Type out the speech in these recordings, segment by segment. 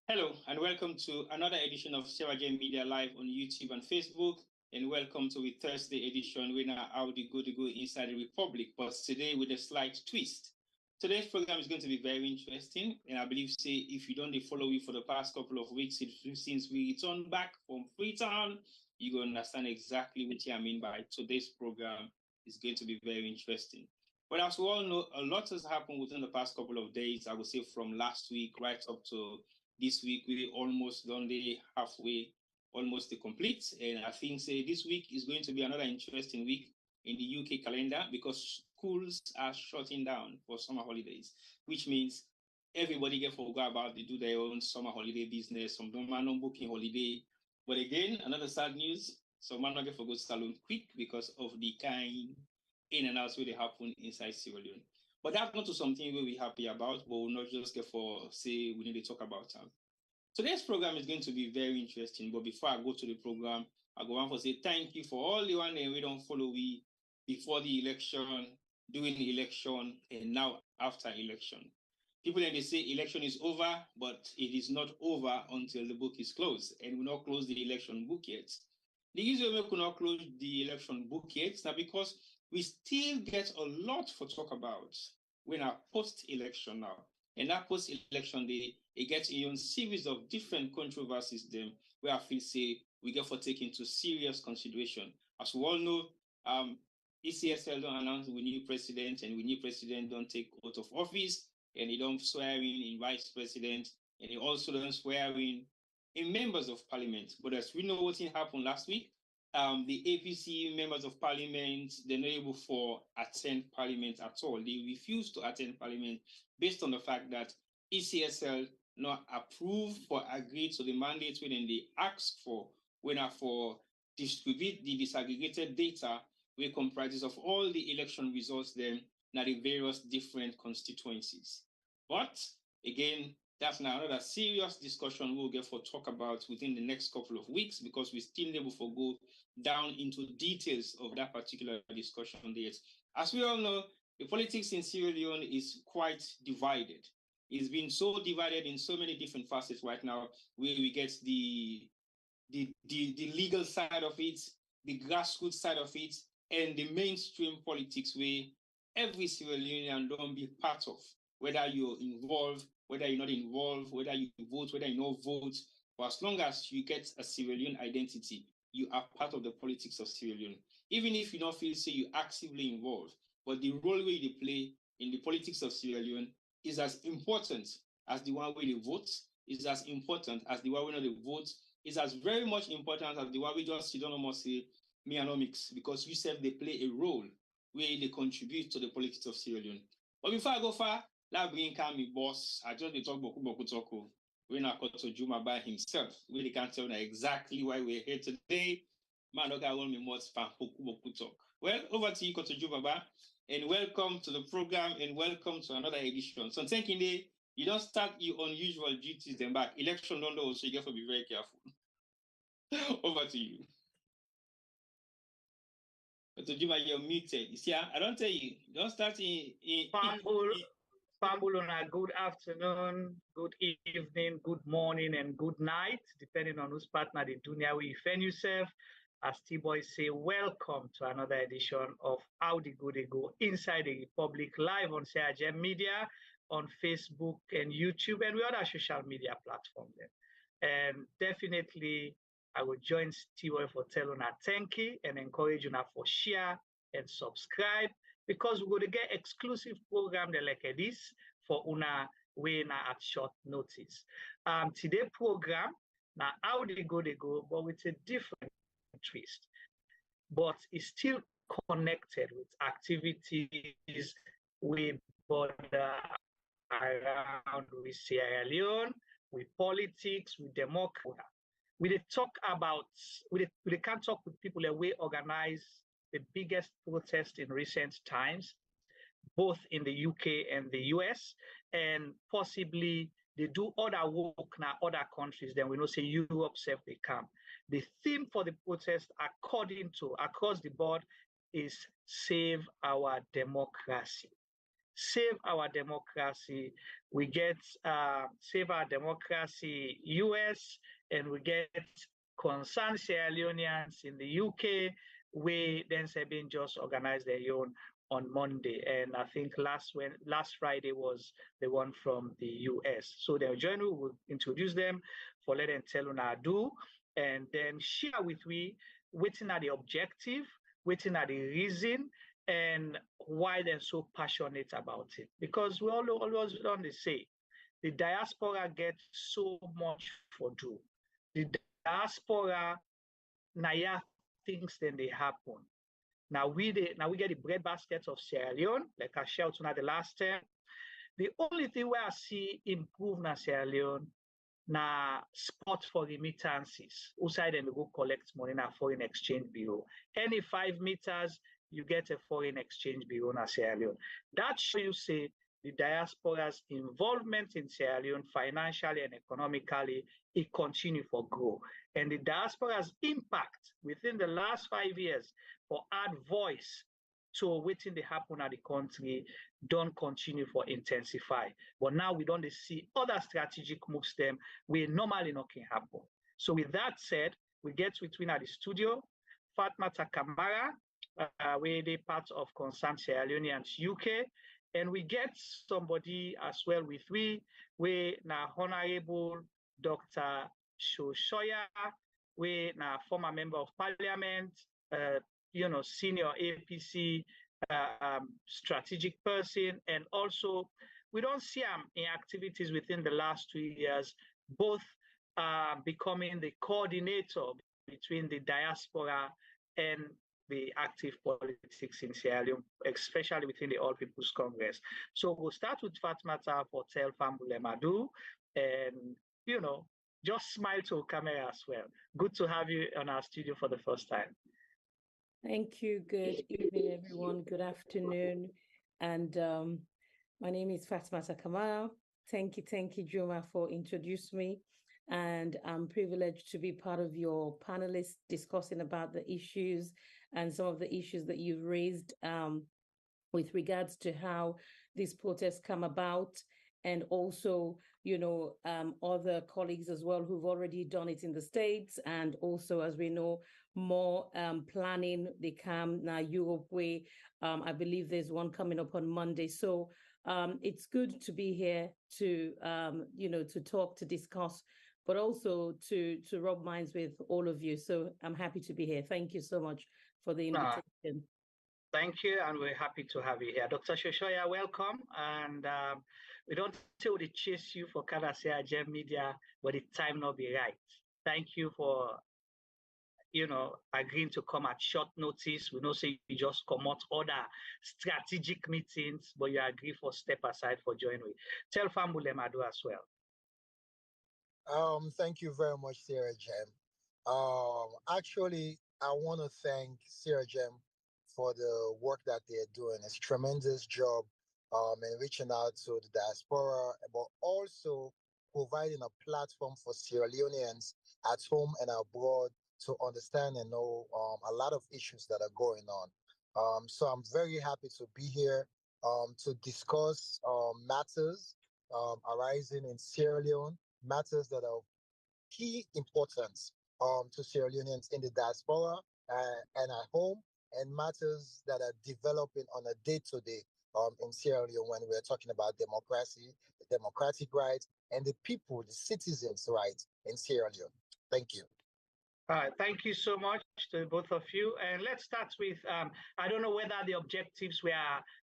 Hello, and welcome to another edition of Sierra Leone Media Live on YouTube and Facebook. And welcome to a Thursday edition. We're now out the go inside the Republic, but today with a slight twist. Today's program is going to be very interesting, and I believe, say, if you don't follow me for the past couple of weeks, since we returned back from Freetown, you're going to understand exactly what I mean by today's program is going to be very interesting. But as we all know, a lot has happened within the past couple of days. I would say from last week right up to this week. We're almost done the halfway, almost the complete. And I think say this week is going to be another interesting week in the UK calendar because schools are shutting down for summer holidays, which means everybody get to go about, they do their own summer holiday business. Some don't man booking holiday. But again, another sad news, some man not get to go to salon quick because of the kind in and outs where they happen inside Sierra Leone. But that's not something we're happy about, but we'll not just get for say we need to talk about them. Today's program is going to be very interesting. But before I go to the program, I go on to say thank you for all the one that we don't follow we before the election, during the election, and now after election. People then they say election is over, but it is not over until the book is closed, and we not close the election book yet. The reason we could not close the election book yet is because we still get a lot to talk about when our post-election now. And that post-election day, it gets a series of different controversies then where I feel say we get for take into serious consideration. As we all know, ECSL don't announce we new president, and we new president don't take oath of office, and he don't swear in vice president, and he also don't swear in members of parliament. But as we know what happened last week, the APC members of parliament, they're not able to attend parliament at all. They refuse to attend parliament based on the fact that ECSL not approved or agreed to the mandate when they asked for distribute the disaggregated data which comprises of all the election results then now the various different constituencies. But again, that's now another serious discussion we'll get for talk about within the next couple of weeks because we still able to go down into details of that particular discussion there. As we all know, the politics in Sierra Leone is quite divided. It's been so divided in so many different facets right now, where we get the legal side of it, the grassroots side of it, and the mainstream politics where every Sierra Leonean don't be part of, whether you're involved, whether you're not involved, whether you vote, whether you don't vote. But as long as you get a Sierra Leone identity, you are part of the politics of Sierra Leone. Even if you don't feel say you're actively involved, but the role where you play in the politics of Sierra Leone is as important as the one where they vote, is as important as the one where they vote, is as very much important as the one we just sit down almost say me and mix, because you said they play a role where they contribute to the politics of Sierra Leone. But before I go far, let me bring me boss. I just talk boku. When I got to Juma by himself, really can't tell exactly why we're here today. Man, okay, I want me more boku talk. Well, over to you, Koto Juma, and welcome to the program and welcome to another edition. So thanking you, you don't start your unusual duties then back. Election don't know, so you have to be very careful. Over to you. Koto Juma, you're muted. You see, I don't tell you, don't start in Pambulona, good afternoon, good evening, good morning, and good night, depending on whose partner the dunya we find yourself. As T-Boys say, welcome to another edition of How the Go They Go Inside the Republic, live on Sierra Leone Media, on Facebook and YouTube, and we other social media platforms. And definitely, I will join T-Boy for telling a thank you and encourage you for share and subscribe, because we're going to get exclusive program like this for una way at short notice. Today program, now how they go, but with a different twist. But it's still connected with activities we border around with Sierra Leone, with politics, with democracy. We can't talk with people that we organize the biggest protest in recent times, both in the UK and the US, and possibly they do other work now other countries, then we know say Europe self they come. The theme for the protest, according to across the board, is save our democracy. Save Our Democracy, we get Save Our Democracy US, and we get Concerned Sierra Leoneans in the UK, where then Sebin just organized their own on Monday. And I think last Friday was the one from the US. So they'll join, we will introduce them for let them tell on our do, and then share with we waiting at the objective, waiting at the reason, and why they're so passionate about it. Because we always only say the diaspora gets so much for do. The diaspora naya things then they happen. Now we get the breadbasket of Sierra Leone, like I shared tonight the last time. The only thing where I see improve na Sierra Leone na spot for remittances. Outside and go collect money na foreign exchange bureau. Any 5 meters, you get a foreign exchange bureau na Sierra Leone. That shows you say the diaspora's involvement in Sierra Leone financially and economically, it continue for grow. And the diaspora's impact within the last 5 years for add voice to waiting they happen at the country don't continue for intensify. But now we don't see other strategic moves them where normally not can happen. So with that said, we get between at the studio, Fatmata Kamara, where they part of Concerned Sierra Leoneans UK, and we get somebody as well with we, where now Honorable Dr. Shoshoya, where now former member of parliament, senior APC strategic person, and also we don't see in activities within the last 2 years, both becoming the coordinator between the diaspora and the active politics in Sierra Leone, especially within the All People's Congress. So we'll start with Fatmata for Telfambule Madu, and just smile to camera as well. Good to have you on our studio for the first time. Thank you. Good evening, everyone. Good afternoon. And my name is Fatmata Kamara. Thank you, Juma, for introducing me. And I'm privileged to be part of your panelists discussing about the issues and some of the issues that you've raised with regards to how these protests come about, and also, other colleagues as well who've already done it in the States, and also, as we know, more planning. They come now Europe way. I believe there's one coming up on Monday. So it's good to be here to, to talk, to discuss, but also to rub minds with all of you. So I'm happy to be here. Thank you so much for the invitation. Thank you, and we're happy to have you here. Dr. Shoshoya, welcome. And we don't tell the chase you for Kadasia Gem Media, but the time not be right. Thank you for, agreeing to come at short notice. We don't say you just come out other strategic meetings, but you agree for step aside for joining me. Tell Fambule Madu as well. Thank you very much, Sierra Gem. Actually, I want to thank Sierra Gem for the work that they're doing. It's a tremendous job in reaching out to the diaspora, but also providing a platform for Sierra Leoneans at home and abroad to understand and know a lot of issues that are going on. So I'm very happy to be here to discuss matters arising in Sierra Leone, matters that are of key importance to Sierra Leoneans in the diaspora and at home, and matters that are developing on a day-to-day in Sierra Leone when we're talking about democracy, the democratic rights, and the people, the citizens' rights in Sierra Leone. Thank you. All right, thank you so much to both of you. And let's start with, I don't know whether the objectives were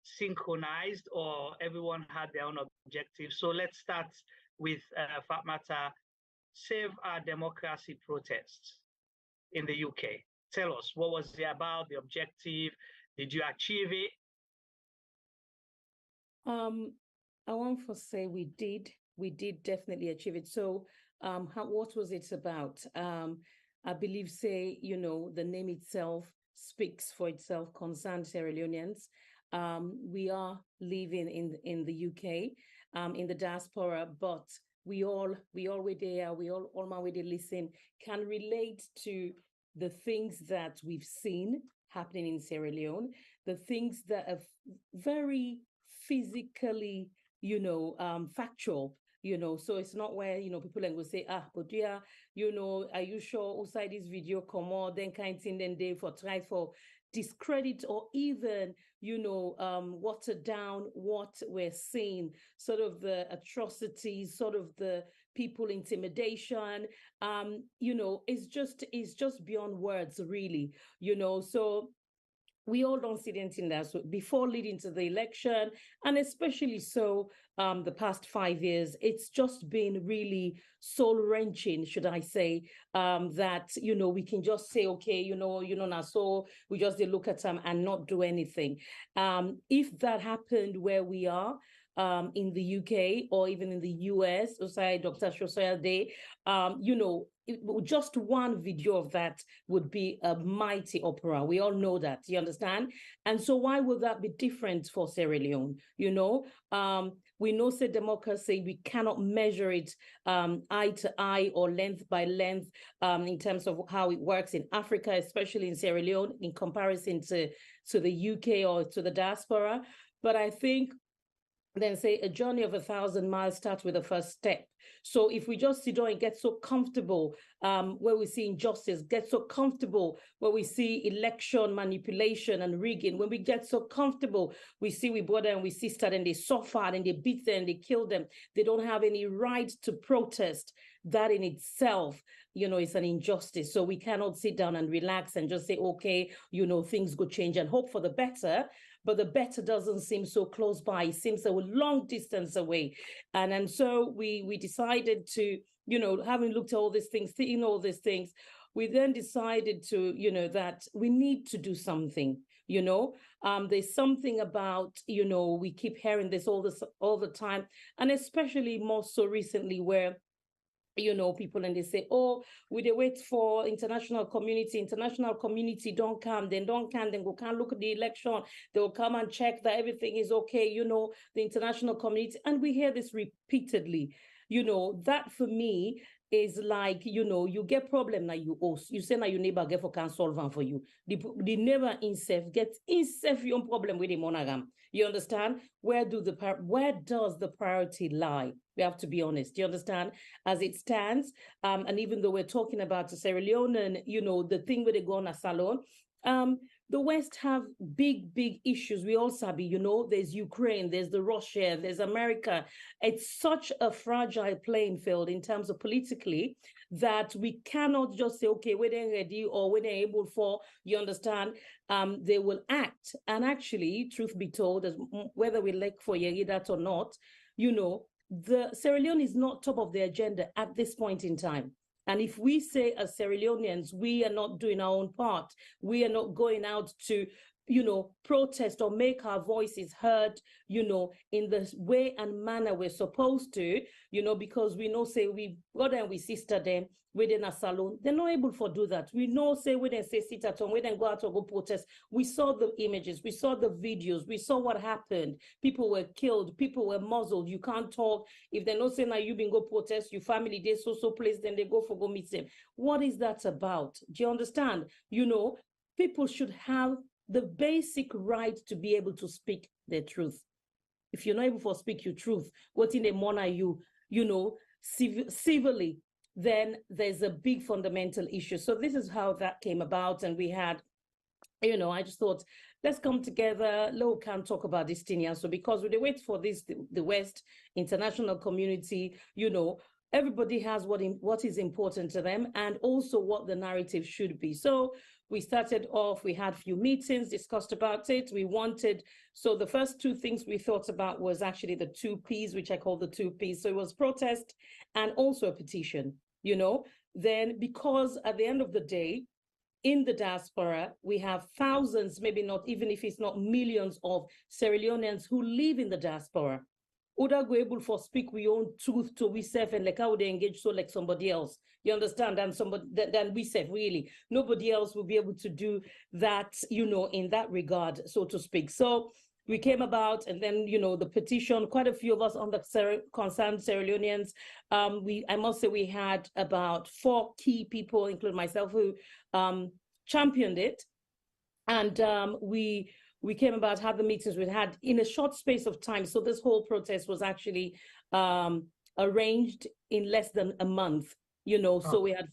synchronized or everyone had their own objectives. So let's start with Fatmata, Save Our Democracy protests in the UK. Tell us, what was it about, the objective? Did you achieve it? I want to say we did definitely achieve it. So what was it about? I believe, the name itself speaks for itself, Concerned Sierra Leoneans. We are living in the UK, in the diaspora, but we all were there, we all my way to listen, can relate to the things that we've seen happening in Sierra Leone, the things that are very physically, factual. So it's not where, people then will say, but yeah, are you sure outside this video come on, then kind of thing, then they for try for discredit or even, water down what we're seeing, sort of the atrocities, sort of the people intimidation, it's just beyond words, really, so we all don't see anything that. So before leading to the election, and especially so the past 5 years, it's just been really soul-wrenching, should I say, that, we can just say, okay, now so we just look at them and not do anything. If that happened where we are, in the UK or even in the US, Dr. Shosoya Day, just one video of that would be a mighty opera. We all know that, you understand? And so why would that be different for Sierra Leone? We know, say, democracy, we cannot measure it eye to eye or length by length in terms of how it works in Africa, especially in Sierra Leone, in comparison to the UK or to the diaspora. But I think then say a journey of 1,000 miles starts with the first step. So if we just sit down and get so comfortable where we see injustice, get so comfortable where we see election manipulation and rigging, when we get so comfortable, we see we brother and we sister and they suffer and they beat them and they kill them. They don't have any right to protest. That in itself, is an injustice. So we cannot sit down and relax and just say, okay, things go change and hope for the better. But the better doesn't seem so close by. It seems a long distance away. And so we decided to, having looked at all these things, seeing all these things, we then decided to, that we need to do something. There's something about, we keep hearing this all the time, and especially more so recently where people and they say, oh, we wait for international community don't come, then go can't look at the election, they'll come and check that everything is okay, the international community. And we hear this repeatedly. That for me is like, you get problem now you say now your neighbor get for can solve them for you. The neighbor himself gets your own problem with the monogam. You understand? Where does the priority lie? We have to be honest. Do you understand? As it stands, and even though we're talking about the Sierra Leone and, the thing where they go on a salon, the West have big issues. We also have, there's Ukraine, there's the Russia, there's America. It's such a fragile playing field in terms of politically that we cannot just say, okay, we're ready or we're able for, you understand, they will act. And actually, truth be told, whether we like for that or not, the Sierra Leone is not top of the agenda at this point in time. And if we say as Sierra Leoneans, we are not doing our own part, we are not going out to, protest or make our voices heard, in the way and manner we're supposed to, because we know, say, we brother and we sister them within a salon, they're not able to do that. We know, say, we didn't say sit at home, we didn't go out or go protest. We saw the images, we saw the videos, we saw what happened. People were killed, people were muzzled. You can't talk. If they're not saying that you been go protest, your family, they so place, then they go meet them. What is that about? Do you understand? People should have the basic right to be able to speak their truth. If you're not able to speak your truth, what in the monitor you, civilly, then there's a big fundamental issue. So this is how that came about. And we had, I just thought, let's come together. Lo can talk about this thing. So because we wait for this, the West international community, everybody has what is important to them and also what the narrative should be. So we started off, we had a few meetings, discussed about it. So the first two things we thought about was actually the 2 Ps, which I call the 2 Ps. So it was protest and also a petition, Then because at the end of the day, in the diaspora, we have thousands, maybe not, even if it's not millions of Sierra Leoneans who live in the diaspora. Would I go able for speak we own truth to we self and like how they engage so like somebody else? You understand? Than we self, really. Nobody else will be able to do that, in that regard, so to speak. So we came about, and then, the petition, quite a few of us on the concerned Sierra Leoneans, I must say we had about 4 key people, including myself, who championed it. And we we came about, had the meetings we had in a short space of time. So this whole protest was actually arranged in less than a month, you know. So we had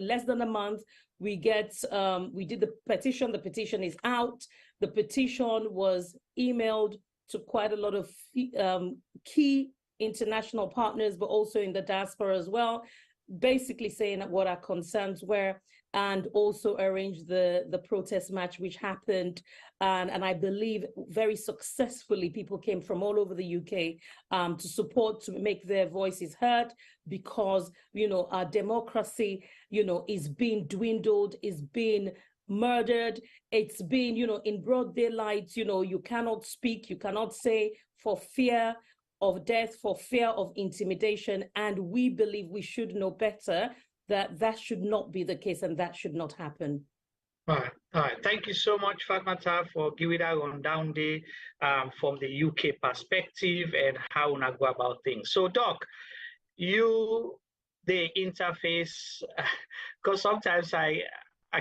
less than a month. We did the petition is out. The petition was emailed to quite a lot of key international partners, but also in the diaspora as well, basically saying what our concerns were, and also arranged the protest march, which happened. And I believe very successfully, people came from all over the UK to support, to make their voices heard, because, you know, our democracy, you know, is being dwindled, is being murdered. It's been, you know, in broad daylight, you know, you cannot speak, you cannot say, for fear of death, for fear of intimidation. And we believe we should know better, that should not be the case, and that should not happen. All right. Thank you so much, Fatmata, for giving that rundown day from the UK perspective and how we go about things. So, Doc, you, the interface, because sometimes I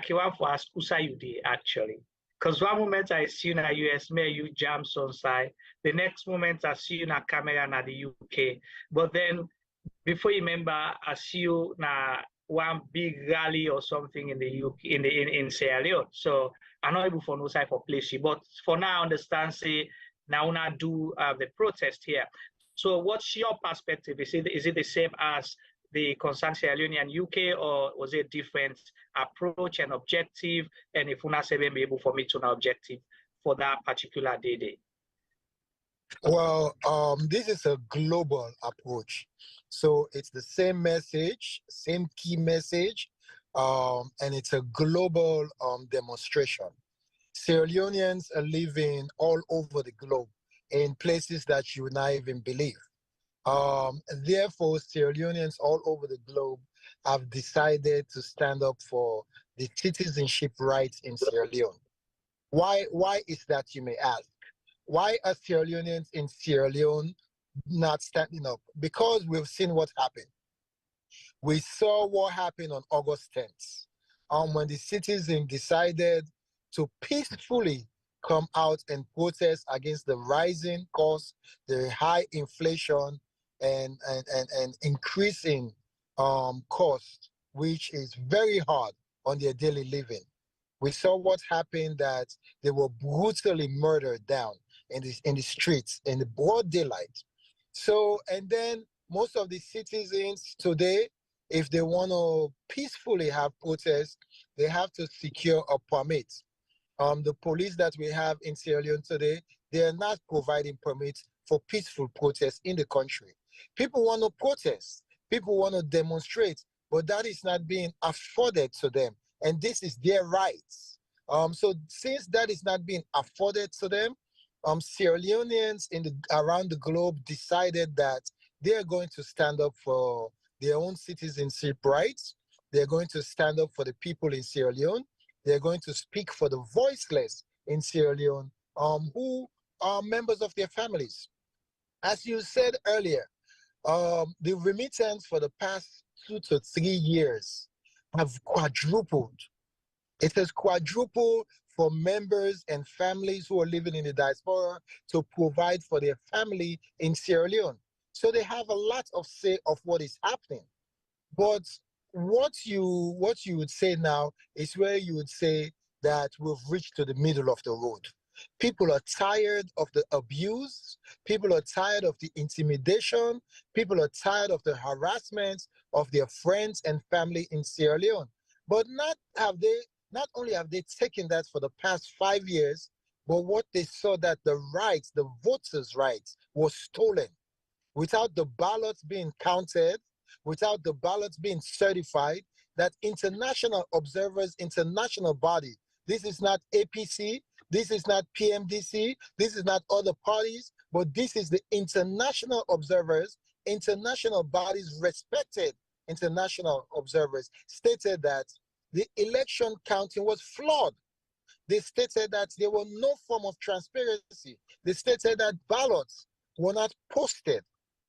can want to ask who you did actually. Because one moment I see you in the US, you jam on side. The next moment I see you in a camera in the UK. But then before you remember, I see you na one big rally or something in the UK, in Sierra Leone. So I'm not able for no side for place, but for now I understand, say now I do the protest here. So what's your perspective? Is it the same as the concerned Sierra Leonean UK, or was it a different approach and objective? And if una say be able for me to know objective for that particular day? Well, this is a global approach. So it's the same message, same key message, and it's a global demonstration. Sierra Leoneans are living all over the globe in places that you would not even believe. Therefore, Sierra Leoneans all over the globe have decided to stand up for the citizenship rights in Sierra Leone. Why is that, you may ask? Why are Sierra Leoneans in Sierra Leone not standing up? Because we've seen what happened. We saw what happened on August 10th, when the citizens decided to peacefully come out and protest against the rising costs, the high inflation, and increasing cost, which is very hard on their daily living. We saw what happened, that they were brutally murdered down in the streets in the broad daylight. So, and then most of the citizens today, if they want to peacefully have protests, they have to secure a permit. The police that we have in Sierra Leone today, they are not providing permits for peaceful protests in the country. People want to protest, people want to demonstrate, but that is not being afforded to them. And this is their rights. So since that is not being afforded to them, Sierra Leoneans around the globe decided that they're going to stand up for their own citizenship rights. They're going to stand up for the people in Sierra Leone. They're going to speak for the voiceless in Sierra Leone, who are members of their families. As you said earlier, the remittance for the past 2 to 3 years have quadrupled. It has quadrupled for members and families who are living in the diaspora to provide for their family in Sierra Leone. So they have a lot of say of what is happening. But what you would say now is where you would say that we've reached to the middle of the road. People are tired of the abuse. People are tired of the intimidation. People are tired of the harassment of their friends and family in Sierra Leone. But not only have they taken that for the past 5 years, but what they saw, that the rights, the voters' rights, was stolen. Without the ballots being counted, without the ballots being certified, that international observers, international body, this is not APC, this is not PMDC, this is not other parties, but this is the international observers, international bodies, respected international observers, stated that the election counting was flawed. They stated that there was no form of transparency. They stated that ballots were not posted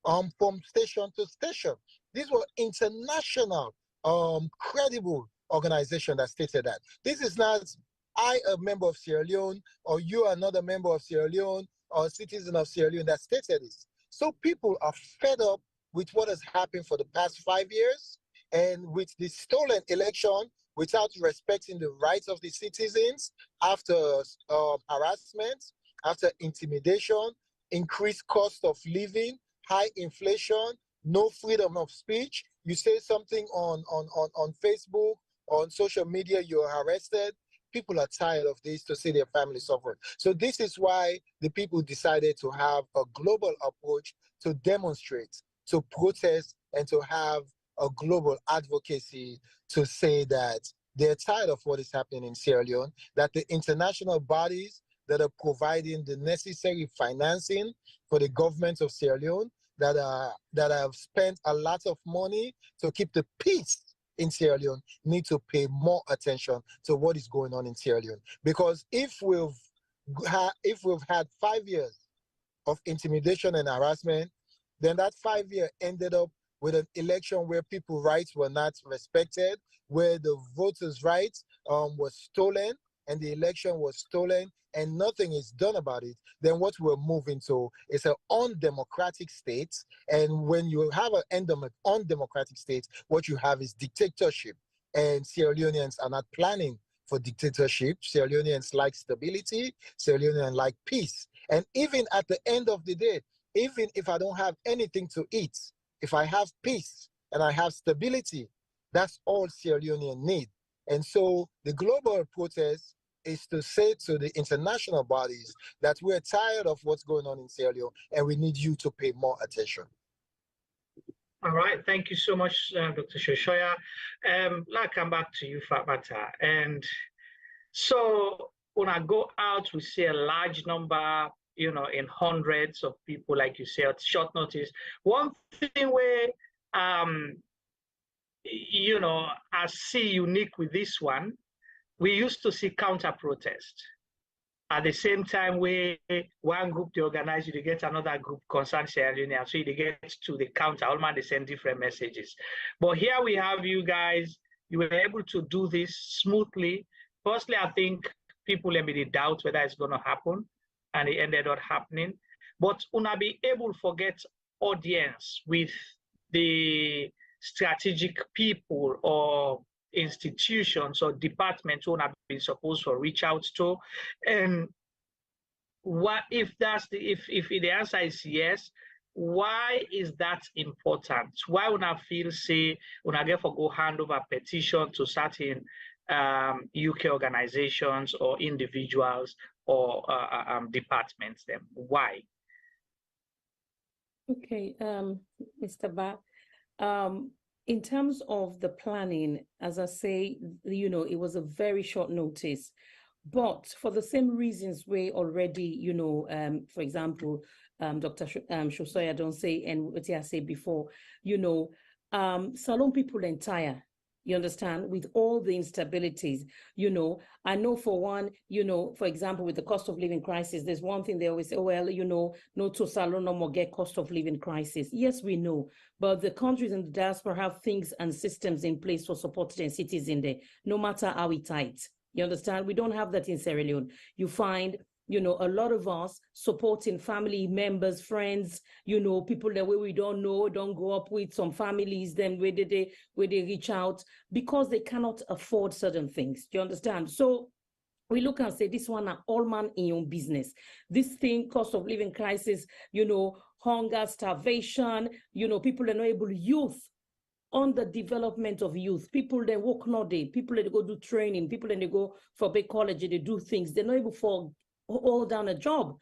from station to station. These were international, credible organizations that stated that. This is not I, a member of Sierra Leone, or you, another member of Sierra Leone, or citizen of Sierra Leone that stated this. So people are fed up with what has happened for the past 5 years, and with the stolen election without respecting the rights of the citizens, after harassment, after intimidation, increased cost of living, high inflation, no freedom of speech. You say something on Facebook, on social media, you're arrested. People are tired of this, to see their family suffering. So this is why the people decided to have a global approach, to demonstrate, to protest, and to have a global advocacy, to say that they're tired of what is happening in Sierra Leone, that the international bodies that are providing the necessary financing for the government of Sierra Leone, that have spent a lot of money to keep the peace in Sierra Leone, need to pay more attention to what is going on in Sierra Leone. Because if we've had 5 years of intimidation and harassment, then that 5 year ended up with an election where people's rights were not respected, where the voters' rights was stolen, and the election was stolen, and nothing is done about it. Then what we're moving to is an undemocratic state. And when you have an undemocratic state, what you have is dictatorship. And Sierra Leoneans are not planning for dictatorship. Sierra Leoneans like stability. Sierra Leoneans like peace. And even at the end of the day, even if I don't have anything to eat, if I have peace and I have stability, that's all Sierra Leoneans need. And so the global protest is to say to the international bodies that we're tired of what's going on in Sierra Leone, and we need you to pay more attention. All right, thank you so much, Dr. Shoshoya. I'll come back to you, Fatmata. And so when I go out, we see a large number, in hundreds of people, like you said, short notice. One thing where, I see unique with this one, we used to see counter protest. At the same time, where one group they organize, you get another group concerned Sierra Leone, so you get to the counter, all man they send different messages. But here we have you guys, you were able to do this smoothly. Firstly, I think people let me doubt whether it's going to happen, and it ended up happening. But una be able to forget audience with the strategic people or institutions or departments who have been supposed to reach out to. And what if the answer is yes, why is that important? Why would I feel say when I get for go hand over petition to certain UK organizations or individuals or departments them? Why? Okay, Mr. Ba, in terms of the planning, as I say, it was a very short notice, but for the same reasons we already, for example, Dr. Shosoya don't say, and what I said before, Salon people entire. You understand? With all the instabilities, I know for one, for example, with the cost of living crisis, there's one thing they always say, well, no to Salon no more get cost of living crisis. Yes, we know, but the countries in the diaspora have things and systems in place for supporting their citizens there, no matter how it tight. You understand? We don't have that in Sierra Leone. You find a lot of us supporting family members, friends, people that we don't know, don't grow up with, some families, then where they reach out because they cannot afford certain things. Do you understand? So we look and say, this one are all man in your business. This thing, cost of living crisis, hunger, starvation, people are not able, youth, on the development of youth, people they work no day, people they go do training, people they go for big college, they do things, they're not able for all down a job,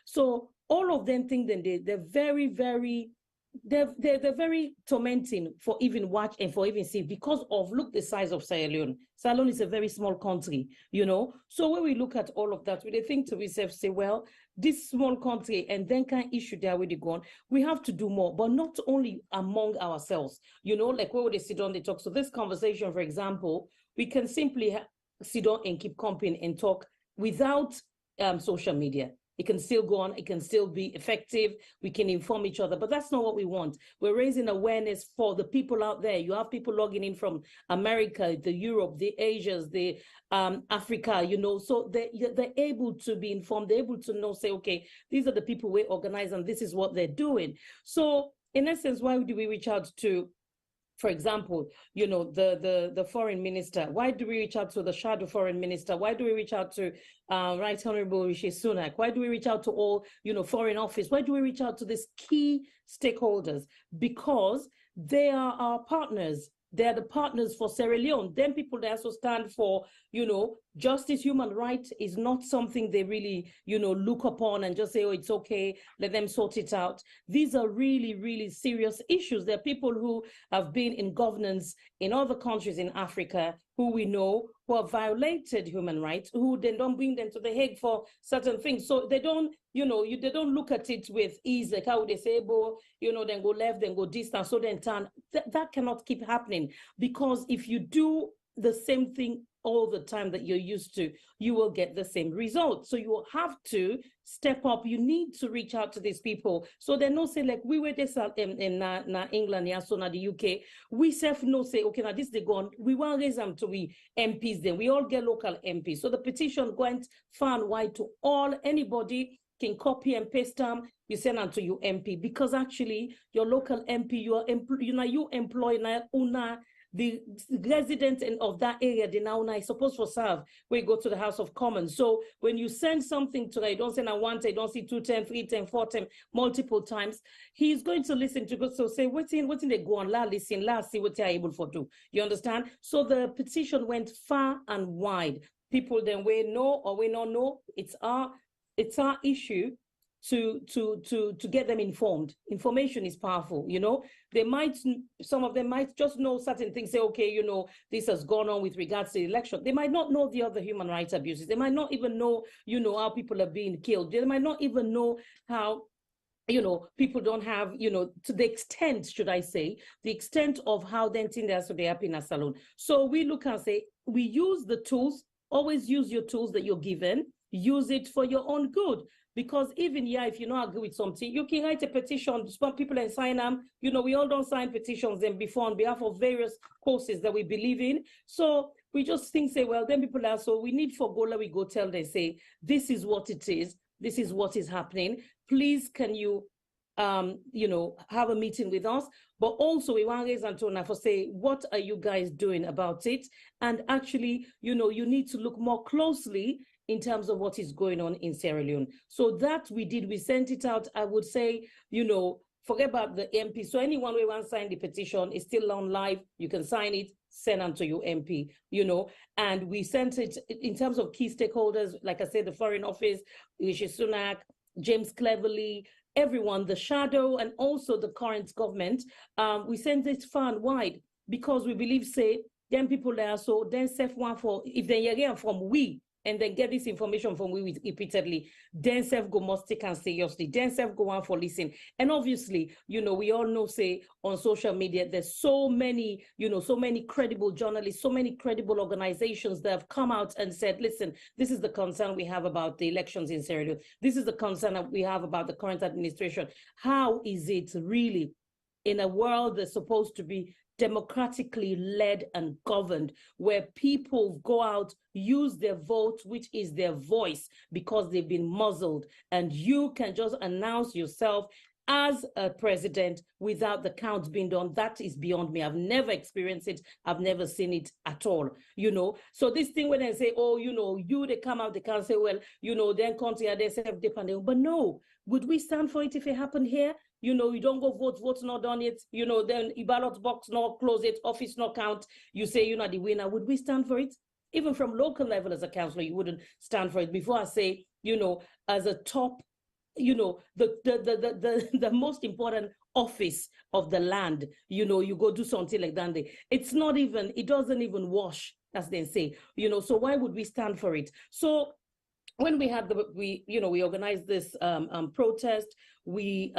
So all of them think that they're very, very, they're very tormenting for even watch and for even see because of, look, the size of Sierra Leone. Sierra Leone is a very small country, So when we look at all of that, we think to ourselves, say, well, this small country and then can issue there with the gun, we have to do more, but not only among ourselves, like where they sit down, they talk. So this conversation, for example, we can simply sit down and keep company and talk without social media. It can still go on. It can still be effective. We can inform each other, but that's not what we want. We're raising awareness for the people out there. You have people logging in from America, the Europe, the Asias, the Africa, so they're able to be informed. They're able to know, say, okay, these are the people we organize and this is what they're doing. So in essence, why do we reach out to, for example, the foreign minister? Why do we reach out to the shadow foreign minister? Why do we reach out to Right Honorable Rishi Sunak? Why do we reach out to all, foreign office? Why do we reach out to these key stakeholders? Because they are our partners. They're the partners for Sierra Leone. Then people that also stand for, justice, human rights is not something they really, look upon and just say, oh, it's okay, let them sort it out. These are really, really serious issues. There are people who have been in governance in other countries in Africa who we know who have violated human rights, who then don't bring them to the Hague for certain things. So they don't, they don't look at it with ease, like how they say, then go left, then go distance, so then turn. That cannot keep happening, because if you do the same thing all the time that you're used to, you will get the same result. So you will have to step up. You need to reach out to these people. So they know, say, like we were this in England, yeah, so now the UK, we self know, say, okay, now this they go on, we want to raise them to be MPs, then we all get local MPs. So the petition went far and wide to all, anybody can copy and paste them, you send them to your MP, because actually your local MP, you employ the resident of that area, they now is supposed to serve where you go to the House of Commons. So when you send something to them, don't send a 1 time, don't see 2 times, 3 times, 4 times, multiple times, he's going to listen to go. So say, what's in they go on, listen, see what they're able to do. You understand? So the petition went far and wide. People then we know or we not know, it's our issue to get them informed. Information is powerful, some of them might just know certain things, say, okay, this has gone on with regards to the election. They might not know the other human rights abuses. They might not even know, how people are being killed. They might not even know how, people don't have, to the extent, should I say, the extent of how then things are they happen in a salon. So we look and say, we use the tools, always use your tools that you're given, use it for your own good. Because even if you don't agree with something, you can write a petition, some people and sign them. We all don't sign petitions then before on behalf of various causes that we believe in. So we just think, say, well, then people are, so we need for Gola, we go tell them, say, this is what it is. This is what is happening. Please, can you, have a meeting with us? But also we want to raise Antona for say, what are you guys doing about it? And actually, you need to look more closely in terms of what is going on in Sierra Leone. So that we did, we sent it out. I would say, forget about the MP. So anyone who wants to sign the petition is still on live. You can sign it, send it to your MP, and we sent it in terms of key stakeholders, like I said, the Foreign Office, Rishi Sunak, James Cleverly, everyone, the shadow, and also the current government. We sent it far and wide because we believe, say, then people there, so then self one for, if they hear from we, and then get this information from we repeatedly, then self go must take and seriously, then self go on for listen. And obviously, we all know, say, on social media, there's so many, so many credible journalists, so many credible organizations that have come out and said, listen, this is the concern we have about the elections in Sierra Leone. This is the concern that we have about the current administration. How is it really in a world that's supposed to be democratically led and governed, where people go out, use their vote, which is their voice, because they've been muzzled, and you can just announce yourself as a president without the count being done? That is beyond me. I've never experienced it. I've never seen it at all, So this thing when I say, oh, they come out, they can't say, well, then country are they self-dependent. But no, would we stand for it if it happened here? You don't go vote's not done it, then ballot box not close it, office not count, you say you're not the winner. Would we stand for it? Even from local level as a councillor, you wouldn't stand for it. Before I say, as a top, the most important office of the land, you go do something like that. It doesn't even wash, as they say, so why would we stand for it? So when we had we organized this protest, we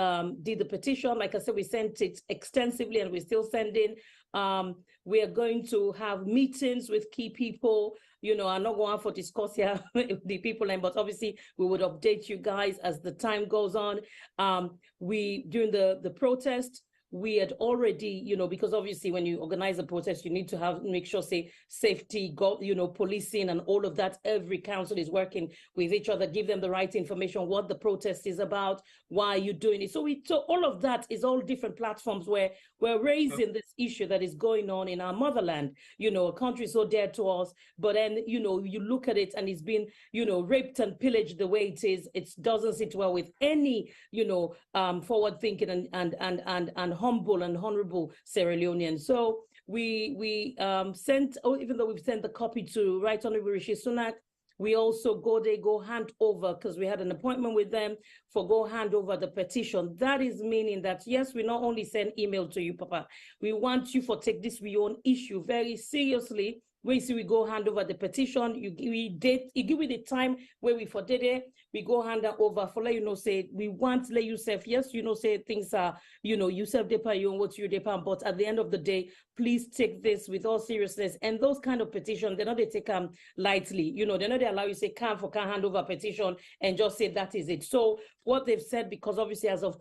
did the petition. Like I said, we sent it extensively and we're still sending. We are going to have meetings with key people. You know, I'm not going for discuss here with the people, but obviously we would update you guys as the time goes on. During the protest, we had already, you know, because obviously when you organize a protest, you need to make sure, say, safety, policing and all of that. Every council is working with each other, give them the right information, what the protest is about, why you're doing it. So all of that is all different platforms where we're raising this issue that is going on in our motherland, you know, a country so dear to us. But then, you know, you look at it and it's been, you know, raped and pillaged the way it is. It doesn't sit well with any, you know, forward thinking and humble and honorable Sierra Leoneans. So we sent, even though we've sent the copy to Right Honorable Rishi Sunak, we also go hand over, because we had an appointment with them for go hand over the petition. That is meaning that, yes, we not only send email to you, Papa, we want you for take this your own issue very seriously. We see we go hand over the petition, you give me the time where we for did we go hand over for let you know, say, we want let you self, yes, you know, say things are, you know, you self depend, you own what you depend, but at the end of the day, please take this with all seriousness. And those kind of petitions, they're not they take them lightly, you know, they're not they allow you say can't hand over petition and just say that is it. So what they've said, because obviously as of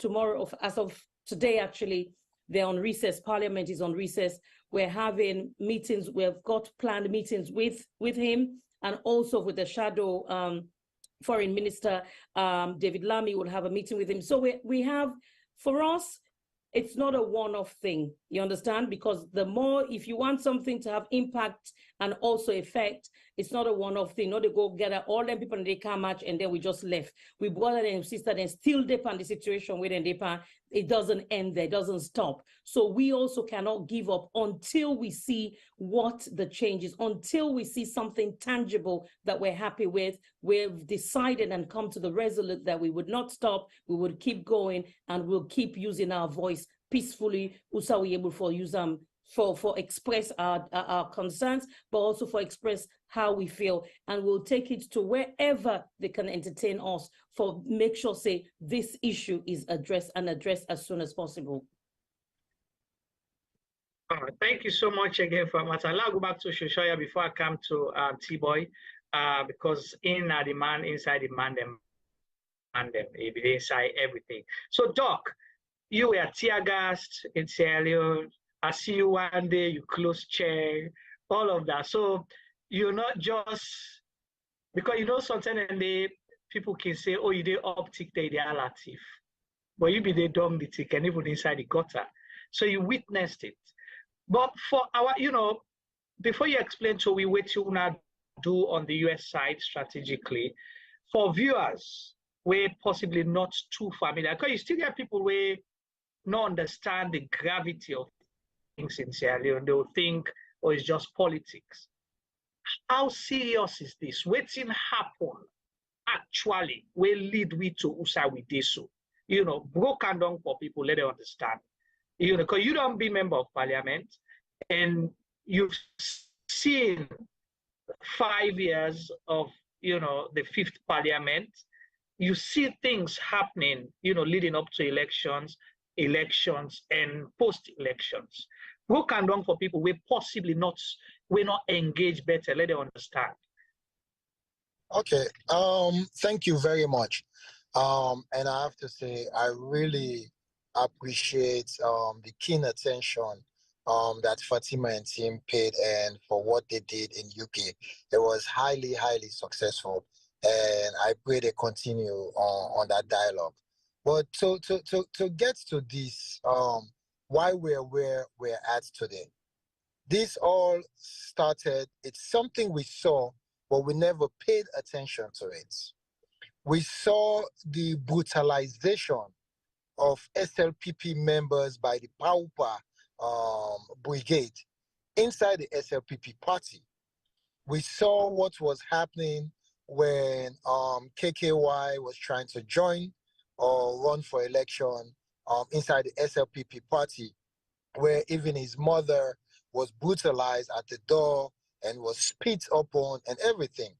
today, actually, they're on recess, Parliament is on recess. We're having meetings, we've got planned meetings with him and also with the shadow Foreign Minister, David Lammy will have a meeting with him. So we have, for us, it's not a one-off thing, you understand? Because the more, if you want something to have impact and also effect, it's not a one-off thing, not to go gather all them people and they come match and then we just left. We brother and sister and still depend the situation with them depend. It doesn't end there, it doesn't stop. So we also cannot give up until we see what the change is, until we see something tangible that we're happy with. We've decided and come to the resolute that we would not stop, we would keep going, and we'll keep using our voice peacefully. Also, we able for use for express our concerns, but also for express how we feel, and we'll take it to wherever they can entertain us for make sure say this issue is addressed as soon as possible. Thank you so much again for that. I'll go back to Shoshoya before I come to T-Boy, because inside the man them, inside everything. So Doc, you were tear gassed in Sierra Leone. I see you one day, you close chair, all of that. So you're not just, because you know sometimes people can say, oh, you did optic, they are latif. But you be the dumb the tick and even inside the gutter. So you witnessed it. But for our, you know, before you explain to we what you wanna do on the US side strategically, for viewers, we're possibly not too familiar, because you still get people where not understand the gravity of things in Sierra Leone. They will think, oh, it's just politics. How serious is this? What's happen actually will lead we to Usa with this? You know, broken down for people, let them understand. You know, because you don't be member of parliament and you've seen 5 years of, you know, the 5th parliament. You see things happening, you know, leading up to elections and post-elections. Broken down for people, we're not engaged better, let them understand. Okay, thank you very much. And I have to say, I really appreciate the keen attention that Fatima and team paid and for what they did in UK. It was highly, highly successful, and I pray they continue on that dialogue. But to get to this, why we're where we're at today. This all started, it's something we saw, but we never paid attention to it. We saw the brutalization of SLPP members by the Paupa brigade inside the SLPP party. We saw what was happening when KKY was trying to join or run for election inside the SLPP party, where even his mother was brutalized at the door and was spit upon and everything.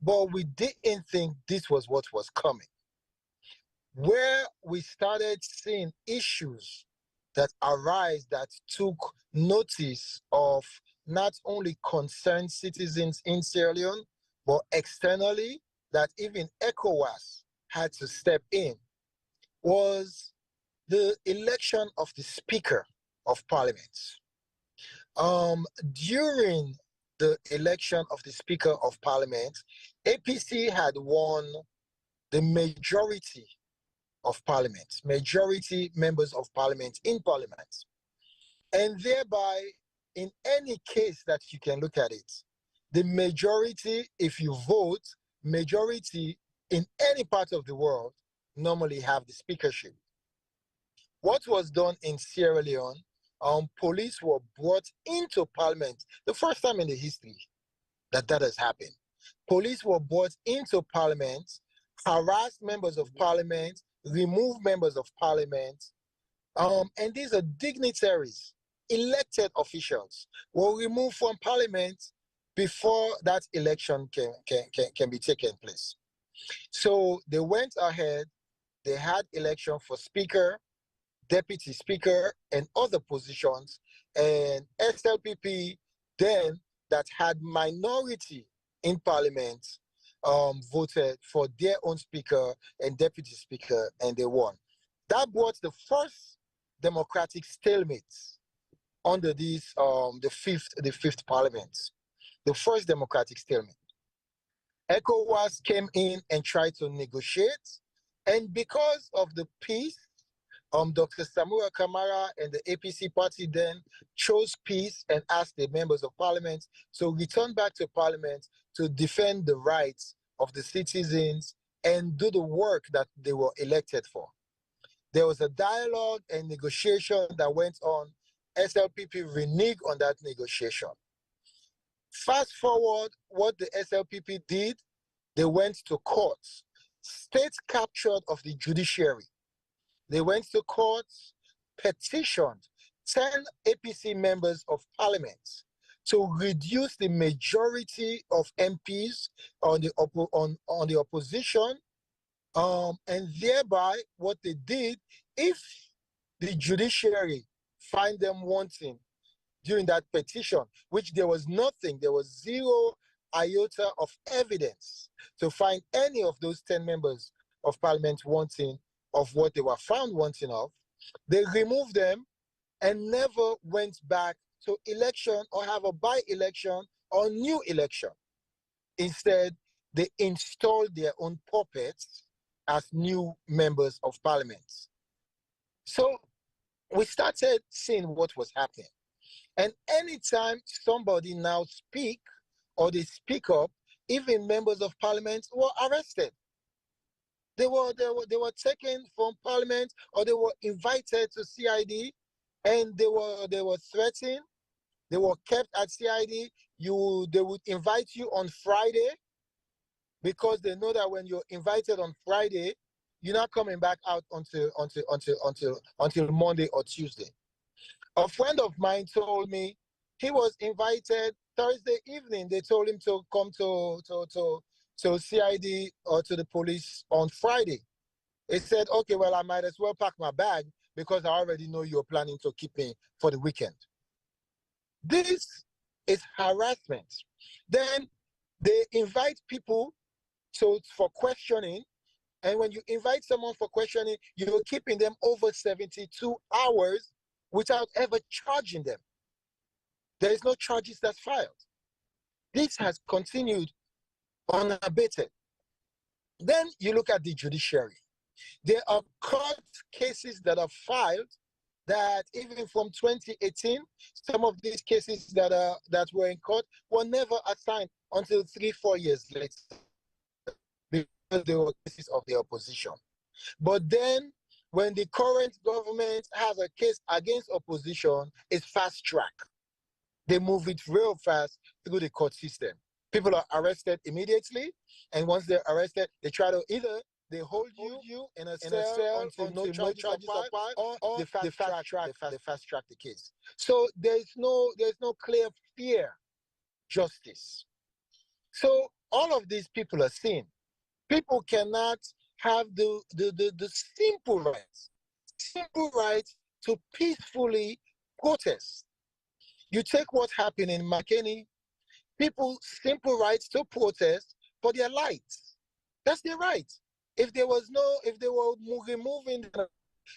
But we didn't think this was what was coming. Where we started seeing issues that arise that took notice of not only concerned citizens in Sierra Leone, but externally, that even ECOWAS had to step in, was the election of the Speaker of Parliament. During the election of the Speaker of Parliament, APC had won the majority of Parliament, majority members of Parliament in Parliament. And thereby, in any case that you can look at it, the majority, if you vote, majority in any part of the world normally have the speakership. What was done in Sierra Leone, police were brought into Parliament, the first time in the history that has happened. Police were brought into Parliament, harassed members of Parliament, removed members of Parliament, and these are dignitaries, elected officials, were removed from Parliament before that election can be taken place. So they went ahead, they had election for Speaker, Deputy Speaker, and other positions, and SLPP then, that had minority in Parliament, voted for their own Speaker and Deputy Speaker, and they won. That brought the first democratic stalemate under this, the fifth Parliament, the first democratic stalemate. ECOWAS came in and tried to negotiate, and because of the peace, Dr. Samura Kamara and the APC party then chose peace and asked the members of Parliament to return back to Parliament to defend the rights of the citizens and do the work that they were elected for. There was a dialogue and negotiation that went on. SLPP reneged on that negotiation. Fast forward, what the SLPP did, they went to court. State captured of the judiciary. They went to court, petitioned 10 APC members of Parliament to reduce the majority of MPs on the opposition, and thereby what they did, if the judiciary find them wanting during that petition, which there was nothing, there was zero iota of evidence to find any of those 10 members of Parliament wanting of what they were found wanting of, they removed them and never went back to election or have a by-election or new election. Instead, they installed their own puppets as new members of Parliament. So we started seeing what was happening. And anytime somebody now speak or they speak up, even members of Parliament were arrested. They were taken from Parliament, or they were invited to CID, and they were threatened. They were kept at CID. They would invite you on Friday, because they know that when you're invited on Friday, you're not coming back out until Monday or Tuesday. A friend of mine told me he was invited Thursday evening. They told him to come to CID or to the police on Friday. He said, okay, well, I might as well pack my bag because I already know you're planning to keep me for the weekend. This is harassment. Then they invite people for questioning. And when you invite someone for questioning, you're keeping them over 72 hours without ever charging them. There is no charges that's filed. This has continued unabated. Then you look at the judiciary. There are court cases that are filed that even from 2018, some of these cases that were in court were never assigned until 3-4 years later, because they were cases of the opposition. But then when the current government has a case against opposition, it's fast track. They move it real fast through the court system. People are arrested immediately, and once they're arrested, they try to either they hold you in a cell until no charges are filed, or they fast track the case. So there's no clear, fair justice. So all of these people are seen. People cannot have the simple rights to peacefully protest. You take what happened in McKinney, people simple rights to protest for their lights. That's their right. If they were removing them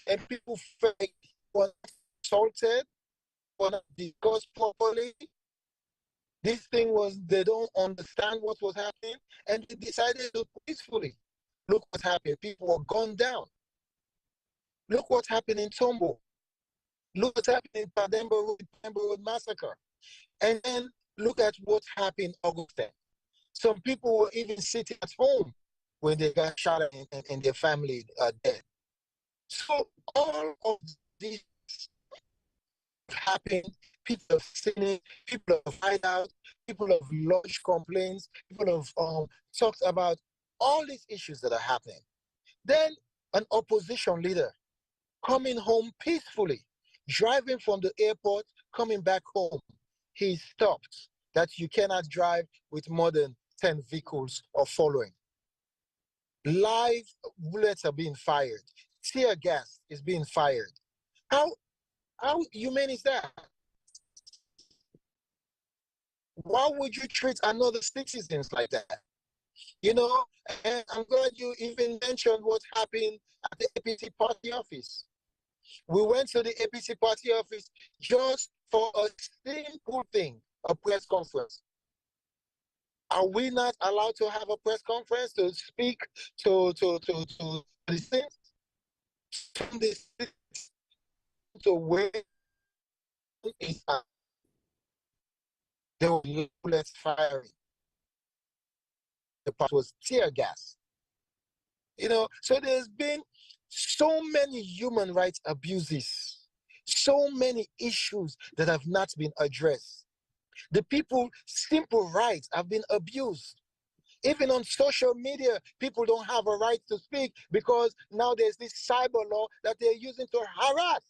and people felt were assaulted, were not discussed properly, this thing was, they don't understand what was happening, and they decided to peacefully. Look what happened. People were gunned down. Look what happened in Tombo. Look what happened in Pademba Road massacre. And then look at what happened in August 10th. Some people were even sitting at home when they got shot and their family dead. So all of this happened. People have seen it. People have find out. People have lodged complaints. People have talked about all these issues that are happening. Then an opposition leader coming home peacefully, driving from the airport, coming back home. He stopped that you cannot drive with more than 10 vehicles or following. Live bullets are being fired. Tear gas is being fired. How humane is that? Why would you treat another citizens like that? You know, and I'm glad you even mentioned what happened at the APC party office. We went to the APC party office just for a simple thing, a press conference. Are we not allowed to have a press conference to speak to the citizens? From the citizens to where is there were bullets firing. The part was tear gas. You know, so there's been so many human rights abuses, so many issues that have not been addressed. The people's simple rights have been abused. Even on social media, people don't have a right to speak because now there's this cyber law that they're using to harass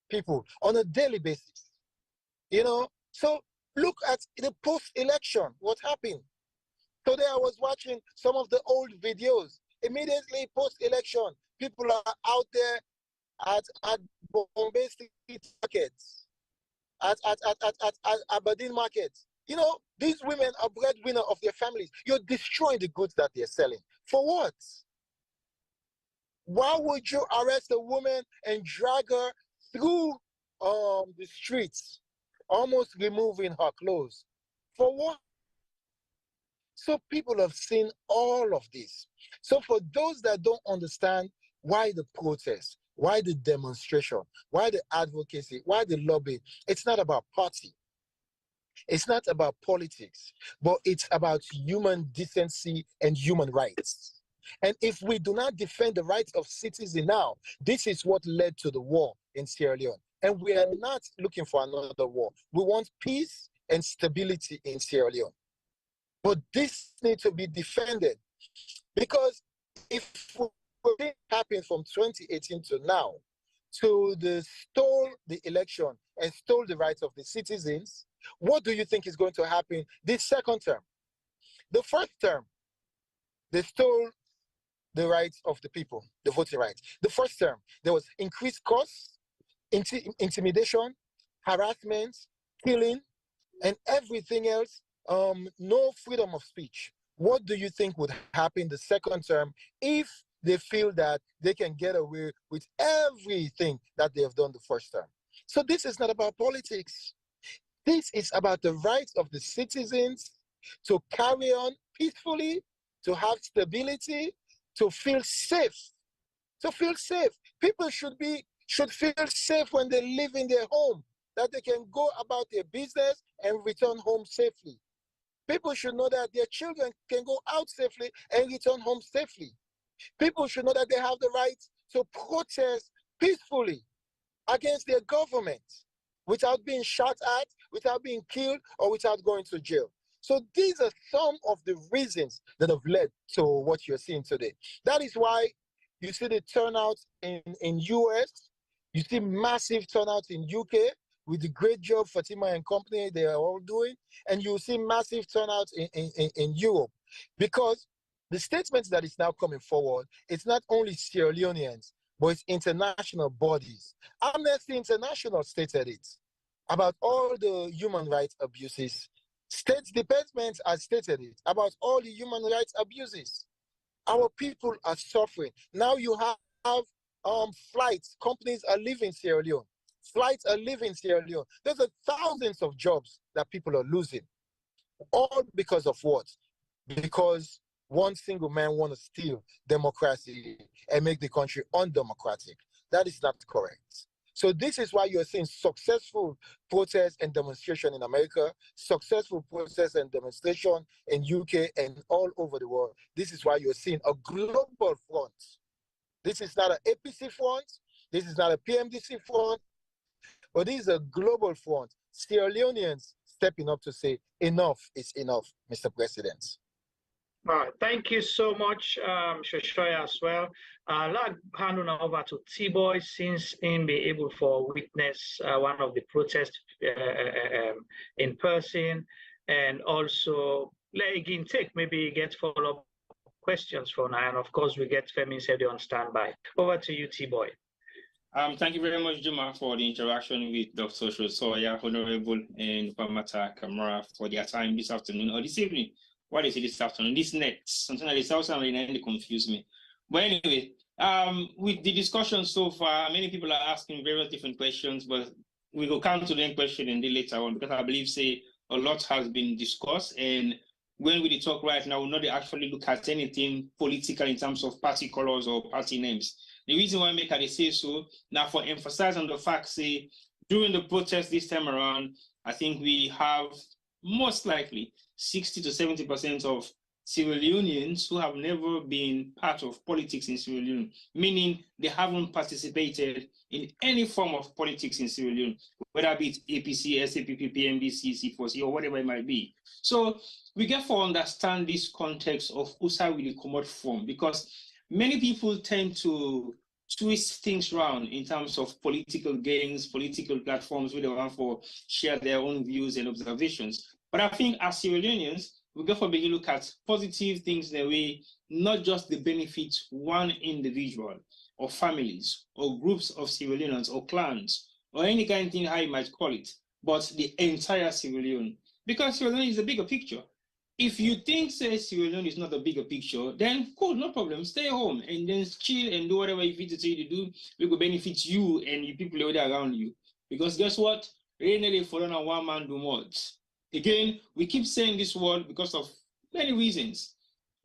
people on a daily basis. You know, so look at the post-election, what happened. Today I was watching some of the old videos. Immediately post-election, people are out there at Bombay Street markets, at Aberdeen markets. You know, these women are breadwinner of their families. You're destroying the goods that they're selling. For what? Why would you arrest a woman and drag her through the streets, almost removing her clothes? For what? So people have seen all of this. So for those that don't understand why the protest, why the demonstration, why the advocacy, why the lobby, it's not about party. It's not about politics, but it's about human decency and human rights. And if we do not defend the rights of citizens now, this is what led to the war in Sierra Leone. And we are not looking for another war. We want peace and stability in Sierra Leone. But this needs to be defended, because if what happened from 2018 to now, to stole the election and stole the rights of the citizens, what do you think is going to happen this second term? The first term, they stole the rights of the people, the voting rights. The first term, there was increased costs, intimidation, harassment, killing, and everything else. No freedom of speech. What do you think would happen the second term if they feel that they can get away with everything that they have done the first term? So this is not about politics. This is about the rights of the citizens to carry on peacefully, to have stability, to feel safe. To feel safe. People should feel safe when they live in their home, that they can go about their business and return home safely. People should know that their children can go out safely and return home safely. People should know that they have the right to protest peacefully against their government without being shot at, without being killed, or without going to jail. So these are some of the reasons that have led to what you're seeing today. That is why you see the turnout in US, you see massive turnout in UK, with the great job Fatima and company they are all doing, and you see massive turnout in Europe, because the statement that is now coming forward, it's not only Sierra Leoneans, but it's international bodies. Amnesty International stated it about all the human rights abuses. State departments have stated it about all the human rights abuses. Our people are suffering. Now you have flights. Companies are leaving Sierra Leone. Flights are leaving Sierra Leone. There's thousands of jobs that people are losing. All because of what? Because one single man wants to steal democracy and make the country undemocratic. That is not correct. So this is why you're seeing successful protests and demonstration in America, successful protests and demonstration in UK and all over the world. This is why you're seeing a global front. This is not an APC front. This is not a PMDC front, but this is a global front. Sierra Leoneans stepping up to say, enough is enough, Mr. President. All right, thank you so much, Shoshoya, as well. I'd like to hand over to T-Boy, since him be able to witness one of the protests in person, and also again maybe get follow-up questions for now, and of course we get Femi Sedi on standby. Over to you, T-Boy. Thank you very much, Juma, for the interaction with Dr. Shoshoya, Honorable, and Pamata Kamara for their time this afternoon or this evening. What is it this afternoon? This next, something like this also really confused me. But anyway, with the discussion so far, many people are asking very different questions, but we will come to the question in the later on, because I believe, say, a lot has been discussed. And when we talk right now, we'll not actually look at anything political in terms of party colors or party names. The reason why I make I say so, now for emphasizing on the fact, say, during the protest this time around, I think we have most likely 60 to 70% of Sierra Leoneans who have never been part of politics in Sierra Leone, meaning they haven't participated in any form of politics in Sierra Leone, whether it be APC, SAPP, PMDC, C4C, or whatever it might be. So we get to understand this context of USA will come out from, because many people tend to twist things around in terms of political gains, political platforms where they want to share their own views and observations. But I think as Sierra Leoneans, we go for begin look at positive things in a way, not just the benefits one individual or families or groups of Sierra Leoneans or clans or any kind of thing, how you might call it, but the entire Sierra Leone. Because Sierra Leone is a bigger picture. If you think, say, Sierra Leone is not a bigger picture, then cool, no problem. Stay home and then chill and do whatever you need to say to do. We will benefit you and the people around you. Because guess what? Really, for one man do much. Again, we keep saying this word because of many reasons,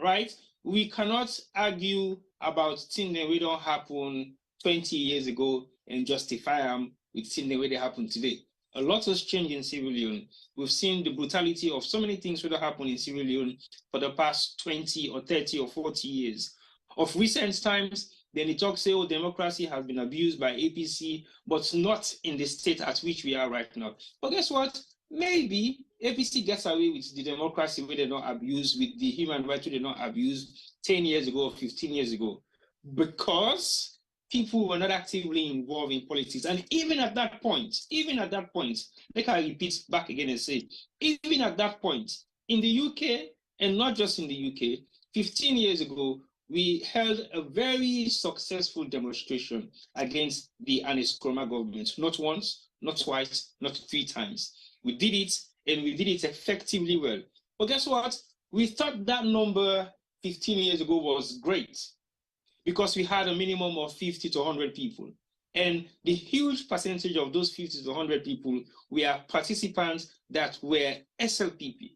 right? We cannot argue about things that we don't happen 20 years ago and justify them with things that they happen today. A lot has changed in Sierra Leone. We've seen the brutality of so many things that happen in Sierra Leone for the past 20 or 30 or 40 years. Of recent times, then the talk say, oh, democracy has been abused by APC, but not in the state at which we are right now. But guess what? Maybe APC gets away with the democracy where they don't abuse, with the human rights where they don't abuse 10 years ago or 15 years ago, because people were not actively involved in politics. And even at that point, like I repeat back again and say, even at that point, in the UK, and not just in the UK, 15 years ago, we held a very successful demonstration against the Anis Nkrumah government. Not once, not twice, not 3 times. We did it, and we did it effectively well. But guess what? We thought that number 15 years ago was great, because we had a minimum of 50 to 100 people. And the huge percentage of those 50 to 100 people were participants that were SLPP.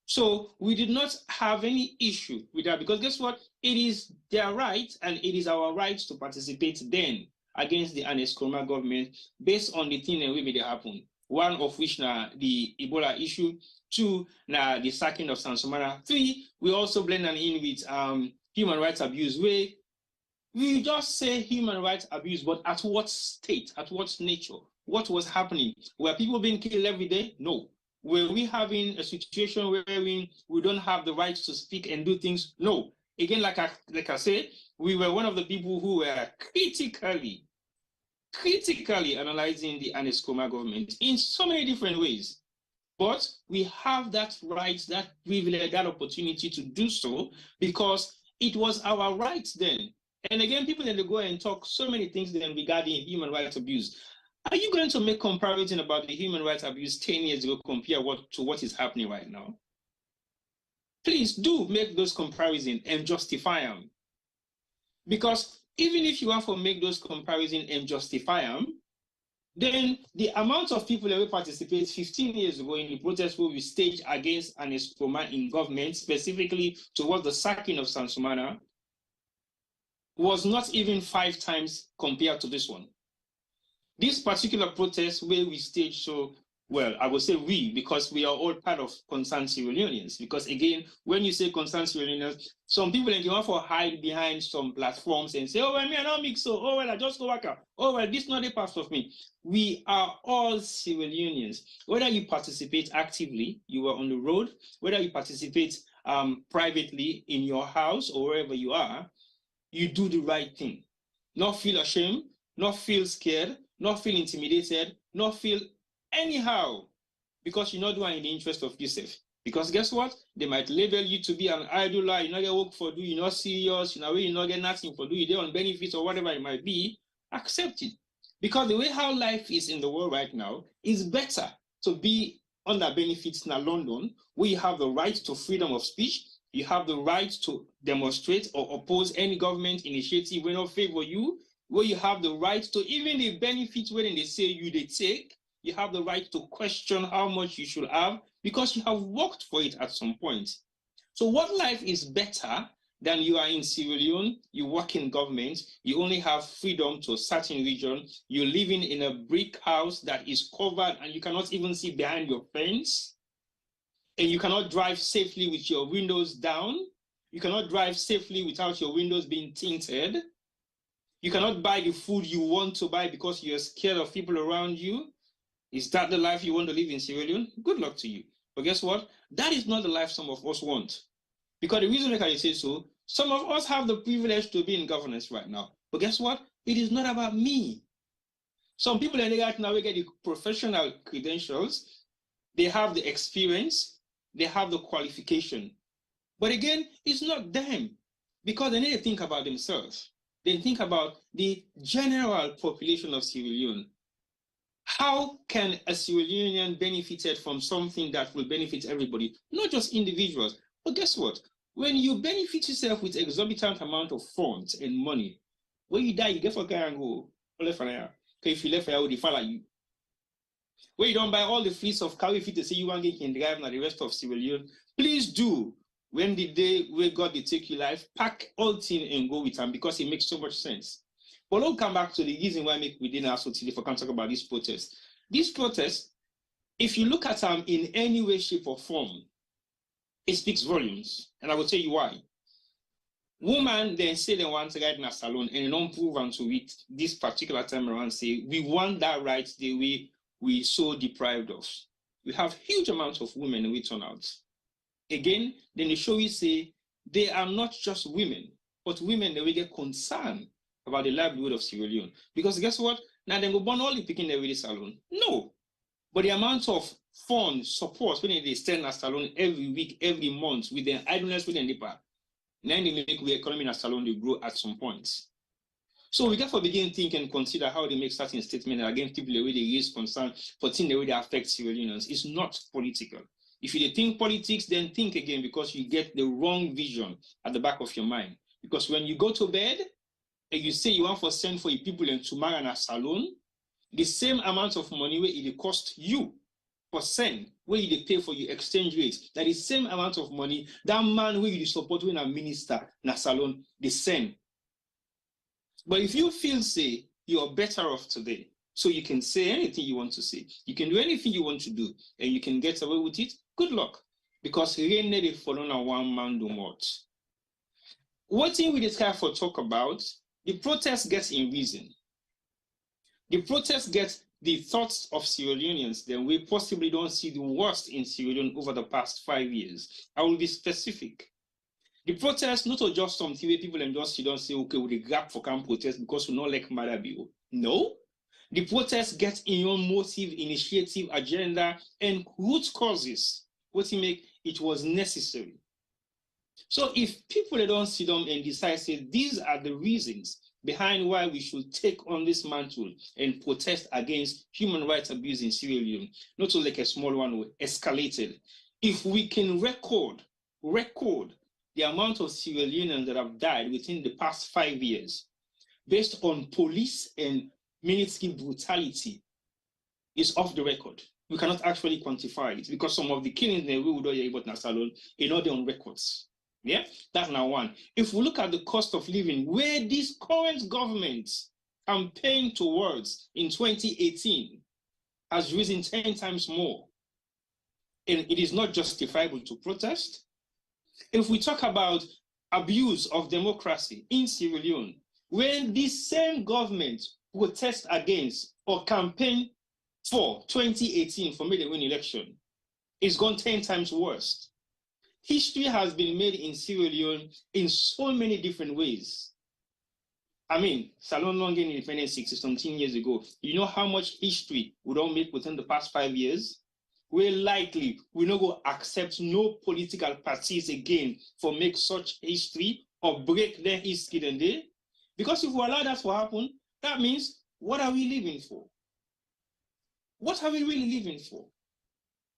So we did not have any issue with that, because guess what? It is their right, and it is our right to participate then against the Anis Nkrumah government based on the thing that we made happen. One of which now the Ebola issue, 2 now the sacking of Sansomana, 3 we also blend in with human rights abuse. We just say human rights abuse, but at what state, at what nature, what was happening? Were people being killed every day? No. Were we having a situation where we don't have the right to speak and do things? No. Again, like I said, we were one of the people who were critically analyzing the Anis Nkrumah government in so many different ways. But we have that right, that privilege, that opportunity to do so, because it was our right then. And again, people then they go and talk so many things then regarding human rights abuse. Are you going to make comparison about the human rights abuse 10 years ago compare to what is happening right now? Please do make those comparisons and justify them. Because even if you want to make those comparisons and justify them, then the amount of people that will participate 15 years ago in the protest where we staged against an Esproma in government, specifically towards the sacking of Sansumana, was not even 5 times compared to this one. This particular protest where we staged, so, well, I would say we, because we are all part of concerned Sierra Leoneans. Because again, when you say concerned Sierra Leoneans, some people they want to hide behind some platforms and say, oh, well, me, I don't mix so, oh, well, I just go back. Oh, well, this is not a part of me. We are all Sierra Leoneans. Whether you participate actively, you are on the road, whether you participate privately in your house or wherever you are, you do the right thing. Not feel ashamed, not feel scared, not feel intimidated, not feel anyhow, because you're not doing in the interest of yourself. Because guess what? They might label you to be an idler, you not get work for do, you're not serious, you not get nothing for do, you're on benefits or whatever it might be. Accept it. Because the way how life is in the world right now is better to be under benefits in London, where you have the right to freedom of speech, you have the right to demonstrate or oppose any government initiative when not favor you, where you have the right to even the benefits when they say you they take, you have the right to question how much you should have because you have worked for it at some point. So what life is better than you are in Sierra Leone, you work in government, you only have freedom to a certain region, you're living in a brick house that is covered and you cannot even see behind your fence, and you cannot drive safely with your windows down, you cannot drive safely without your windows being tinted, you cannot buy the food you want to buy because you're scared of people around you. Is that the life you want to live in Sierra Leone? Good luck to you. But guess what? That is not the life some of us want. Because the reason I say so, some of us have the privilege to be in governance right now. But guess what? It is not about me. Some people in the right now, we get the professional credentials, they have the experience, they have the qualification. But again, it's not them because they need to think about themselves. They think about the general population of Sierra Leone. How can a Sierra Leonean benefit from something that will benefit everybody, not just individuals? But guess what? When you benefit yourself with exorbitant amount of funds and money, when you die, you get for guy and go, okay, if you left here, they follow you. When you don't buy all the fleets of cow, if you say you want to get drive now the rest of Sierra Leone, please do. When the day where God they take your life, pack all things and go with them because it makes so much sense. But we'll come back to the reason why we didn't ask today if I can talk about this protest. This protest, if you look at them in any way, shape, or form, it speaks volumes. And I will tell you why. Women then say they want to ride in a salon and they don't prove unto it this particular time around say, we want that right the way we so deprived of. We have huge amounts of women we turn out. Again, then they show you say, they are not just women, but women that we get concerned about the livelihood of Sierra Leone. Because guess what? Now they go born all the picking there with the salon. No. But the amount of funds, support, when they stand in a salon every week, every month, with their idleness with the NIPA, then they make the economy in a salon they grow at some point. So we got to begin think and consider how they make certain statements against people the way they raise concern for things the way they affect Sierra Leoneans. It's not political. If you think politics, then think again because you get the wrong vision at the back of your mind. Because when you go to bed and you say you want to send for your people and tomorrow in a salon, the same amount of money where it cost you for send, where you pay for your exchange rate, that is same amount of money, that man where you support when a minister in a salon, they send. But if you feel, say, you're better off today, so you can say anything you want to say, you can do anything you want to do, and you can get away with it, good luck. Because rain they follow on one man do more. What thing we discuss for talk about, the protest gets in reason. The protest gets the thoughts of Sierra Leoneans, then we possibly don't see the worst in Sierra Leone over the past 5 years. I will be specific. The protest, not just something where people and just don't say, okay, we grab for camp protest because we not like Madabio. No. The protest gets in your motive, initiative, agenda, and root causes. What you make, it was necessary. So if people they don't sit down and decide, say, these are the reasons behind why we should take on this mantle and protest against human rights abuse in Sierra Leone, not only like a small one, escalated. If we can record the amount of Sierra Leoneans that have died within the past 5 years, based on police and military brutality, is off the record. We cannot actually quantify it because some of the killings we would do about Nasalon are not on records. Yeah, that's now one. If we look at the cost of living, where this current government campaigned towards in 2018 has risen 10 times more, and it is not justifiable to protest. If we talk about abuse of democracy in Sierra Leone, when this same government protest against or campaign for 2018 for the win election, it's gone 10 times worse. History has been made in Sierra Leone in so many different ways. I mean, Salon Long gained independence 60-something years ago. You know how much history we don't make within the past 5 years? We're likely we not go accept no political parties again for make such history or break their history then they. Because if we allow that to happen, that means what are we living for? What are we really living for?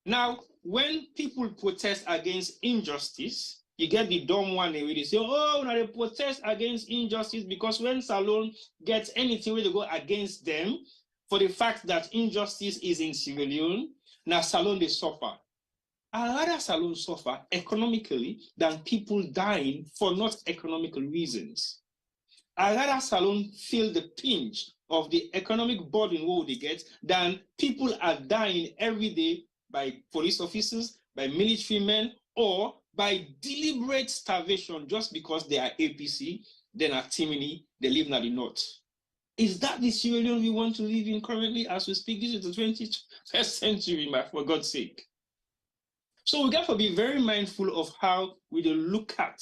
Now, when people protest against injustice, you get the dumb one, they really say, oh, now they protest against injustice because when Salon gets anything where they go against them for the fact that injustice is in Sierra Leone, now Salon they suffer. I'd rather Salon suffer economically than people dying for not economical reasons. I'd rather Salon feel the pinch of the economic burden what they get than people are dying every day by police officers, by military men, or by deliberate starvation just because they are APC, then are Timini, they live in the north. Is that the Sierra Leone we want to live in currently as we speak? This is the 21st century, for God's sake. So we got to be very mindful of how we look at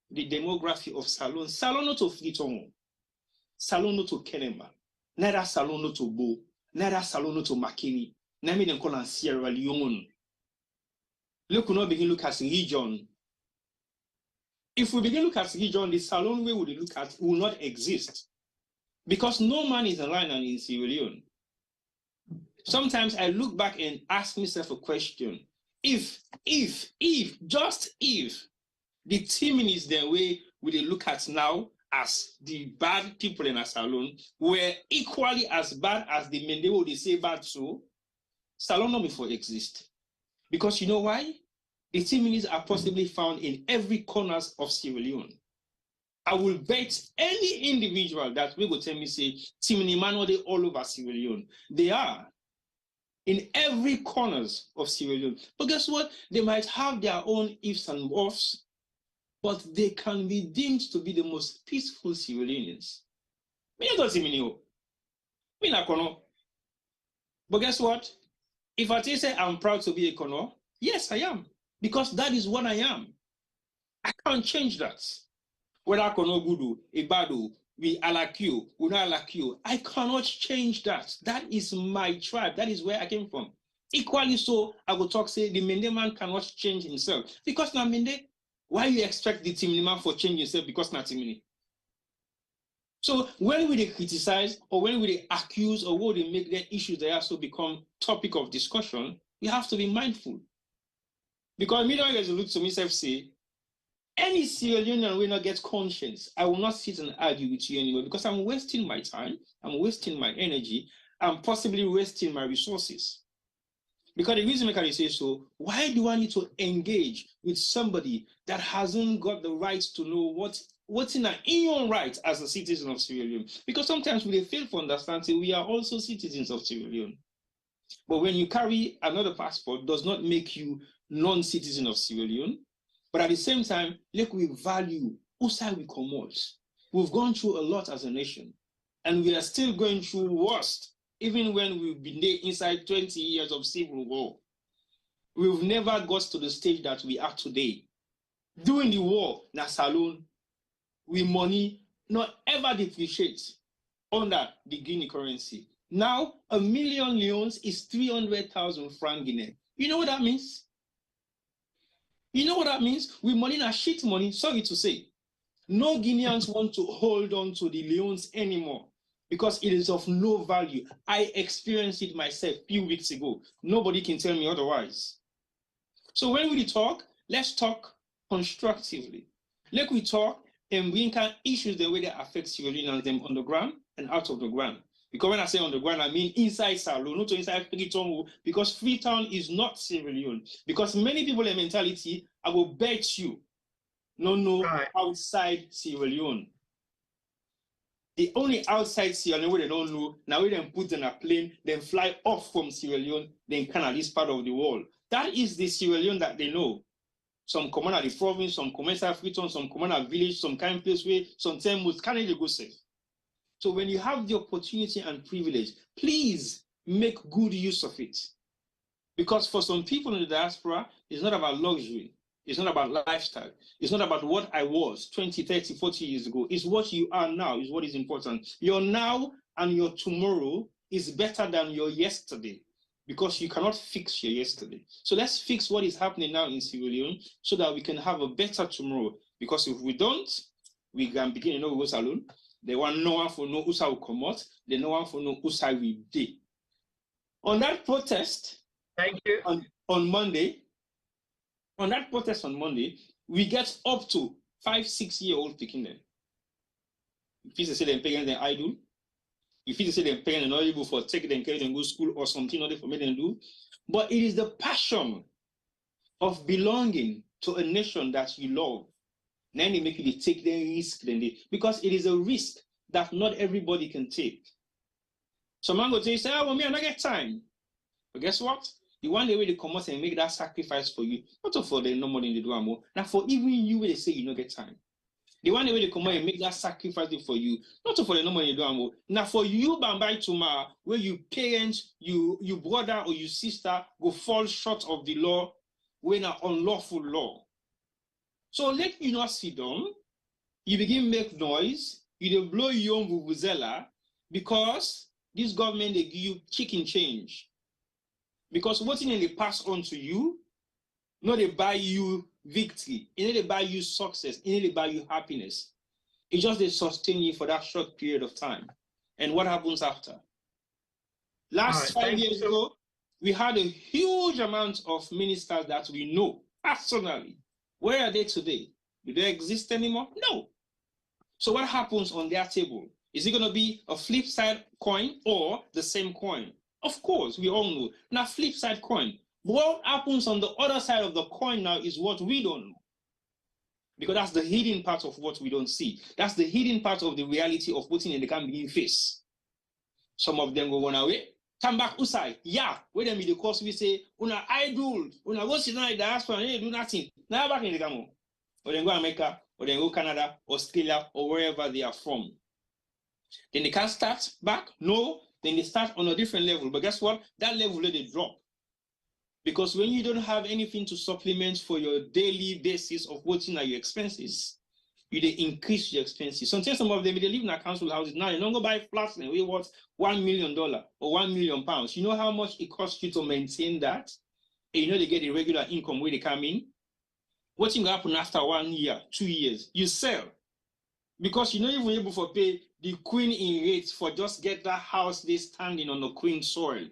the demography of Salon. Salon not to Friton, Salon not to Kenema, neither Salon not to Bo, neither Salon not to Makini. Name them call Sierra Leone. Look, we not begin look at region. If we begin look at region, the Salon way we look at will not exist. Because no man is aligned in Sierra Leone. Sometimes I look back and ask myself a question. If, just if, the team is the way we look at now as the bad people in a Salon were equally as bad as the Mendewo they say bad so, Salon not before exist. Because you know why? The Timinis are possibly found in every corner of Sierra Leone. I will bet any individual that will go tell me, say, Timini man, they all over Sierra Leone. They are in every corners of Sierra Leone. But guess what? They might have their own ifs and buts, but they can be deemed to be the most peaceful Sierra Leoneans. Me not Timini. Me not kono. But guess what? If I say I'm proud to be a Kono, yes, I am. Because that is what I am. I can't change that. Whether Kono Gudu, Ibadu, we like you, we not like you. I cannot change that. That is my tribe. That is where I came from. Equally so, I will talk, say, the Mende man cannot change himself. Because now Mende, why you expect the Timini man for change himself because not Timini? So when we criticize or when we accuse or when they make their issues they also become topic of discussion, we have to be mindful. Because me don't get to look to myself say, any Sierra Leonean will not get conscience. I will not sit and argue with you anymore because I'm wasting my time, I'm wasting my energy, I'm possibly wasting my resources. Because the reason I can say so, why do I need to engage with somebody that hasn't got the right to know what's in your right as a citizen of Sierra Leone? Because sometimes we fail to understand that we are also citizens of Sierra Leone. But when you carry another passport, does not make you non-citizen of Sierra Leone. But at the same time, like we value outside we come out. We've gone through a lot as a nation, and we are still going through worst, even when we've been there inside 20 years of civil war. We've never got to the stage that we are today. During the war, na Salon, we money not ever depreciate under the Guinea currency. Now, 1 million leons is 300,000 francs Guinea. You know what that means? You know what that means? We money na shit money, sorry to say. No Guineans want to hold on to the Leones anymore because it is of no value. I experienced it myself a few weeks ago. Nobody can tell me otherwise. So when we talk, let's talk constructively. Let we talk and bring out issues the way that affect Sierra Leoneans them on the ground and out of the ground. Because when I say on the ground, I mean inside Salo, not inside Freetown, because Freetown is not Sierra Leone. Because many people in mentality, I will bet you, no, outside Sierra Leone. The only outside Sierra Leone they don't know, now we then put in a plane, then fly off from Sierra Leone, then Canada, this part of the world. That is the Sierra Leone that they know. Some come at the province, some come inside Freetown, some come at village, some kind of place where some time most Canada go safe. So when you have the opportunity and privilege, please make good use of it. Because for some people in the diaspora, it's not about luxury. It's not about lifestyle. It's not about what I was 20, 30, 40 years ago. It's what you are now is what is important. Your now and your tomorrow is better than your yesterday because you cannot fix your yesterday. So let's fix what is happening now in Sierra Leone so that we can have a better tomorrow. Because if we don't, we can begin to know what's alone. They want no one for no USA will come out. They no one for no USA will day. On that protest, thank you. On Monday, we get up to 5-6-year-old picking them. If you say them parents are idle, if you say them parents are not able for take them carry them go to school or something other for me them do, but it is the passion of belonging to a nation that you love. Then they make you take their risk, because it is a risk that not everybody can take. So man go to you say, oh, me, I don't get time. But guess what? The one day where they come out and make that sacrifice for you, not for the no money they do more. Now for even you where they say you don't get time. The one day where they come out and make that sacrifice for you, not for the no money they do more. Now for you by tomorrow, where you parents, you brother or you sister go fall short of the law, when an unlawful law. So let you not sit down, you begin make noise, you blow your own vuvuzela, because this government, they give you chicken change. Because what they pass on to you, no, they buy you victory, they buy you success, they buy you happiness. It's just they sustain you for that short period of time. And what happens after? Last 5 years ago, we had a huge amount of ministers that we know personally. Where are they today? Do they exist anymore? No. So what happens on their table? Is it going to be a flip side coin or the same coin? Of course, we all know. Now, flip side coin. What happens on the other side of the coin now is what we don't know. Because that's the hidden part of what we don't see. That's the hidden part of the reality of putting in the can begin face. Some of them go one away. Come back, Usai. Yeah, where them in the course we say, una idle, una go sit down in the diaspora and they do nothing. Now back in the Gamo. Or then go America, or then go Canada, Australia, or wherever they are from. Then they can't start back? No. Then they start on a different level. But guess what? That level they drop. Because when you don't have anything to supplement for your daily basis of what's in your expenses, you they increase your expenses. Sometimes some of them, they live in a council houses now, they don't go buy flats and we worth $1 million or £1 million. You know how much it costs you to maintain that? And you know they get a regular income where they come in. What's going to happen after 1 year, 2 years? You sell. Because you're not even able to pay the queen in rates for just get that house they standing on the queen soil.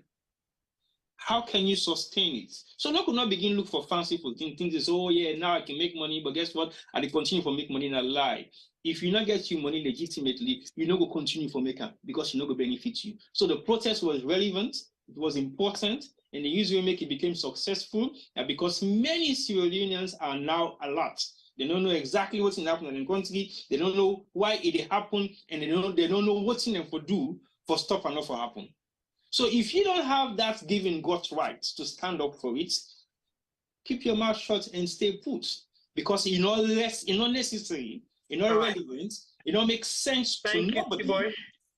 How can you sustain it? So now could not begin look for fancy for things. Is, oh yeah, now I can make money, but guess what? I continue for make money in a lie. If you not get you money legitimately, you not go continue for making because you not go benefit you. So the protest was relevant, it was important, and the usual make it became successful because many Sierra Leoneans are now alert. They don't know exactly what's happening in the country. They don't know why it happened, and they don't know what's in them for do for stop and not for happen. So if you don't have that giving God's right to stand up for it, keep your mouth shut and stay put. Because it's not necessary, it's not relevant, it don't make sense to nobody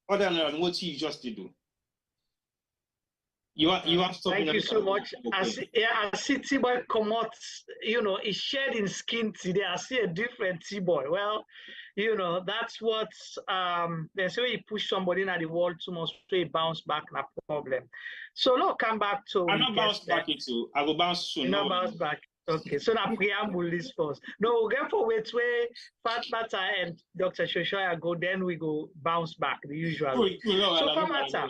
other than what you just did do. You are stopping. Thank you so much. I see T-Boy come out, he shed in skin today. I see a different T-Boy. Well, that's what they say. You push somebody in the wall too much, so he bounce back, no problem. So look, come back to. I'm not bounce back into. I will bounce soon. No bounce back. Okay, so that preamble is first. No, we'll get for which way Fatmata and Dr. Shoshaya go, then we go bounce back the usual way. So Fatmata,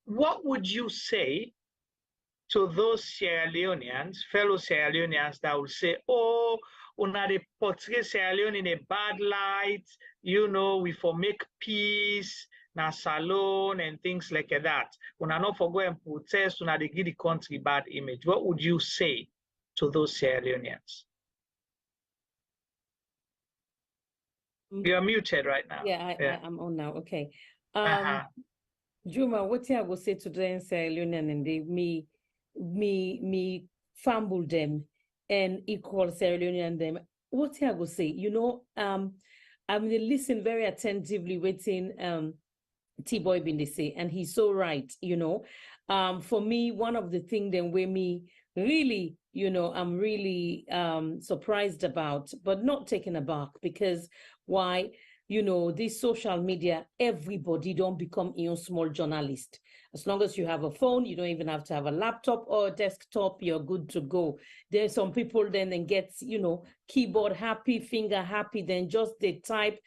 what would you say to those Sierra Leoneans, fellow Sierra Leoneans that will say, oh, una they portray Sierra Leone in a bad light, you know, we for make peace, na salon and things like that. Una not for go and protest, una they give the country bad image. What would you say to those Sierra Leoneans? You're muted right now. Yeah, I'm on now. Okay. Juma, what I will say to the Sierra Leonean and they me fumble them and equal Sierra Leonean them. What I will say, you know, I'm listen very attentively waiting T-Boy been they say, and he's so right, you know. For me, one of the things then where me really, you know, I'm really surprised about, but not taken aback, because why, you know, this social media, everybody don't become a small journalist. As long as you have a phone, you don't even have to have a laptop or a desktop, you're good to go. There's some people then get, you know, keyboard happy, finger happy, then just they type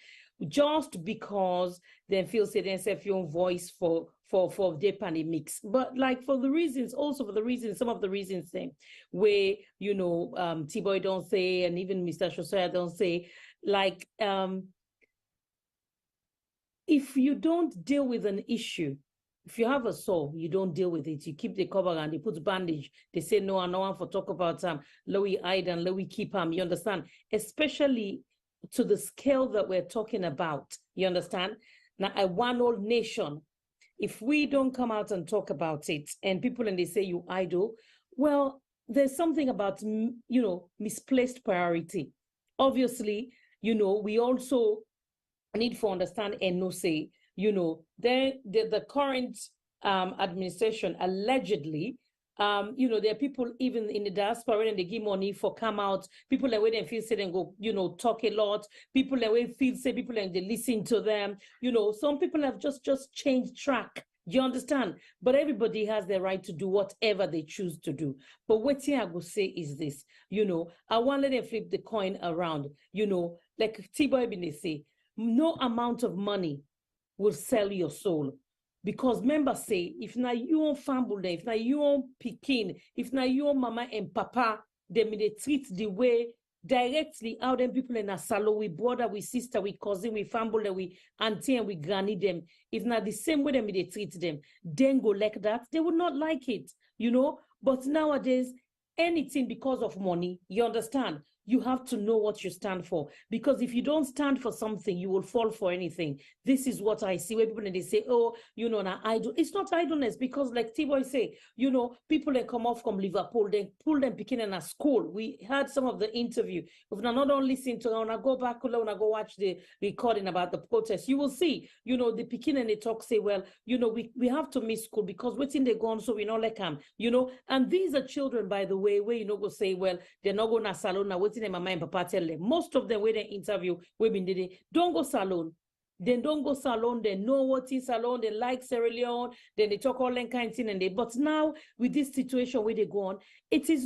just because they feel say themselves your own voice for their pandemics. But like for the reasons, also for the reasons, some of the reasons then where, you know, T-Boy don't say, and even Mr. Shoshaya don't say, like, if you don't deal with an issue, if you have a sore, you don't deal with it. You keep the cover and they put bandage. They say no one for talk about low we hide and low we keep you understand? Especially to the scale that we're talking about. You understand? Now, a one old nation, if we don't come out and talk about it, and people and they say you idle, well, there's something about, you know, misplaced priority. Obviously, you know, we also need to understand and no say, you know, the current administration allegedly, you know, there are people even in the diaspora and they give money for come out, people that way they feel say they go, you know, talk a lot, people that way feel say people and they listen to them, you know, some people have just changed track. You understand? But everybody has the right to do whatever they choose to do. But what I will say is this, you know, I want to let them flip the coin around, you know, like T-Boy been they say, no amount of money will sell your soul. Because members say, if now you own family, if now you own Pekin, if now you own mama and papa, then they treat the way directly how them people in a salon, we brother, we sister, we cousin, we family, we auntie, and we granny them. If not the same way they treat them, then go like that, they would not like it, you know. But nowadays, anything because of money, you understand? You have to know what you stand for, because if you don't stand for something, you will fall for anything. This is what I see where people and they say, oh, you know, now idle. It's not idleness, because like T-Boy say, you know, people that come off from Liverpool, they pull them picking in a school. We had some of the interview. If not don't listen to, when I go back, when I go watch the recording about the protest, you will see, you know, the picking and they talk say, well, you know, we have to miss school because what's in they gone, so we know like you know, and these are children, by the way, where you know go say, well, they're not going to salon now. What's in mama and papa tell them, most of them when they interview women did don't go salon. Then don't go salon, they know what is salon, they like Sierra Leone, then they talk all that kind of thing, and but now with this situation where they go on, it is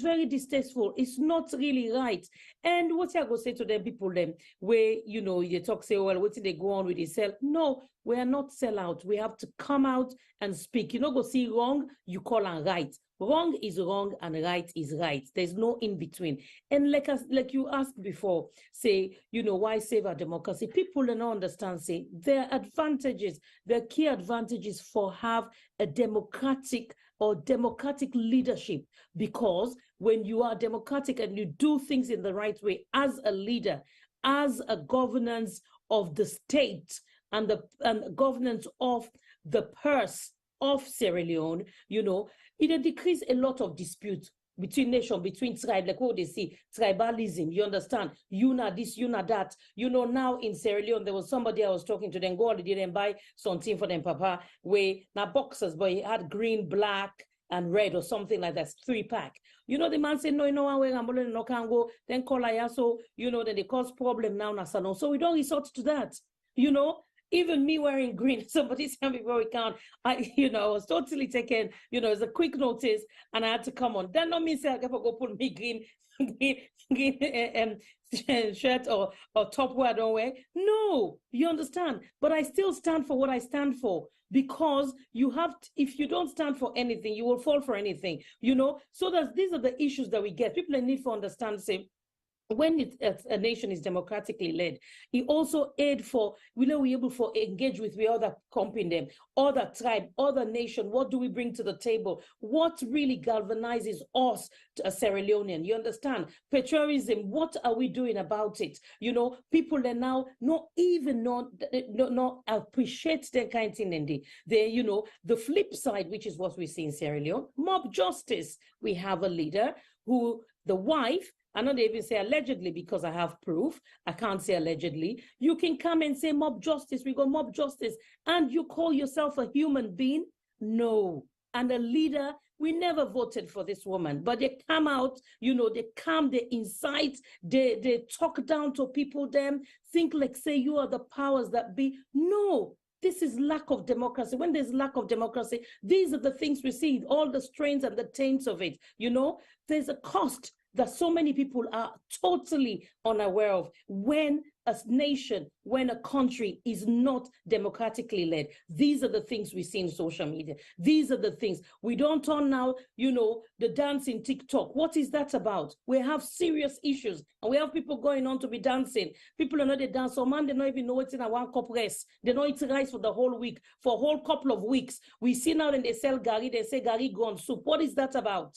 very distasteful. It's not really right. And what I go say to them people them where you know you talk say, well, what did they go on with this sell? No, we are not sell out. We have to come out and speak. You know, go see wrong, you call and right. Wrong is wrong and right is right. There's no in between. And like you asked before, say, you know, why save our democracy? People don't understand, say, there are advantages, there are key advantages for have a democratic leadership, because when you are democratic and you do things in the right way as a leader, as a governance of the state and the governance of the purse of Sierra Leone, you know, it decreases a lot of disputes between nation, between tribe, like what they see, tribalism, you understand? You know this, you know that. You know, now in Sierra Leone, there was somebody I was talking to, then go holiday and buy something for them, papa, where now boxers, but he had green, black, and red or something like that, 3-pack. You know, the man said, no, you know, I'm no can go, then call Ayaso, you know, then they cause problem now, na salon. So we don't resort to that, you know? Even me wearing green, somebody said before we count, I was totally taken, as a quick notice, and I had to come on. That not mean say I go put me green shirt or top where I don't wear. No, you understand. But I still stand for what I stand for, because you have if you don't stand for anything, you will fall for anything, So these are the issues that we get. People need to understand, say, when a nation is democratically led, it also aid for, we able for engage with the other company, them, other tribe, other nation. What do we bring to the table? What really galvanizes us to a Sierra Leonean? You understand? Patriotism, what are we doing about it? People are now not appreciate that kind of thing. And they, the flip side, which is what we see in Sierra Leone, mob justice. We have a leader who, the wife, I know they even say allegedly because I have proof. I can't say allegedly. You can come and say mob justice. We got mob justice. And you call yourself a human being? No. And a leader, we never voted for this woman. But they come out, they come, they incite, they talk down to people, them, think like, say, you are the powers that be. No. This is lack of democracy. When there's lack of democracy, these are the things we see, all the strains and the taints of it. There's a cost that so many people are totally unaware of when a nation, when a country is not democratically led. These are the things we see in social media. These are the things. We don't turn now, the dancing TikTok. What is that about? We have serious issues, and we have people going on to be dancing. People are not they dance. So man, they don't even know what's in a 1 cup rice. They don't eat rice for the whole week, for a whole couple of weeks. We see now when they sell gari, they say gari gone soup. What is that about?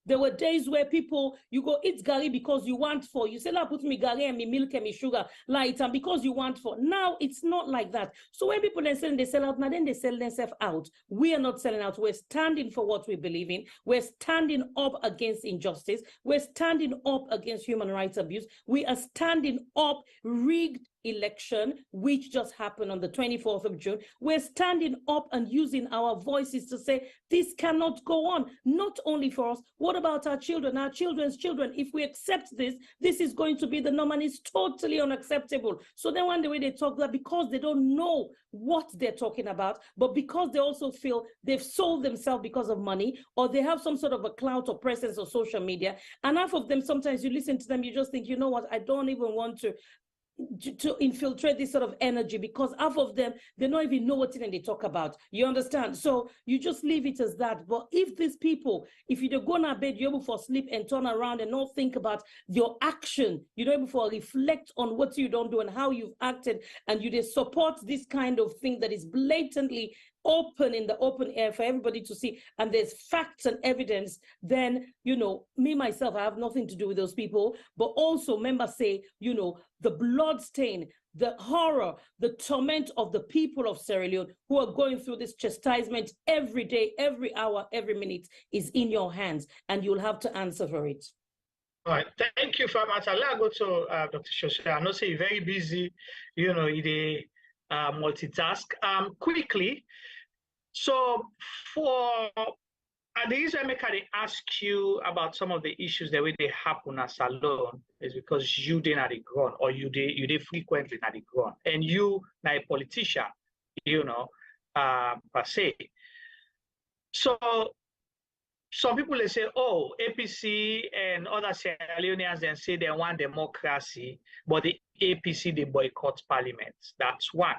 There were days where people, you go eat gari because you want for. You say, "La, put me gari and me milk and me sugar, light," and because you want for. Now it's not like that. So when people then sell, they sell out. Now then they sell themselves out. We are not selling out. We're standing for what we believe in. We're standing up against injustice. We're standing up against human rights abuse. We are standing up rigged election, which just happened on the 24th of June. We're standing up and using our voices to say, this cannot go on, not only for us. What about our children, our children's children? If we accept this, this is going to be the norm, and it's totally unacceptable. So then one the way they talk that because they don't know what they're talking about, but because they also feel they've sold themselves because of money, or they have some sort of a clout or presence on social media. And half of them, sometimes you listen to them, you just think, you know what, I don't even want to infiltrate this sort of energy, because half of them, they don't even know what they talk about. You understand? So you just leave it as that. But if these people, if you don't go to bed, you're able to sleep and turn around and not think about your action, you're able to reflect on what you don't do and how you've acted, and you just support this kind of thing that is blatantly open in the open air for everybody to see, and there's facts and evidence, then, me, myself, I have nothing to do with those people. But also members say, the blood stain, the horror, the torment of the people of Sierra Leone who are going through this chastisement every day, every hour, every minute is in your hands, and you'll have to answer for it. All right, thank you very much. I'll go to Dr. Shosha. I know you're very busy, you multitask. Quickly, so for the reason they ask you about some of the issues the way they happen as alone is because you didn't at the ground, or you did frequently at the ground, and you are a politician, per se. So some people they say, oh, APC and other Sierra Leoneans then say they want democracy, but the APC they boycott parliament. That's one.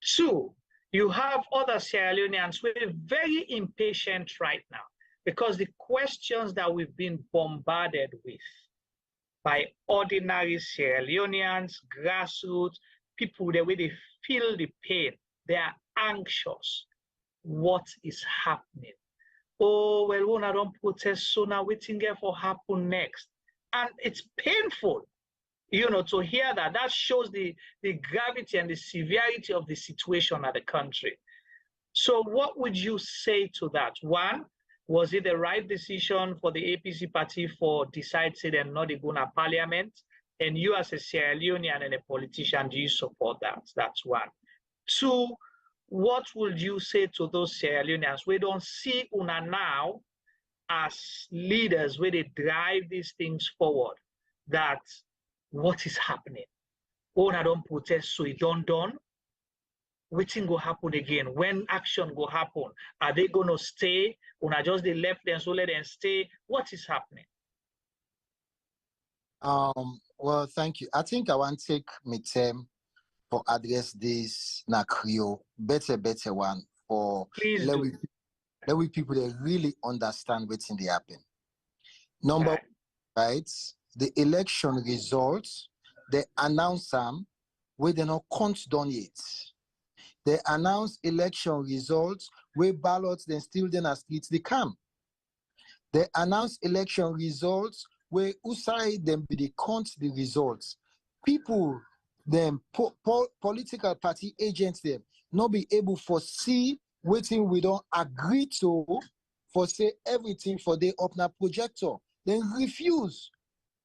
Two, you have other Sierra Leoneans who are very impatient right now because the questions that we've been bombarded with by ordinary Sierra Leoneans, grassroots, people, the way they feel the pain, they are anxious. What is happening? Oh, well, when I don't protest, so now waiting here for happen next. And it's painful, to hear that. That shows the gravity and the severity of the situation at the country. So what would you say to that? One, was it the right decision for the APC party for decide say they're not going to parliament? And you as a Sierra Leonean and a politician, do you support that? That's one. Two, what would you say to those Sierra Leoneans? We don't see una now as leaders where they drive these things forward, that what is happening? Una don't protest, so it don't done. wetin go happen again? When action go happen? Are they going to stay? Una just they left them, so let them stay. What is happening? Well, thank you. I think I want to take my time for address this na Creole, better one for Please do. Let we people that really understand what's in the happen. Number Right. one, right? The election results, they announce them where they not count done yet. They announce election results where ballots then still then as streets they come. They announce election results where Usai them be they count the results. People them political party agents them not be able for see waiting we don't agree to for say everything for the opener projector. Then refuse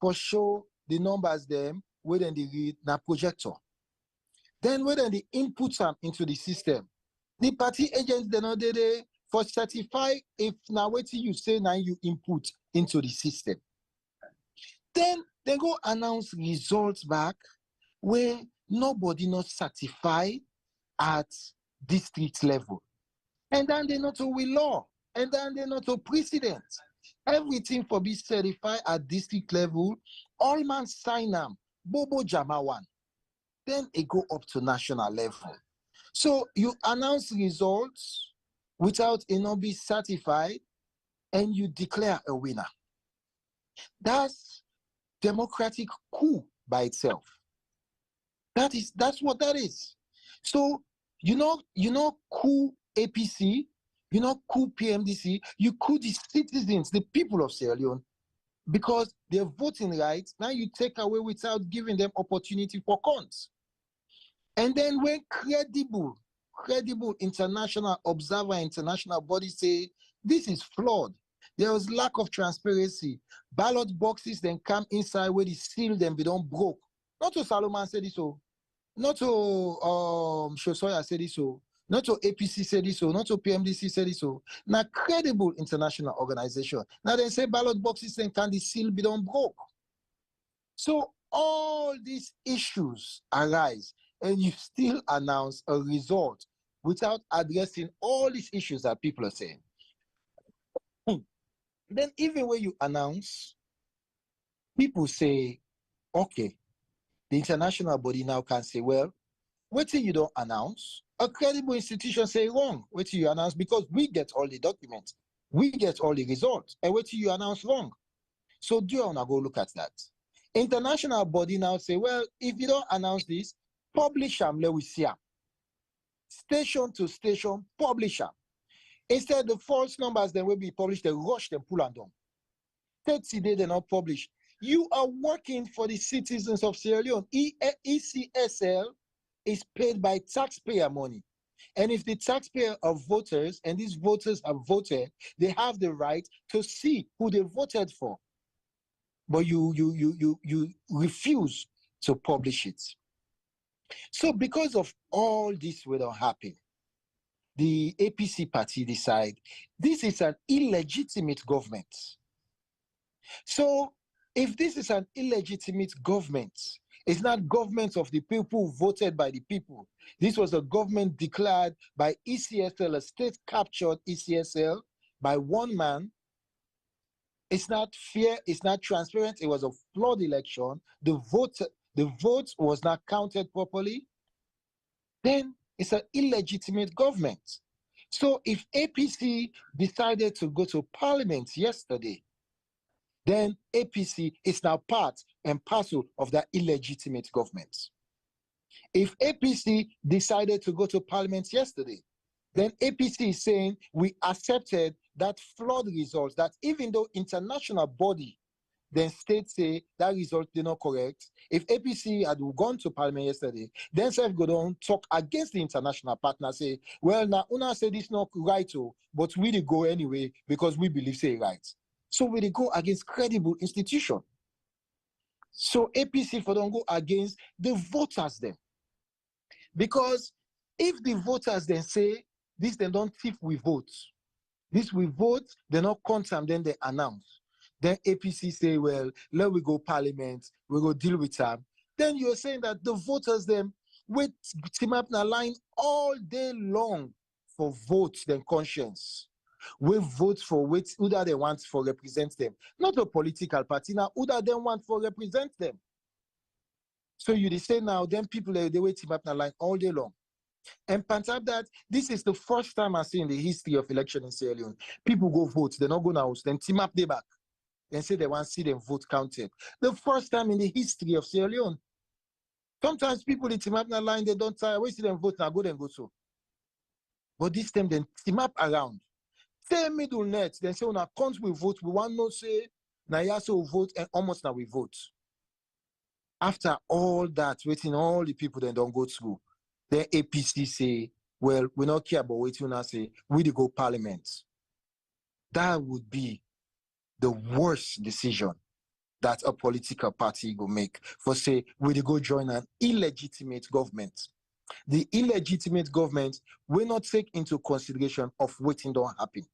for show the numbers them where then they read na projector. Then when they input them into the system, the party agents they know they for certify if now waiting you say now you input into the system. Then they go announce results back where nobody not certified at district level. And then they not to law. And then they not to precedent. Everything for be certified at district level, all man sign them, Bobo Jamawan. Then it go up to national level. So you announce results without it not be certified, and you declare a winner. That's democratic coup by itself. That's what that is. So you know coup APC, you know coup PMDC, you coup the citizens, the people of Sierra Leone, because their voting rights now you take away without giving them opportunity for cons. And then when credible international observer, international bodies say this is flawed, there was lack of transparency, ballot boxes then come inside where the seal them be don't broke. Not to Solomon said this so, not to Shosoya said this so, not to APC said this so, not to PMDC said this so. Now credible international organization. Now they say ballot boxes then can the seal be don't broke. So all these issues arise, and you still announce a result without addressing all these issues that people are saying. Then even when you announce, people say, okay, the international body now can say, well, wait till you don't announce. A credible institution say wrong. Wait till you announce because we get all the documents. We get all the results. And wait till you announce wrong. So do you want to go look at that? International body now say, well, if you don't announce this, publish them, let we see them. Station to station, publish them. Instead, the false numbers then will be published, they rush them, pull them down. 30 days they not publish. You are working for the citizens of Sierra Leone. ECSL is paid by taxpayer money. And if the taxpayer are voters, and these voters have voted, they have the right to see who they voted for. But you refuse to publish it. So because of all this will not happen, the APC party decide this is an illegitimate government. So if this is an illegitimate government, it's not government of the people voted by the people. This was a government declared by ECSL, a state-captured ECSL, by one man. It's not fair, it's not transparent, it was a flawed election. The vote was not counted properly. Then it's an illegitimate government. So if APC decided to go to parliament yesterday, then APC is now part and parcel of that illegitimate government. If APC decided to go to parliament yesterday, then APC is saying we accepted that flawed results, that even though international body then states say that result did not correct. If APC had gone to parliament yesterday, then self go down talk against the international partner, say, well, now Una said this not right, but we did go anyway because we believe say right. So we go against credible institution. So APC for don't go against the voters then. Because if the voters then say, this then don't thief we vote. This we vote, they not count them, then they announce. Then APC say, well, let we go parliament, we go deal with them. Then you're saying that the voters then we team up in a line all day long for votes than conscience. We vote for who that they want for represent them. Not a political party now, who that they want for represent them. So you say now, then people they wait team up in a line all day long. And on top of that, this is the first time I see in the history of election in Sierra Leone. People go vote, they're not going to house, then team up their back and say they want to see them vote counted. The first time in the history of Sierra Leone. Sometimes people they team up in a line, they don't tire, we see them vote now, go then go so. But this time then team up around. Say middle net, then say on our count we vote, we want no say, now yes we vote, and almost now we vote. After all that, waiting all the people then don't go through. Then APC say, well, we don't care about what you now say, we to go parliament. That would be the worst decision that a political party will make. For say, we to go join an illegitimate government. The illegitimate government will not take into consideration of what don't happen.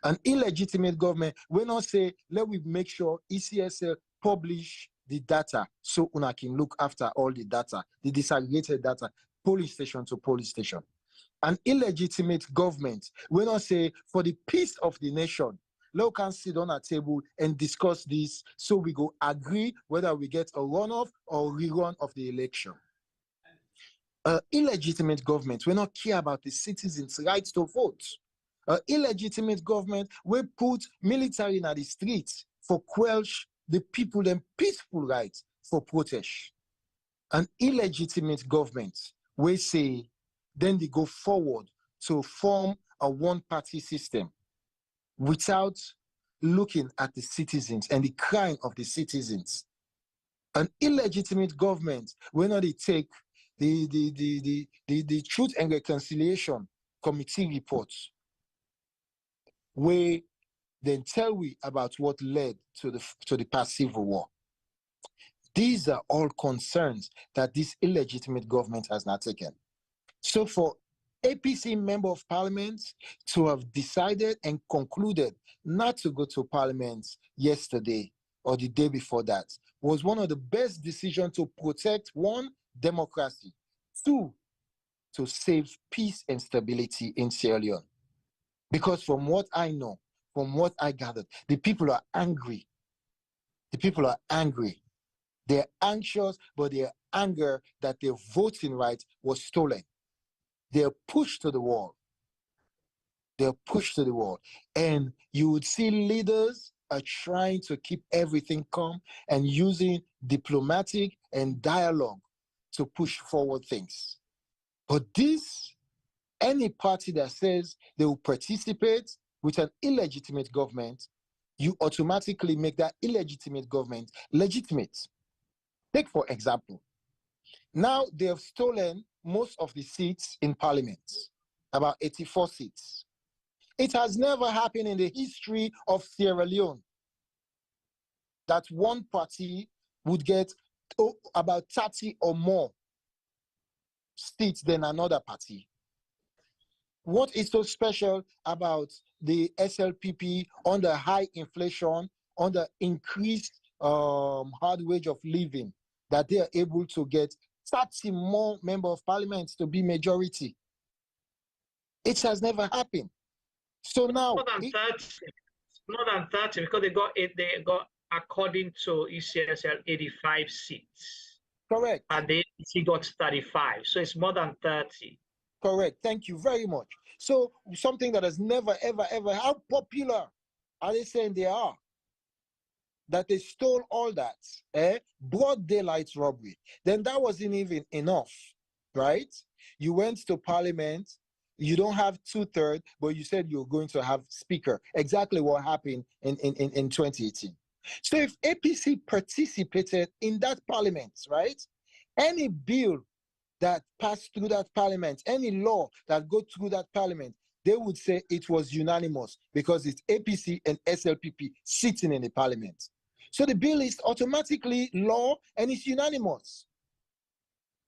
An illegitimate government will not say, let we make sure ECSL publish the data so una can look after all the data, the disaggregated data, police station to police station. An illegitimate government will not say, for the peace of the nation, let us can sit on a table and discuss this so we go agree whether we get a runoff or rerun of the election. Illegitimate government will not care about the citizens' rights to vote. Illegitimate government will put military in the streets for quelch the people and peaceful rights for protest. An illegitimate government will say, then they go forward to form a one-party system without looking at the citizens and the crime of the citizens. An illegitimate government will not take the Truth and Reconciliation Committee reports, where then tell we about what led to the past civil war. These are all concerns that this illegitimate government has not taken. So for APC member of parliament to have decided and concluded not to go to parliament yesterday or the day before that was one of the best decisions to protect, one, democracy, two, to save peace and stability in Sierra Leone. Because from what I know, from what I gathered, the people are angry. The people are angry. They're anxious, but they're anger that their voting right was stolen. They're pushed to the wall. They're pushed to the wall. And you would see leaders are trying to keep everything calm and using diplomatic and dialogue to push forward things. But this, any party that says they will participate with an illegitimate government, you automatically make that illegitimate government legitimate. Take, for example, now they have stolen most of the seats in parliament, about 84 seats. It has never happened in the history of Sierra Leone that one party would get about 30 or more seats than another party. What is so special about the SLPP under high inflation, under increased hard wage of living, that they are able to get 30 more members of parliament to be majority? It has never happened. So now more than 30, because they got according to ECSL 85 seats. Correct. And the APC got 35. So it's more than 30. Correct. Thank you very much. So something that has never, ever, ever, how popular are they saying they are? That they stole all that, broad daylight robbery. Then that wasn't even enough, right? You went to parliament, you don't have 2/3, but you said you're going to have speaker. Exactly what happened in 2018. So if APC participated in that parliament, right? Any bill that passed through that parliament, any law that go through that parliament, they would say it was unanimous because it's APC and SLPP sitting in the parliament. So the bill is automatically law and it's unanimous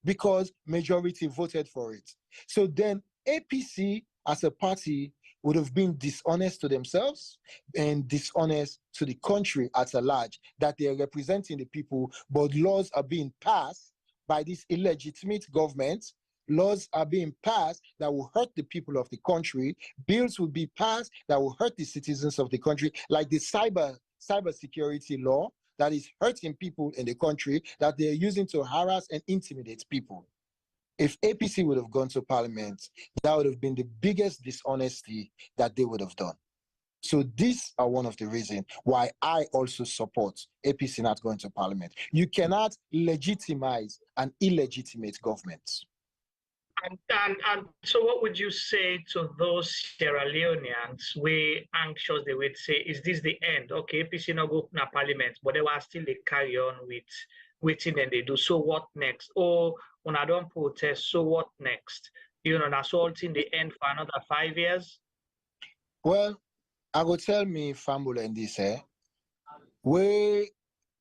because majority voted for it. So then APC as a party would have been dishonest to themselves and dishonest to the country at a large, that they are representing the people, but laws are being passed by this illegitimate government. Laws are being passed that will hurt the people of the country. Bills will be passed that will hurt the citizens of the country, like the cybersecurity law that is hurting people in the country, that they're using to harass and intimidate people. If APC would have gone to parliament, that would have been the biggest dishonesty that they would have done. So these are one of the reasons why I also support APC not going to parliament. You cannot legitimize an illegitimate government. And so what would you say to those Sierra Leoneans way anxious they would say, is this the end? Okay, APC not go to parliament, but they will still they carry on with waiting and they do. So what next? Or when I don't protest, so what next? You know, that's all in the end for another 5 years? Well, I go tell me family in this, where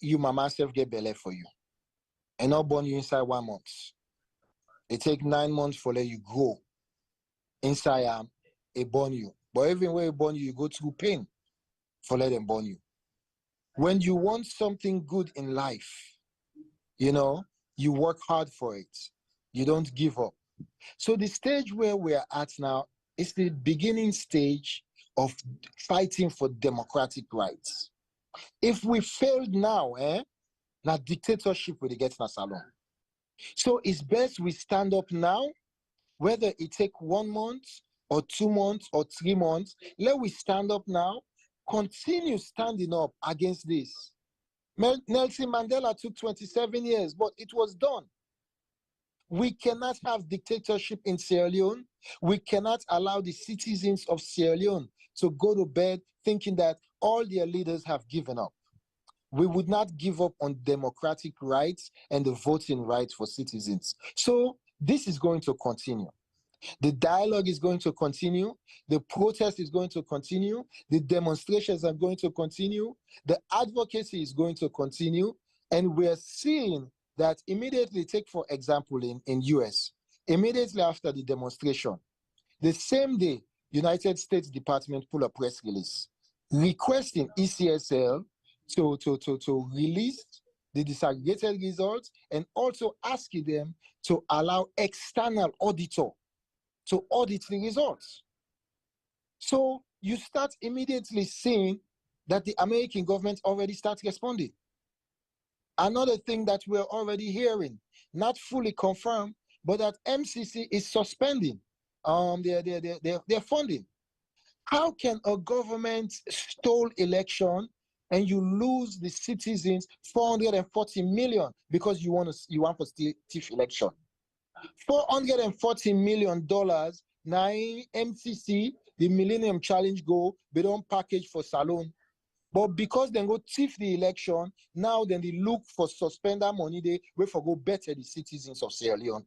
you mama self get belly for you and not born you inside 1 month. It take 9 months for let you grow inside a born you. But even when you born you go through pain for let them born you. When you want something good in life, you know, you work hard for it. You don't give up. So the stage where we are at now is the beginning stage of fighting for democratic rights. If we failed now, now dictatorship will get in a salon. So it's best we stand up now, whether it take 1 month or 2 months or 3 months, let we stand up now, continue standing up against this. Nelson Mandela took 27 years, but it was done. We cannot have dictatorship in Sierra Leone. We cannot allow the citizens of Sierra Leone to go to bed thinking that all their leaders have given up. We would not give up on democratic rights and the voting rights for citizens. So this is going to continue. The dialogue is going to continue. The protest is going to continue. The demonstrations are going to continue. The advocacy is going to continue. And we're seeing that immediately, take for example in US, immediately after the demonstration, the same day, United States Department pull a press release requesting ECSL to release the disaggregated results and also asking them to allow external auditor to audit the results. So you start immediately seeing that the American government already starts responding. Another thing that we're already hearing, not fully confirmed, but that MCC is suspending their funding. How can a government stole election and you lose the citizens 440 million because you want for thief election? $440 million now MCC, the Millennium Challenge goal, they don't package for Salon. But because they go thief the election, now then they look for suspender money, they will for go better the citizens of Sierra Leone.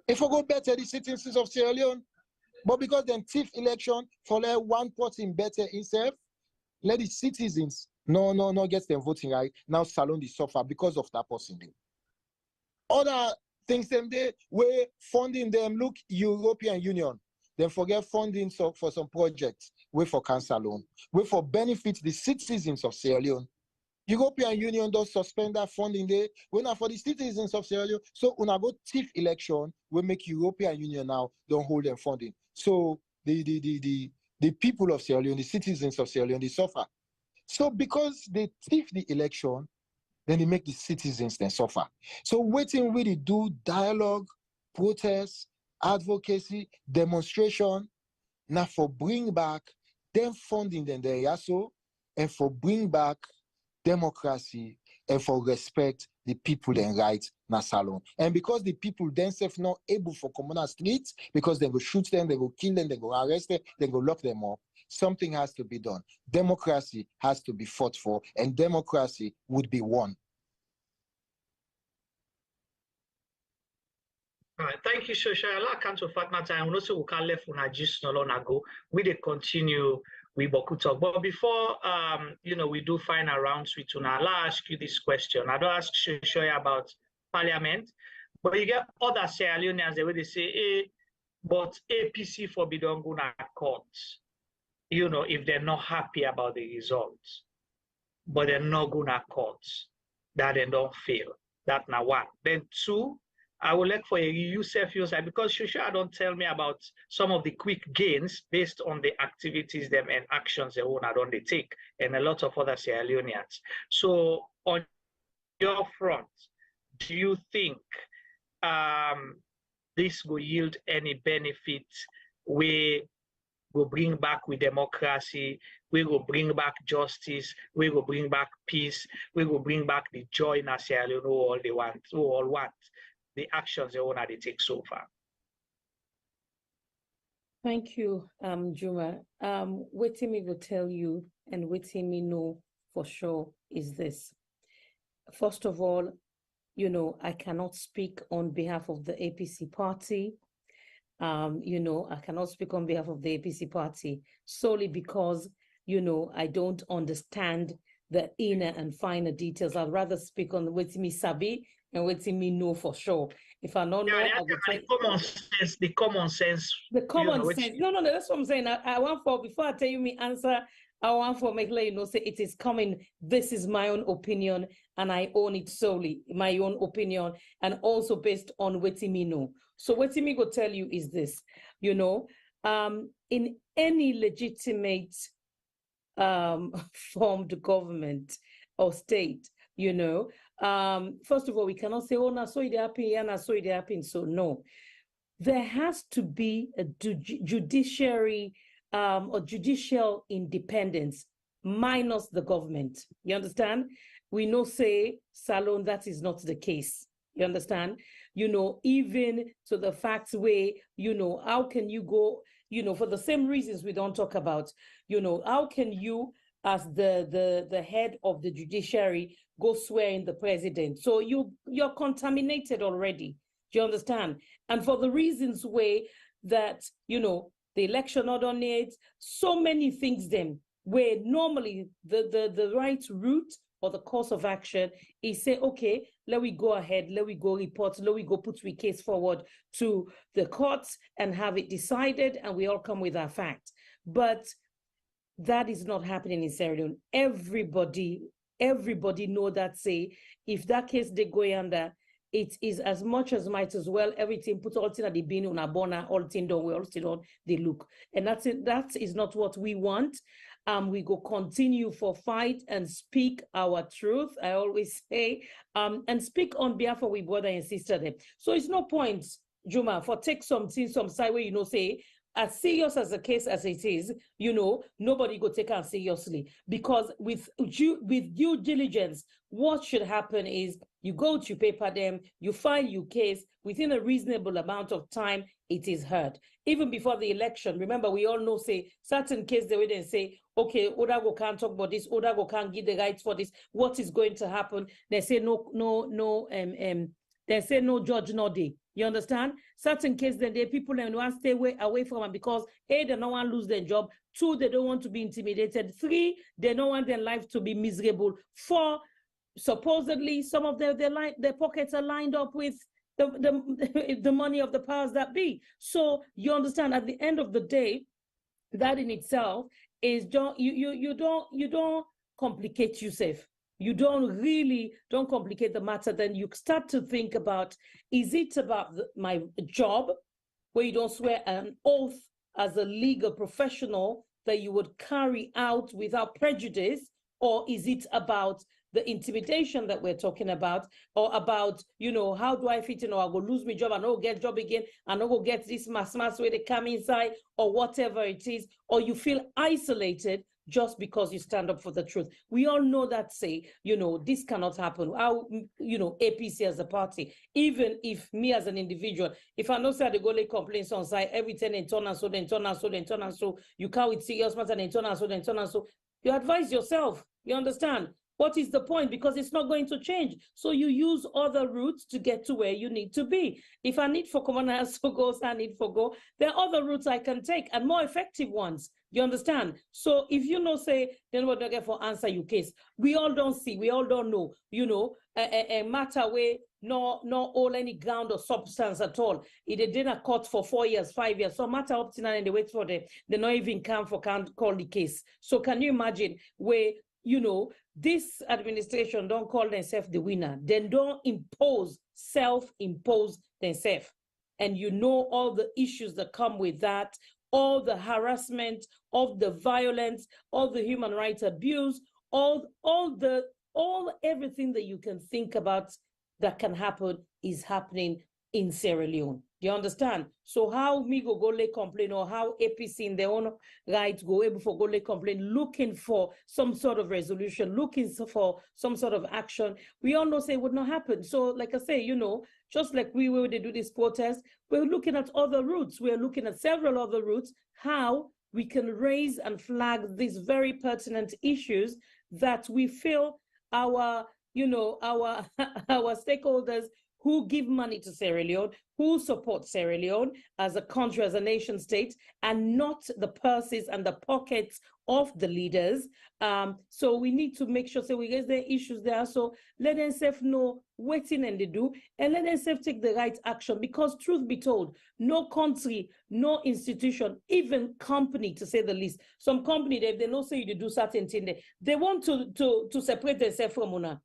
If we go better the citizens of Sierra Leone, but because then thief election for let one person better himself, let the citizens no get them voting right. Now Salon the suffer because of that person. Other things them they were funding them, look, European Union. Then forget funding for some projects. Wait for cancer loan. Wait for benefit the citizens of Sierra Leone. European Union does suspend that funding there. We're not for the citizens of Sierra Leone. So when I go thief election, we make European Union now don't hold them funding. So the people of Sierra Leone, the citizens of Sierra Leone, they suffer. So because they thief the election, then they make the citizens then suffer. So waiting really do dialogue, protest, advocacy, demonstration, now for bring back them funding then the EASO, and for bring back democracy and for respect the people and rights na Salon. And because the people themselves not able for communal streets, because they go shoot them, they go kill them, they go arrest them, they go lock them up, something has to be done. Democracy has to be fought for, and democracy would be won. All right, thank you, Shosha. Come to Fatma and also we can left on just no long ago. We did continue with Boku talk. But before we do final rounds with Tuna, I'll ask you this question. I don't ask Shosha about parliament, but you get other Sierra Leoneans the way they say, hey, but APC forbid don't go to court, if they're not happy about the results, but they're not going to court, that they don't fail, That now one. Then two, I would like for you self-user, because Shusha don't tell me about some of the quick gains based on the activities them and actions they own don't they take, and a lot of other Sierra Leoneans. So on your front, do you think this will yield any benefit? We will bring back with democracy, we will bring back justice, we will bring back peace, we will bring back the joy in Sierra Leone who all want the actions they want to take so far. Thank you, Juma. What me will tell you and what me know for sure is this. First of all, I cannot speak on behalf of the APC party. I cannot speak on behalf of the APC party solely because, I don't understand the inner and finer details. I'd rather speak on what me sabi and what me know for sure. If I don't know, I would take the common sense. No, that's what I'm saying. I want for, before I tell you me answer, I want for make say it is coming. This is my own opinion, and I own it solely, my own opinion, and also based on what me know. So what me go tell you is this, in any legitimate formed government or state, first of all, we cannot say, oh, na so it happen, yeah, na so it happen. So no, there has to be a judiciary or judicial independence minus the government. You understand? We know, say, Salon, that is not the case. You understand? Even to the facts where, how can you go, for the same reasons we don't talk about, how can you, as the head of the judiciary, go swear in the president? So you're contaminated already. Do you understand? And for the reasons where that, the election order needs, so many things then, where normally the right route or the course of action is say, okay, let we go ahead, let we go report, let we go put we case forward to the courts and have it decided, and we all come with our fact. But that is not happening in Sierra Leone. Everybody know that, say, if that case they go under, it is as much as might as well everything put all thing at the bin on a bona, all thing done, we all still on the look. And that's it. That is not what we want. We go continue for fight and speak our truth, I always say, and speak on behalf of we brother and sister them. So it's no point, Juma, for take something, some side where, say, as serious as the case as it is, nobody go take it seriously. Because with due diligence, what should happen is you go to paper them, you file your case, within a reasonable amount of time, it is heard. Even before the election, remember, we all know, say, certain case, they would then say, okay, Odago can't talk about this, Odago can't give the rights for this, what is going to happen? They say they say no judge, no day. You understand? Certain cases, then the people want to stay away from them because A, they don't want to lose their job. 2, they don't want to be intimidated. 3, they don't want their life to be miserable. 4, supposedly some of their pockets are lined up with the money of the powers that be. So you understand, at the end of the day, that in itself is you don't complicate yourself. You don't complicate the matter. Then you start to think about, is it about my job, where you don't swear an oath as a legal professional that you would carry out without prejudice, or is it about the intimidation that we're talking about, or about, how do I fit in, or I go lose my job, I no get job again, I no go get this mass where they come inside, or whatever it is, or you feel isolated just because you stand up for the truth. We all know that, say, this cannot happen. How, APC as a party, even if me as an individual, if I know say the go lay complaints on site, everything and turn and so, you can't with serious matter and turn and so, you advise yourself, you understand? What is the point? Because it's not going to change. So you use other routes to get to where you need to be. If I need for common so goes, I need for go. There are other routes I can take and more effective ones. You understand? So if say, then what do I get for answer your case? We all don't see, we all don't know, a matter where no all any ground or substance at all. It didn't court for 4 years, 5 years. So matter up to now and they wait for they not even can't call the case. So can you imagine where, this administration don't call themselves the winner. They don't self-impose themselves. And you know all the issues that come with that, all the harassment, all the violence, all the human rights abuse, everything that you can think about that can happen is happening in Sierra Leone. You understand? So how me go lay complain, or how APC in their own right go able for go lay complain, looking for some sort of resolution, looking for some sort of action, we all know say it would not happen. So like I say, you know, just like we will, they do this protest, we're looking at other routes. We're looking at several other routes, how we can raise and flag these very pertinent issues that we feel our, you know, our stakeholders who give money to Sierra Leone, who support Sierra Leone as a country, as a nation state, and not the purses and the pockets of the leaders. So we need to make sure, so we get the issues there. So let them know waiting and they do, and let them take the right action, because truth be told, no country, no institution, even company, to say the least, some company, if they don't say you do certain thing, they want to separate themselves from una,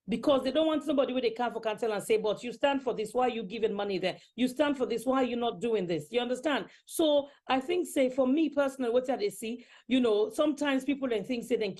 because they don't want somebody where they come for counsel and say, but you stand for this, why are you giving money there? You stand for this, why are you not doing this? You understand? So I think, say, for me personally, what they see, you know, sometimes people then think, say, then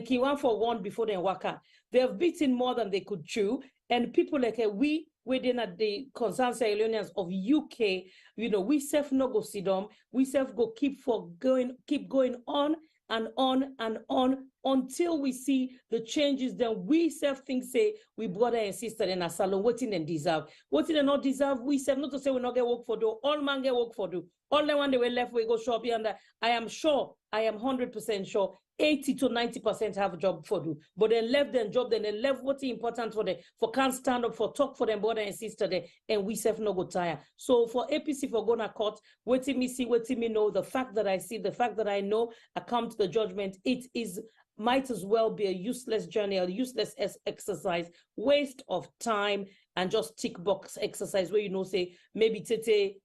key one for one before they work out. They have beaten more than they could chew. And people like we within at the concerned Sierra Leoneans of UK, you know, we self no go sit down, we self go keep going on and on and on until we see the changes. Then we self think, say, we brother and sister in a salon, what in them deserve, what in they not deserve, we self not to say we not get work for do, all man get work for do, all the one they were left, we go shop here and that. I am 100% sure 80 to 90% have a job for do, but then left them job, then they left what's important for them, for can't stand up, for talk for them brother and sister there, and we self no go tire. So for APC, for going to court, waiting me see, waiting me know, the fact that I see, the fact that I know, I come to the judgment, it is might as well be a useless journey, a useless exercise, waste of time, and just tick box exercise where, you know, say, maybe tete,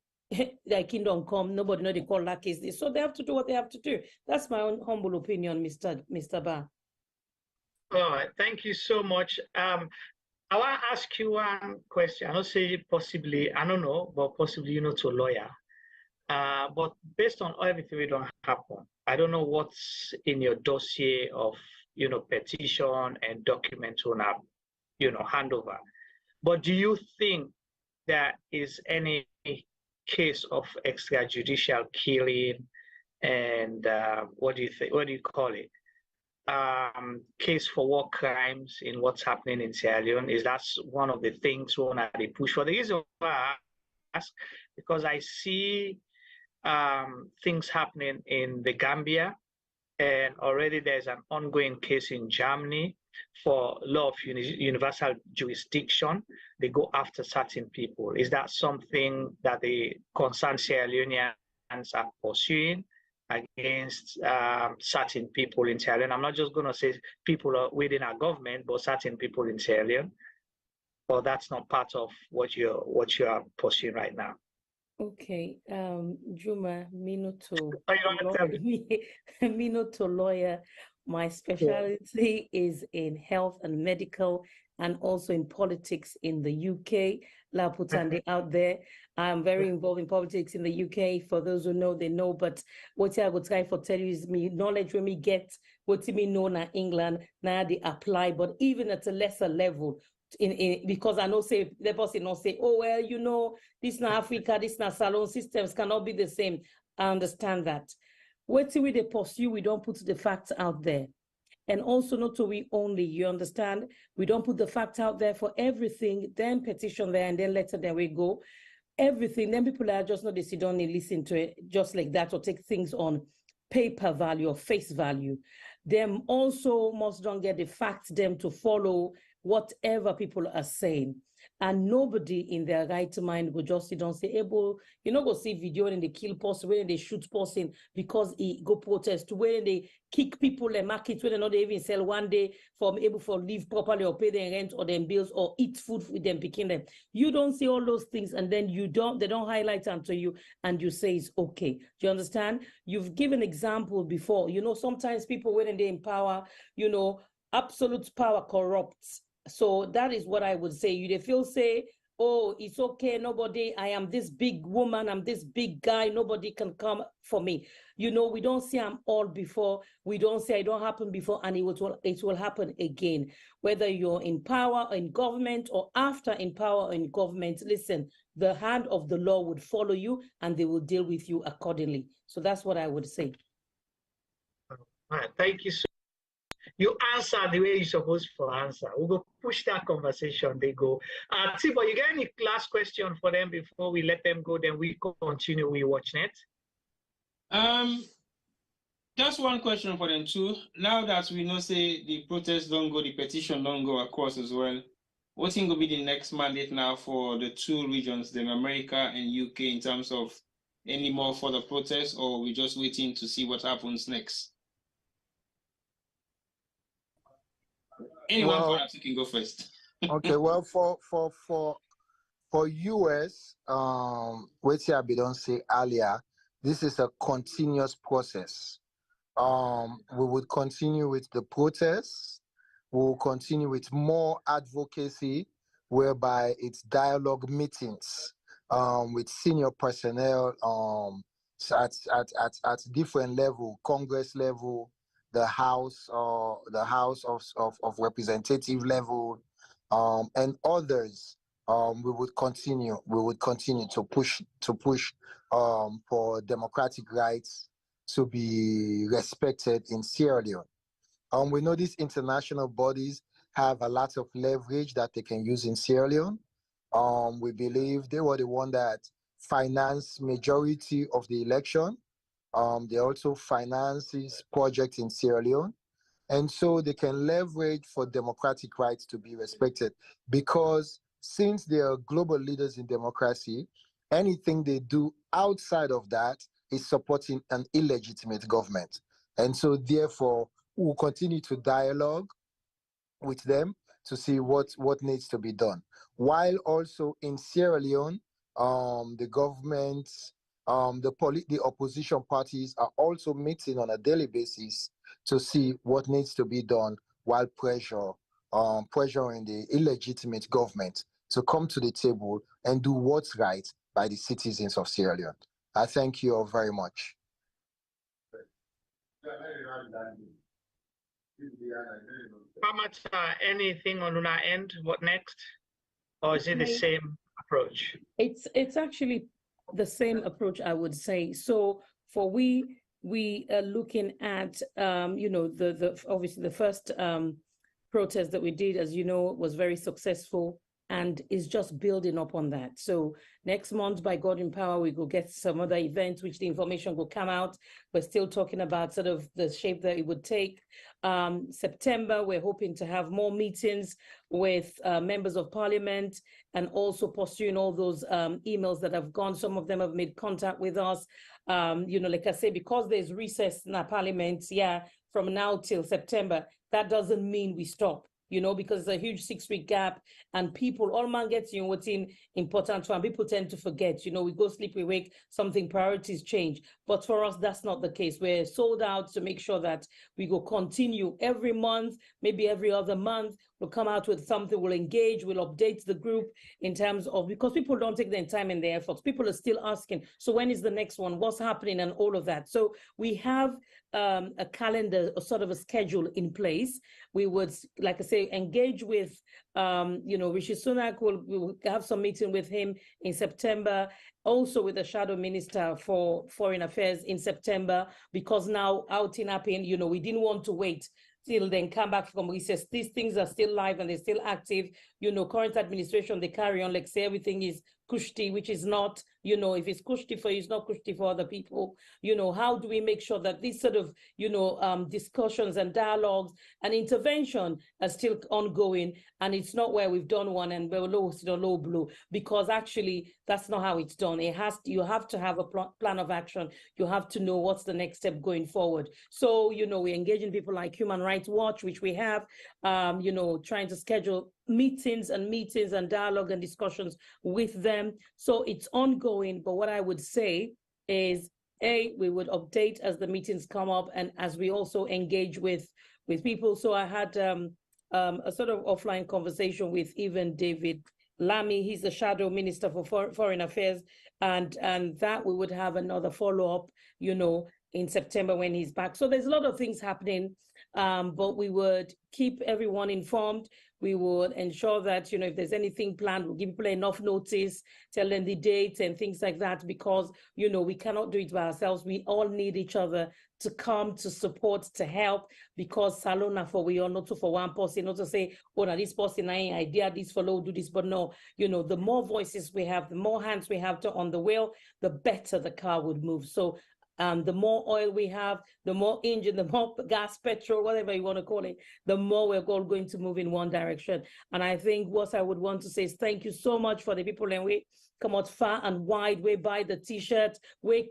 their kingdom come, nobody know they call that case. So they have to do what they have to do. That's my own humble opinion, Mr. Ba. All right, thank you so much. I want to ask you one question. I don't say possibly, I don't know, but possibly, you know, to a lawyer. But based on everything that don't happen, I don't know what's in your dossier of, you know, petition and document on a, you know, handover. But do you think there is any case of extrajudicial killing and what do you think? What do you call it? Case for war crimes in what's happening in Sierra Leone? Is that one of the things we want to push for? The reason why I ask, because I see things happening in the Gambia, and already there's an ongoing case in Germany for law of universal jurisdiction. They go after certain people. Is that something that the concerned Sierra Leoneans are pursuing against certain people in Sierra Leone? I'm not just going to say people within our government, but certain people in Sierra Leone. Or that's not part of what you are pursuing right now. Okay, Juma, Minuto, Oh, Minuto lawyer. My specialty is in health and medical, and also in politics in the UK. La Putande out there. I'm very involved in politics in the UK. For those who know, they know. But what I would try for tell you is me knowledge when we get what me know in England, now they apply, but even at a lesser level. Because I know say the person not say, oh well, you know, this na Africa, this na salon systems cannot be the same. I understand that. What we they pursue, we don't put the facts out there. And also not to we only, you understand? We don't put the facts out there for everything, then petition there and then letter there we go. Everything, then people are just not they sit down and listen to it just like that, or take things on paper value or face value. Them also must don't get the facts them to follow whatever people are saying. And nobody in their right mind will just sit down and say, hey, boy, you know, go see video when they kill person, when they shoot person because he go protest, when they kick people in market, when they not even sell one day for able for live properly or pay their rent or their bills or eat food with them, picking them. You don't see all those things, and then they don't highlight unto you and you say it's okay. Do you understand? You've given example before. You know, sometimes people when they in power, you know, absolute power corrupts. So that is what I would say. You feel say, oh, it's okay, nobody, I am this big woman, I'm this big guy, nobody can come for me. We don't say I'm all before, we don't say it don't happen before, and it will happen again. Whether you're in power or in government or after in power or in government, listen, the hand of the law would follow you and they will deal with you accordingly. So that's what I would say. All right, thank you so much. You answer the way you're supposed to answer. We'll go push that conversation. They go. Tibo, you got any last question for them before we let them go? Then we continue with WatchNet. Just one question for them too. Now that we know, say the protests don't go, the petition don't go across as well. What think will be the next mandate now for the two regions, then America and UK, in terms of any more further protests, or we're just waiting to see what happens next? Anyone, perhaps you can go first. Okay, well, for US, which I don't say earlier, this is a continuous process. We would continue with the protests. We will continue with more advocacy, whereby it's dialogue meetings with senior personnel at different level, Congress level, the House of Representative level, and others. We would continue to push for democratic rights to be respected in Sierra Leone. We know these international bodies have a lot of leverage that they can use in Sierra Leone. We believe they were the one that financed majority of the election. They also finances projects in Sierra Leone. And so they can leverage for democratic rights to be respected, because since they are global leaders in democracy, anything they do outside of that is supporting an illegitimate government. And so therefore, we'll continue to dialogue with them to see what needs to be done. While also in Sierra Leone, the government, the opposition parties are also meeting on a daily basis to see what needs to be done, while pressuring the illegitimate government to come to the table and do what's right by the citizens of Sierra Leone. I thank you all very much. Pamata, anything on our end? What next? Or is it the same approach? It's actually the same approach, I would say. So for we are looking at obviously the first protest that we did, as you know, was very successful and is just building up on that. So next month, by God in power, we will get some other events, which the information will come out. We're still talking about sort of the shape that it would take. September, we're hoping to have more meetings with members of parliament, and also pursuing all those emails that have gone. Some of them have made contact with us. Like I say, because there's recess in our parliament, from now till September, that doesn't mean we stop. Because it's a huge 6-week gap, and people, all man gets, what's important to, and people tend to forget, we go sleep, we wake, something, priorities change. But for us, that's not the case. We're sold out to make sure that we go continue every month, maybe every other month, we'll come out with something, we'll engage, we'll update the group in terms of, because people don't take their time and their efforts. People are still asking, so when is the next one? What's happening? And all of that. So we have a calendar, a sort of a schedule in place. We would, like I say, engage with, Rishi Sunak. We'll have some meeting with him in September, also with the Shadow Minister for Foreign Affairs in September, because now outing happened, we didn't want to wait till then come back from recess. These things are still live and they're still active. Current administration, they carry on like say everything is kushti, which is not, if it's kushti for you, it's not kushti for other people. How do we make sure that these sort of, discussions and dialogues and intervention are still ongoing, and it's not where we've done one and we're low blue, because actually that's not how it's done. You have to have a plan of action. You have to know what's the next step going forward. So, we're engaging people like Human Rights Watch, which we have, trying to schedule meetings and dialogue and discussions with them. So it's ongoing. But what I would say is, we would update as the meetings come up, and as we also engage with with people. So I had a sort of offline conversation with even David Lamy. He's the shadow minister for foreign affairs, and that we would have another follow-up, you know, in September when he's back. So there's a lot of things happening, but we would keep everyone informed. We would ensure that, you know, if there's anything planned, we'll give people enough notice, tell them the date and things like that, because, you know, we cannot do it by ourselves. We all need each other to come, to support, to help, because Salona for we all not to for one person, not to say, oh, now this person, I idea this fellow do this, but no, you know, the more voices we have, the more hands we have on the wheel, the better the car would move. So the more oil we have, the more engine, the more gas, petrol, whatever you want to call it, the more we're all going to move in one direction. And I think what I would want to say is thank you so much for the people, and we come out far and wide, we buy the t-shirts, we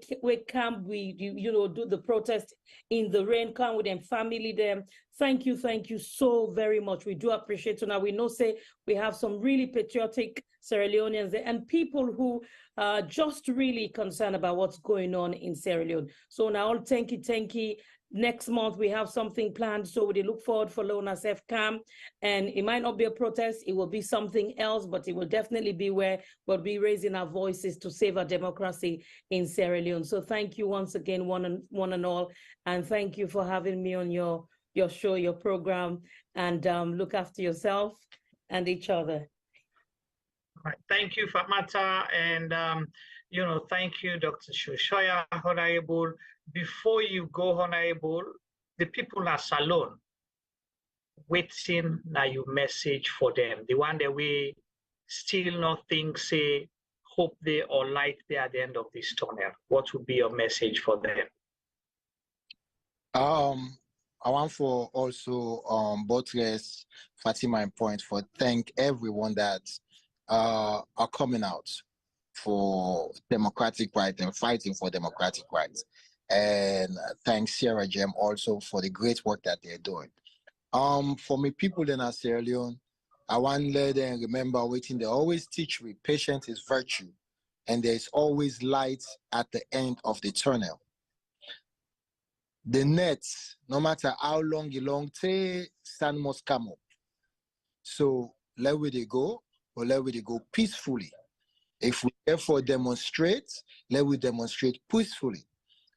camp, we you know, do the protest in the rain, come with them, family them. Thank you so very much. We do appreciate it. Now we know, say, we have some really patriotic Sierra Leoneans there, and people who are just really concerned about what's going on in Sierra Leone. So now, thank you. Next month, we have something planned. So we look forward for Lona Sef Camp. And it might not be a protest. It will be something else, but it will definitely be where we'll be raising our voices to save our democracy in Sierra Leone. So thank you once again, one and all. And thank you for having me on your show, your program. And look after yourself and each other. Right. Thank you, Fatmata, and you know, thank you, Dr. Shoshoya, Honorable. Before you go, Honorable, the people at Salone waiting now your message for them. The one that we still not think, say, hope they or light there at the end of this tunnel. What would be your message for them? I want for also buttress Fatima and point for thank everyone that are coming out for democratic rights and fighting for democratic rights. And thank Sierra Gem also for the great work that they're doing. For me, people in Sierra Leone, I want to let them remember waiting. They always teach me patience is virtue, and there's always light at the end of the tunnel. The nets, no matter how long you long take, sun must come up. So let where they go, or let where they go peacefully. If we therefore demonstrate, let we demonstrate peacefully.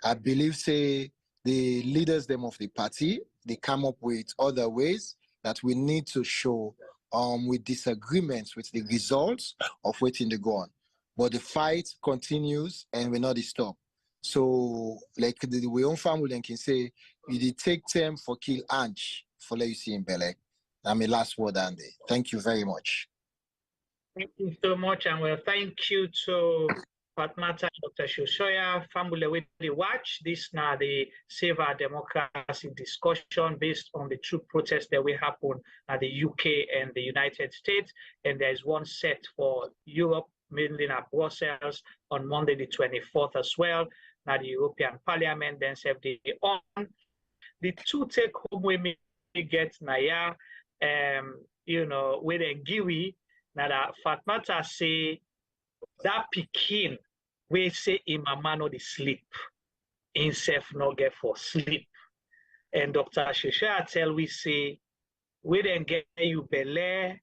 I believe, say, the leaders them of the party, they come up with other ways that we need to show with disagreements with the results of waiting to go on. But the fight continues and we're not stop. So, like the way on family can say, you did take time for kill Ange for let you see in Belek. I'm my last word, Andy. Thank you very much. Thank you so much, and well, thank you to Fatmata, Dr. Shoshoya, family with the watch. This now the Save Our Democracy discussion based on the true protests that will happen at the UK and the United States. And there is one set for Europe, mainly at Brussels, on Monday the 24th as well. Now the European Parliament then serve the on. The two take home we may get now, you know, with a Giwi. Now that Fatmata say that Pekin, we say in mama no the sleep, in self no get for sleep. And Dr. Shoshoya tell we say, we then get you belay,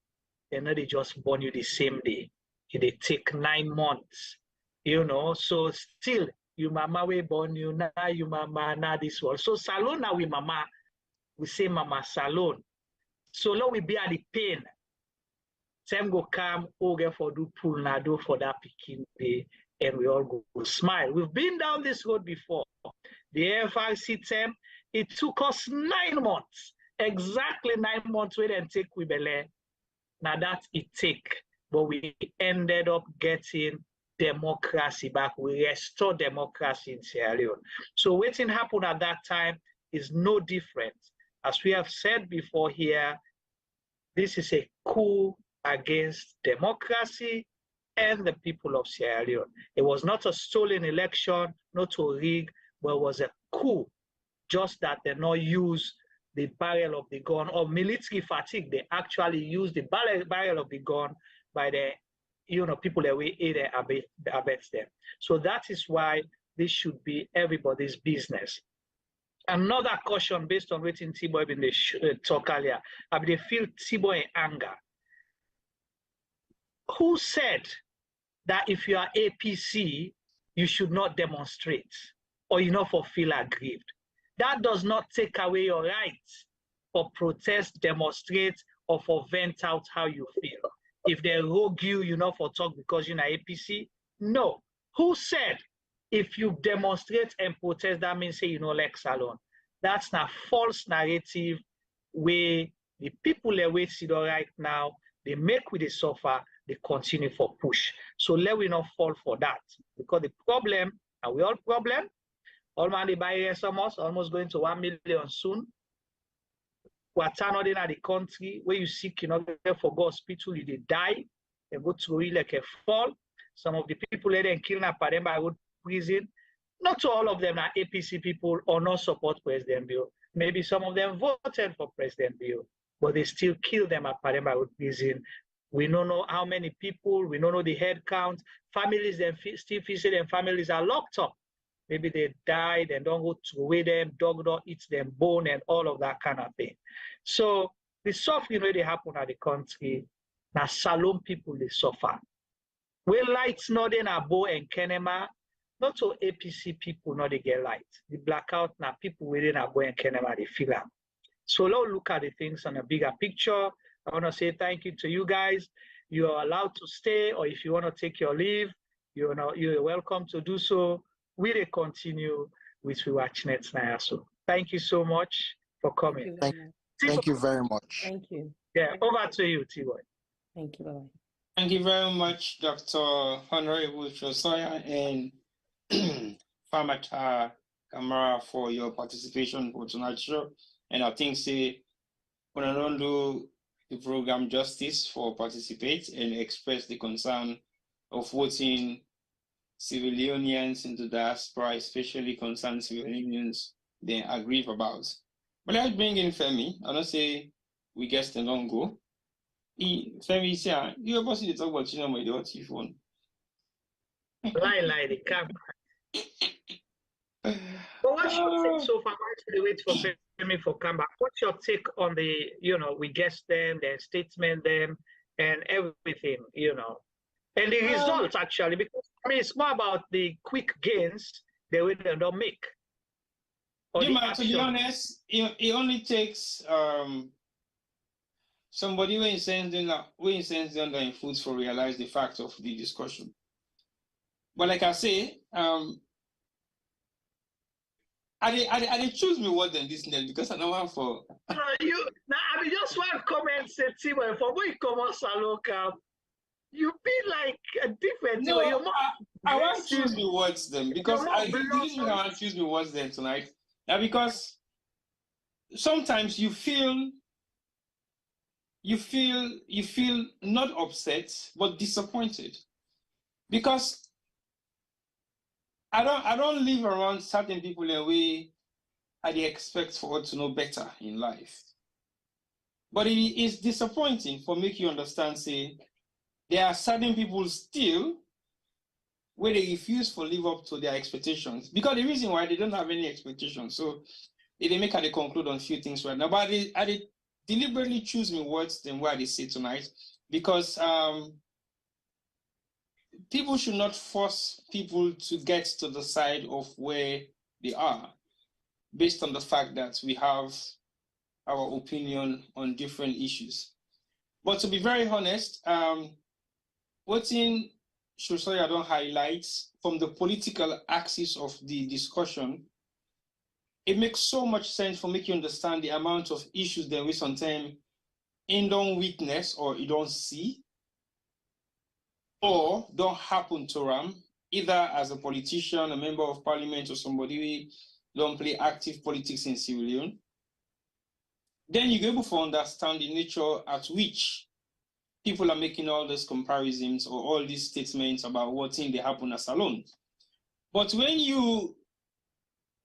they know they just born you the same day. They take 9 months, you know, so still you mama we born you, now you mama, now this one. So Salone now we mama, we say mama Salone. So now we be at the pain. Time go come, get for do pull nado for that Pekin day, and we all go smile. We've been down this road before. The FRC term, it took us 9 months, exactly 9 months. We didn't take we bele. Now that it take, but we ended up getting democracy back. We restored democracy in Sierra Leone. So waiting happened at that time is no different. As we have said before here, this is a coup against democracy and the people of Sierra Leone. It was not a stolen election, not a rig, but it was a coup, just that they not use the barrel of the gun or military fatigue. They actually use the barrel of the gun by the people that we aid and abet them. So that is why this should be everybody's business. Another caution based on waiting T-Boy in the talk earlier. They feel T-Boy in anger. Who said that if you are APC, you should not demonstrate or you not for feel aggrieved? That does not take away your right for protest, demonstrate, or for vent out how you feel. If they rogue you, you not for talk because you're not APC? No. Who said if you demonstrate and protest, that means say you know like Salon? That's not false narrative where the people that wait see right now, they make with the suffer, they continue for push. So let we not fall for that. Because the problem, and we all problem, all man they buy almost going to 1 million soon. We're turning in the country where you sick, you know, for go hospital, you they die, they go through like a fall. Some of the people that they kill na Pademba would prison. Not all of them are APC people or not support President Bill. Maybe some of them voted for President Bill, but they still kill them at Pademba would prison. We don't know how many people, we don't know the head count. Families then still visit and families are locked up. Maybe they died and don't go to away them, dog don't eat them bone and all of that kind of thing. So the suffering where they happen at the country, now Salon people they suffer. Where lights not in Abo and Kenema, not all APC people not they get light. The blackout now people within Abo and Kenema they feel them. So let's look at the things on a bigger picture. I want to say thank you to you guys. You are allowed to stay, or if you want to take your leave, you're welcome to do so. We will continue with WatchNet now. So thank you so much for coming. Thank you very much. Thank you. Yeah, over to you, T-Boy. Thank you. Bye-bye. Thank you very much, Dr. Honorable Josiah and Famata Kamara for your participation for tonight's show. And I think say when I don't do the program justice for participate and express the concern of voting Sierra Leoneans into diaspora, especially concerned Sierra Leoneans, they agree about. But let's bring in Femi. I don't say we guess and don't go. Femi, say you're supposed to talk about my daughter phone. Lie, they can't. But what's your take so far? Actually, wait for Femi for comeback. What's your take on the, we guess them, their statement, them, and everything, and the results actually, because it's more about the quick gains they will not make. To be honest, it only takes somebody who intends under in foods for realize the fact of the discussion. But like I say, I choose me what than this name because I don't want for. Just one comment say T-Boy for when you come on Saloka, you be like a different. No, I want to choose me words them because the reason I want to choose me words them tonight. Now because sometimes you feel not upset but disappointed because I don't live around certain people in a way I expect for us to know better in life. But it is disappointing for make you understand, say, there are certain people still where they refuse to live up to their expectations. Because the reason why they don't have any expectations. So they make how they conclude on a few things right now. But I deliberately choose me words than what they say tonight because people should not force people to get to the side of where they are based on the fact that we have our opinion on different issues. But to be very honest, what in Shosoya don't highlight from the political axis of the discussion, it makes so much sense for making you understand the amount of issues that we sometimes don't witness or you don't see, or don't happen to them, either as a politician, a member of parliament, or somebody who don't play active politics in Sierra Leone. Then you're able to understand the nature at which people are making all these comparisons or all these statements about what thing they happen as alone. But when you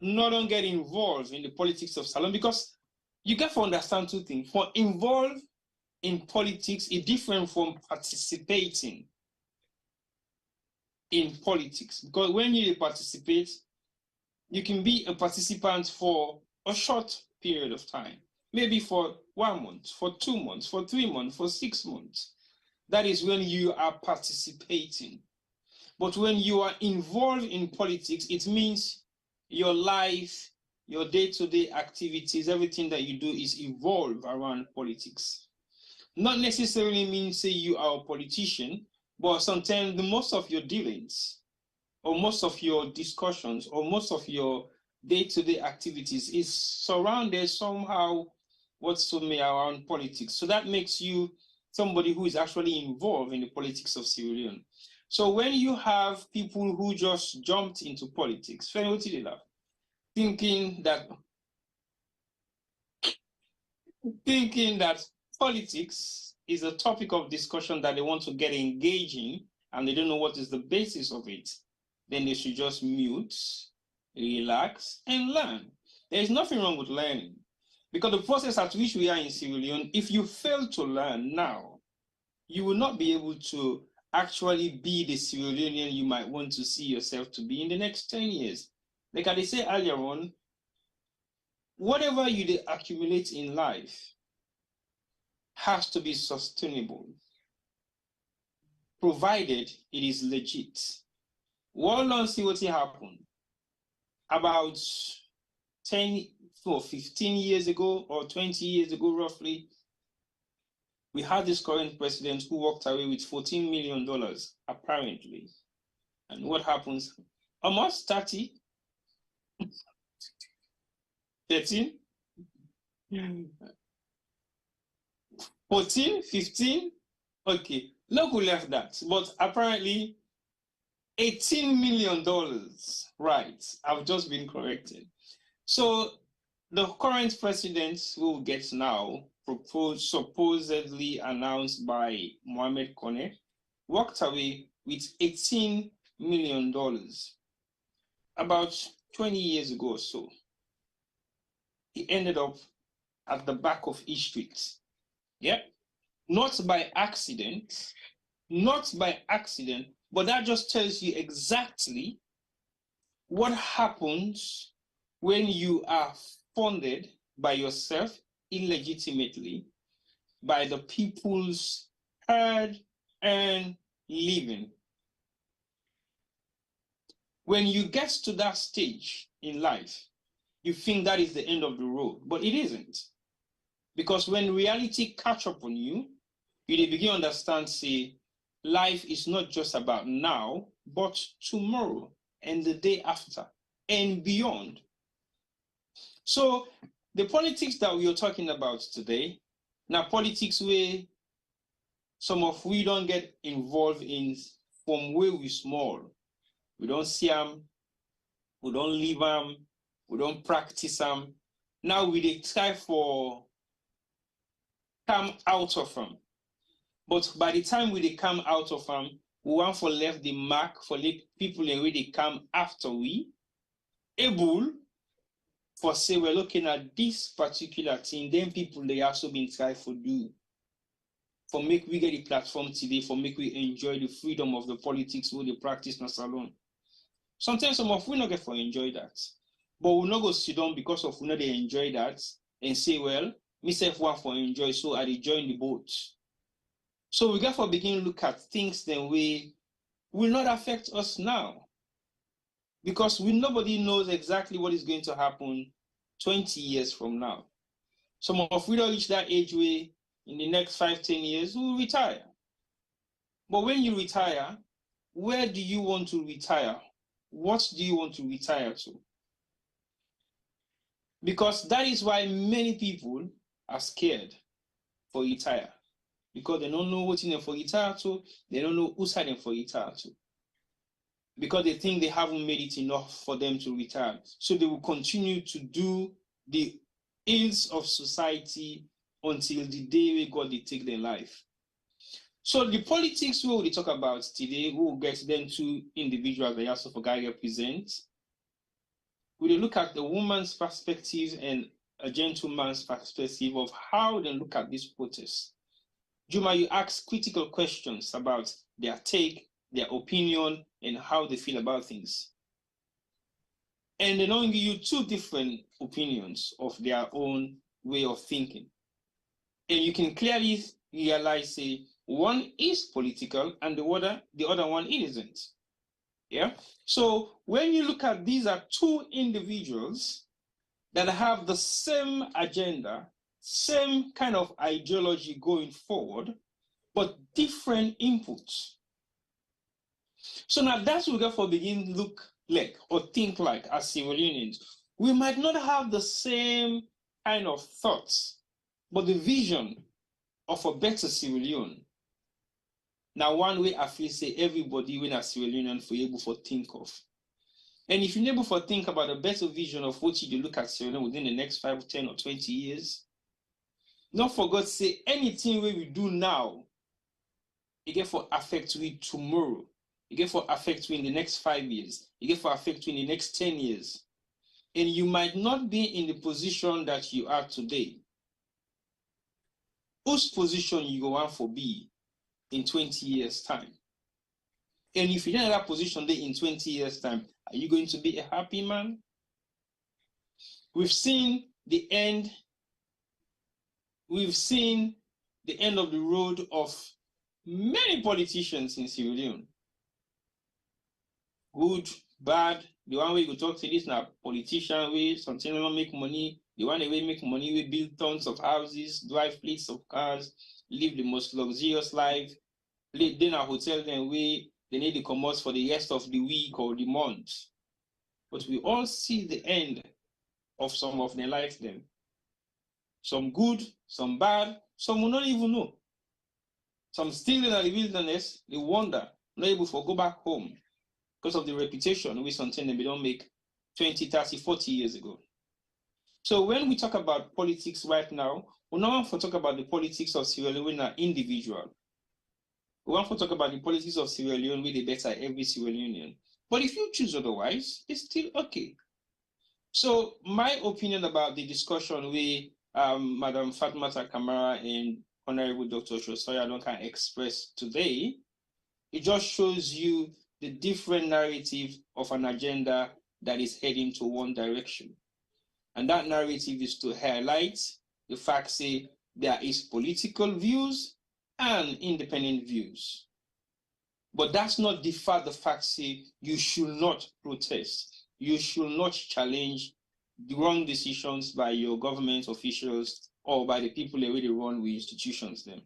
don't get involved in the politics of Salon, because you get to understand two things. For involved in politics is different from participating in politics. Because when you participate, you can be a participant for a short period of time, maybe for 1 month, for 2 months, for 3 months, for 6 months. That is when you are participating. But when you are involved in politics, it means your life, your day-to-day activities, everything that you do is evolved around politics. Not necessarily means say you are a politician, but sometimes the most of your dealings or most of your discussions or most of your day-to-day activities is surrounded somehow whatsoever around politics. So that makes you somebody who is actually involved in the politics of Sierra Leone. So when you have people who just jumped into politics, thinking that politics is a topic of discussion that they want to get engaged in, and they don't know what is the basis of it, then they should just mute, relax, and learn. There is nothing wrong with learning, because the process at which we are in Sierra Leone, if you fail to learn now, you will not be able to actually be the Sierra Leonean you might want to see yourself to be in the next 10 years. Like I said earlier on, whatever you accumulate in life has to be sustainable, provided it is legit. Well, let's see what happened. About 10 or 15 years ago or 20 years ago, roughly, we had this current president who walked away with $14 million, apparently. And what happens? Almost 30, 13, 14, 15. Okay, look who left that. But apparently, $18 million, right? I've just been corrected. So the current president who gets now proposed, supposedly announced by Mohamed Kone, walked away with $18 million about 20 years ago or so. He ended up at the back of each street. Yeah, not by accident, but that just tells you exactly what happens when you are funded by yourself illegitimately by the people's hard-earned living. When you get to that stage in life, you think that is the end of the road, but it isn't. Because when reality catch up on you, you begin to understand, say, life is not just about now, but tomorrow and the day after and beyond. So the politics that we are talking about today, now politics where some of we don't get involved in from where we small. We don't see them, we don't live them, we don't practice them. Now we try for come out of them. But by the time we come out of them, we want for left the mark for people and they come after we, able for say we're looking at this particular thing, then people they also been trying for do. For make we get the platform today, for make we enjoy the freedom of the politics where they practice in a salon. Sometimes some of we not get for enjoy that. But we not go sit down because of we not they enjoy that and say, well, myself want for enjoy, so I join the boat. So we got to begin to look at things then we will not affect us now. Because nobody knows exactly what is going to happen 20 years from now. Some of we don't reach that age where in the next 5, 10 years, we will retire. But when you retire, where do you want to retire? What do you want to retire to? Because that is why many people are scared for retire. Because they don't know what's in them for retire to, they don't know who's hiding for retire to. Because they think they haven't made it enough for them to retire. So they will continue to do the ills of society until the day we God they take their life. So the politics we will talk about today, we will get them to individuals that also forgot to represent. We will look at the woman's perspective and a gentleman's perspective of how they look at this protest. Juma, you ask critical questions about their take, their opinion, and how they feel about things. and they don't give you two different opinions of their own way of thinking. And you can clearly realize, say, one is political and the other one isn't. Yeah. So when you look at these are two individuals that have the same agenda, same kind of ideology going forward, but different inputs. So now that's what we therefore begin to look like or think like as Sierra Leoneans. We might not have the same kind of thoughts, but the vision of a better Sierra Leone. Now, one way I feel say everybody when a Sierra Leonean for able to think of. And if you're able to think about a better vision of what you look at Sierra Leone within the next 5, 10, or 20 years, not for God say anything we do now, it get for affect we tomorrow. It get for affect you in the next 5 years. It get for affect you in the next 10 years. And you might not be in the position that you are today. Whose position you go on for be in 20 years' time? And if you're in that position there in 20 years' time, are you going to be a happy man? We've seen the end. We've seen the end of the road of many politicians in Sierra Leone. Good, bad. The one way you talk to this now, politician way, something will make money. The one way make money, we build tons of houses, drive fleets of cars, live the most luxurious life, live in a hotel, then they need to come out for the rest of the week or the month. But we all see the end of some of their life then. Some good, some bad, some will not even know. Some still in the wilderness, they wonder, not able to go back home because of the reputation we something that we don't make 20, 30, 40 years ago. So when we talk about politics right now, we don't want to talk about the politics of Sierra Leone individual. We want to talk about the politics of Sierra Leone with the better every Sierra Leonean. But if you choose otherwise, it's still okay. So my opinion about the discussion with Madam Fatmata Kamara and Honorable Dr. Shosoya can express today, it just shows you the different narrative of an agenda that is heading to one direction. And that narrative is to highlight the fact say there is political views and independent views. But that's not defer the fact say you should not protest. You should not challenge the wrong decisions by your government officials or by the people that really run with institutions then.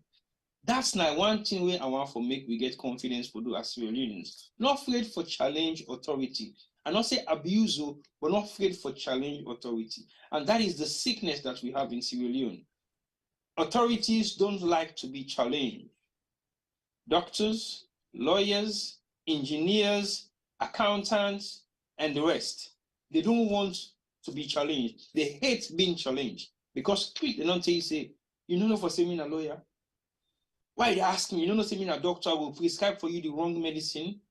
That's not one thing where I want to make we get confidence for do as Sierra Leoneans. Not afraid for challenge authority. I not say abuse, but not afraid for challenge authority. And that is the sickness that we have in Sierra Leone. Authorities don't like to be challenged. Doctors, lawyers, engineers, accountants, and the rest. They don't want to be challenged. They hate being challenged because they don't tell you, say, you don't know for saying a lawyer. Why they ask me, you don't know saying a doctor will prescribe for you the wrong medicine.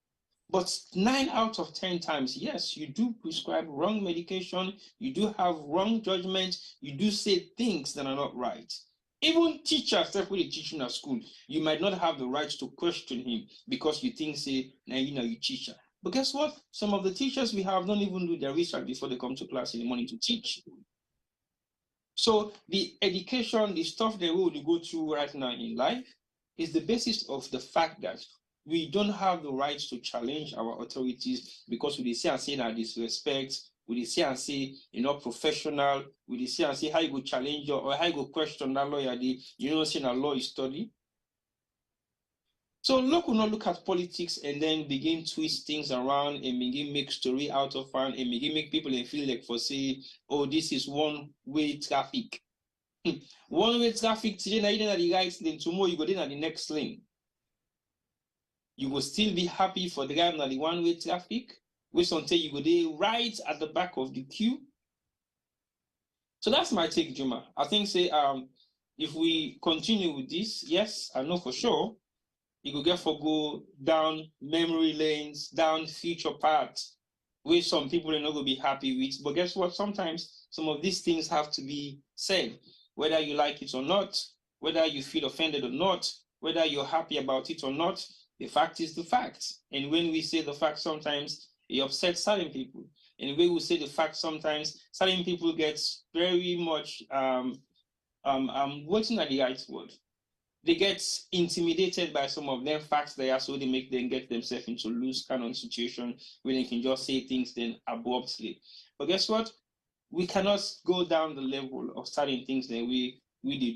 But 9 out of 10 times, yes, you do prescribe wrong medication. You do have wrong judgment. You do say things that are not right. Even teachers, when they teach in a school, you might not have the right to question him because you think, say, now you teacher. But guess what? Some of the teachers we have don't even do their research before they come to class in the morning to teach. So the education, the stuff they will go through right now in life is the basis of the fact that we don't have the right to challenge our authorities because we say and say that disrespect, we say and say you're not professional, we say and say how you go challenge your or how you go question that lawyer, you know, saying a law is study. So look, will not look at politics and then begin twist things around and begin make story out of fun and begin make people feel like for say, oh, this is one-way traffic. One-way traffic today, now you know the right lane, tomorrow you go in at the next lane. You will still be happy for driving at the one-way traffic, which until you go there right at the back of the queue. So that's my take, Juma. I think say if we continue with this, yes, I know for sure, you could get for go down memory lanes, down future paths, which some people are not going to be happy with. But guess what? Sometimes some of these things have to be said, whether you like it or not, whether you feel offended or not, whether you're happy about it or not. The fact is the fact. And when we say the fact, sometimes it upsets certain people. And we will say the fact sometimes certain people get very much what's not the right word? They get intimidated by some of them facts there, so they make them get themselves into loose kind of situation where they can just say things then abruptly. But guess what? We cannot go down the level of certain things that we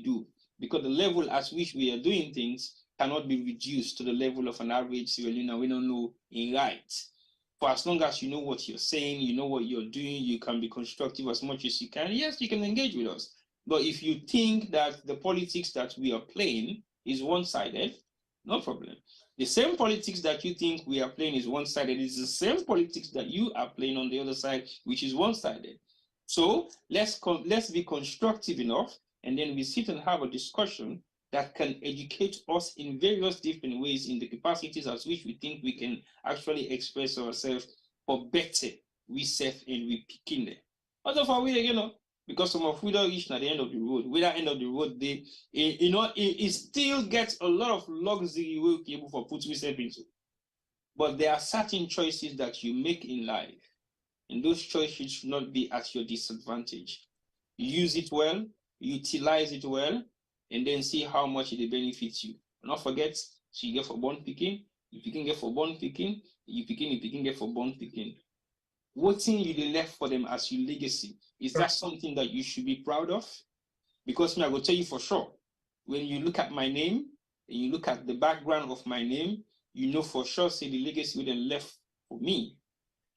do, because the level at which we are doing things cannot be reduced to the level of an average Sierra Leonean. We don't know in right. For as long as you know what you're saying, you know what you're doing, you can be constructive as much as you can. Yes, you can engage with us. But if you think that the politics that we are playing is one-sided, no problem. The same politics that you think we are playing is one-sided is the same politics that you are playing on the other side, which is one-sided. So let's be constructive enough, and then we sit and have a discussion that can educate us in various different ways in the capacities as which we think we can actually express ourselves for better we self and we picking them. Other for we, because some of we don't reach at the end of the road. With that end of the road, it still gets a lot of luxury we'll be able to put yourself into. But there are certain choices that you make in life, and those choices should not be at your disadvantage. Use it well, utilize it well, and then see how much it benefits you. Don't forget, so you get for bond picking, you can get for bond picking, you can get for bond picking. What thing you left for them as your legacy? Is that something that you should be proud of? Because I will tell you for sure, when you look at my name and you look at the background of my name, you know for sure, say the legacy would have left for me,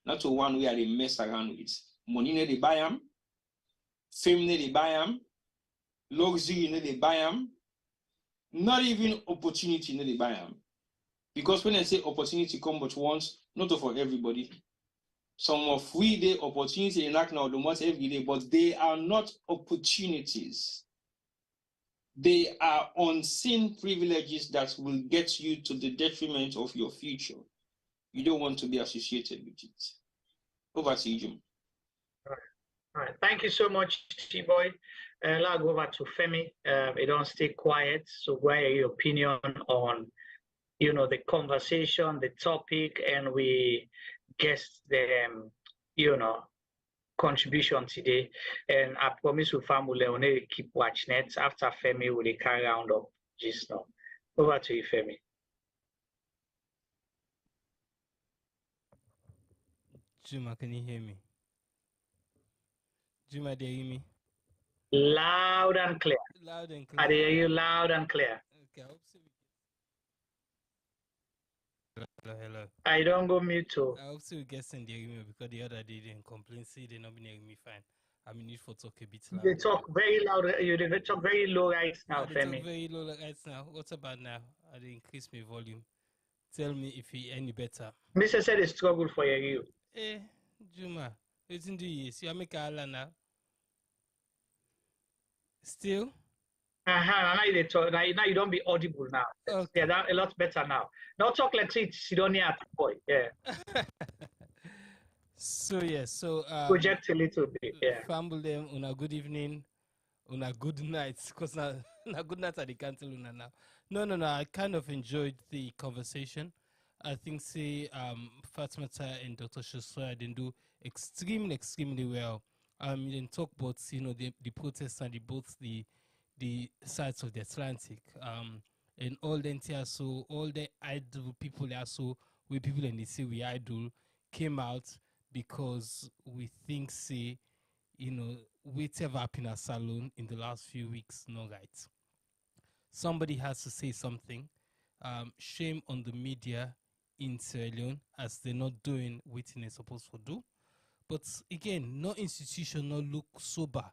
not to one way they mess around with. Money they buy them, fame they buy them, luxury they buy them, not even opportunity they buy them. Because when I say opportunity come but once, not for everybody. Some of we the opportunity in act now the most every day, but they are not opportunities. They are unseen privileges that will get you to the detriment of your future. You don't want to be associated with it. Over to you, Jim. All right. Thank you so much, T-Boy. I'll go over to Femi. You don't stay quiet. So what are your opinion on, the conversation, the topic, and we guess the, contribution today. And I promise you, family, will keep watching it. After Femi, will carry round up just now. Over to you, Femi. Juma, can you hear me? Juma, do you hear me? Loud and clear. Loud and clear. I hear you loud and clear. Okay, I hope so. Hello. I don't go mute too. I hope so we get send the email because the other day they didn't complain, say they not been hearing me fine. I mean, need for talk a bit loud. They talk very loud. They talk very low right now, They Femi. talk very low right now. What about now? I did increase my volume. Tell me if it any better. Mr. said it's struggle for you. Juma, listen to you. See, I make a now. Still? Now you talk. Now you don't be audible now. Okay. Yeah, that a lot better now. Now talk like Sidonia boy. Yeah. So project a little bit. Yeah. Famble them on a good evening, on a good night, because na good night at the cancel now. No. I kind of enjoyed the conversation. I think Fatmata and Dr. Shosra didn't do extremely well. You didn't talk about the protests and the sides of the Atlantic. And all the so all the idle people also we people and they say we idle came out because we think whatever happened at Salon in the last few weeks, no right. Somebody has to say something. Shame on the media in Sierra Leone as they're not doing what they're supposed to do. But again, no institution no look sober.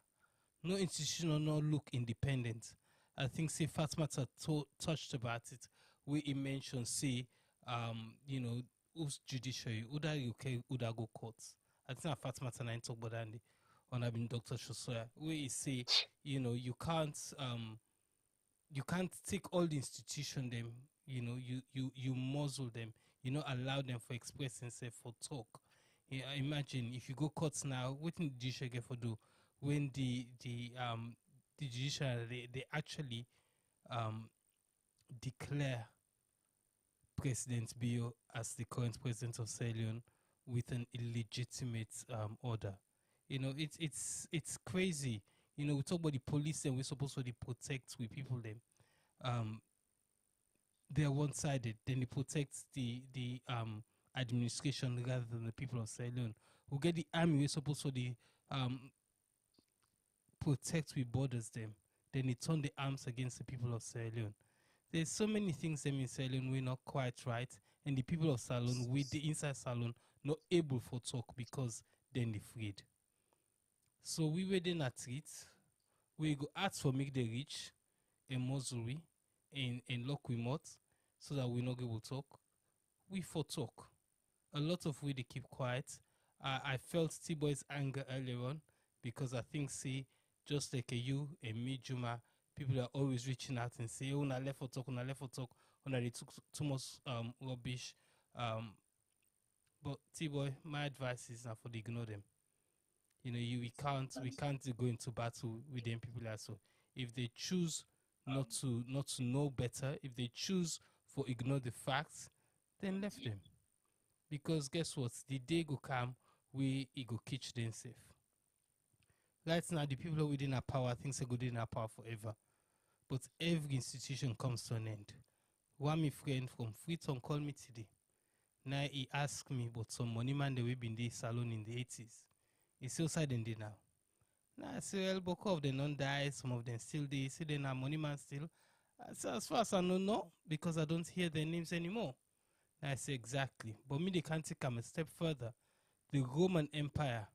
No institution no look independent. I think Fatmata touched about it. We mentioned who's judiciary, Uda go courts. I think Fatmata and I talk about that on having Dr. Shosoya, where he say, you can't take all the institution them, you muzzle them, allow them for expressing themselves for talk. Imagine if you go courts now, what did the judiciary get for do? When the judiciary they actually declare President Bio as the current president of Sierra Leone with an illegitimate order. You know, it's crazy. You know, we talk about the police and we're supposed to protect with people them. They're one-sided. Then they protect the administration rather than the people of Sierra Leone. We get the army. We're supposed to protect with borders them. Then they turn the arms against the people of Sierra Leone. There's so many things them in Sierra Leone we're not quite right, and the people of Sierra Leone with the Insai Salon not able for talk because then they freed. So we were then at it. We go ask for make the rich in Missouri in Lokwimot so that we not able to talk. We for talk. A lot of we they keep quiet. I felt T-Boy's anger earlier on because I think just like you and me, Juma, people are always reaching out and say, oh, na left for talk, they took too much rubbish. But T-Boy, my advice is not for to ignore them. You know, we can't go into battle with them people as well. If they choose not to know better, if they choose for ignore the facts, then left them. Because guess what? The day go come, we go catch them safe. Right now, the people within our power, things are good in our power forever. But every institution comes to an end. One my friend from Freetown called me today. Now he asked me about some money man that we've been in the salon in the 80s. He's still side in there now. Now I say, well, both of them don't die, some of them still there. See, they are money man still. I say, as far as I know, no, because I don't hear their names anymore. Now I say, exactly. But me, they can't take them a step further. The Roman Empire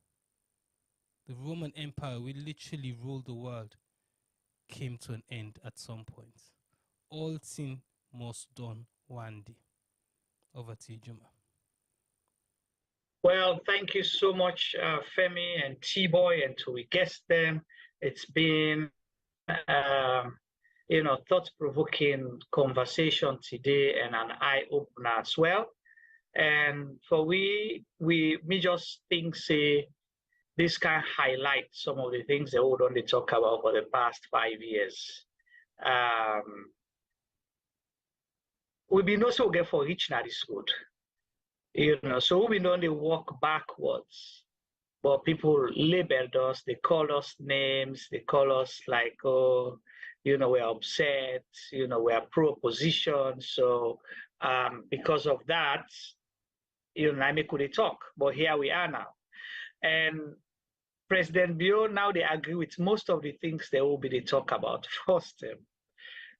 will literally rule the world, came to an end at some point. All things must done one day. Over to you, Juma. Well, thank you so much, Femi and T-Boy, and to we guest them. It's been, thought-provoking conversation today and an eye-opener as well. And for me just think, say, this can highlight some of the things that we only talk about for the past 5 years. We've been also get for reach now this good. So we don't walk backwards, but people labeled us, they call us names, they call us like, oh, we're upset, we're pro-opposition. So because of that, I could talk, but here we are now. And President Bio, now they agree with most of the things they will be they talk about. First,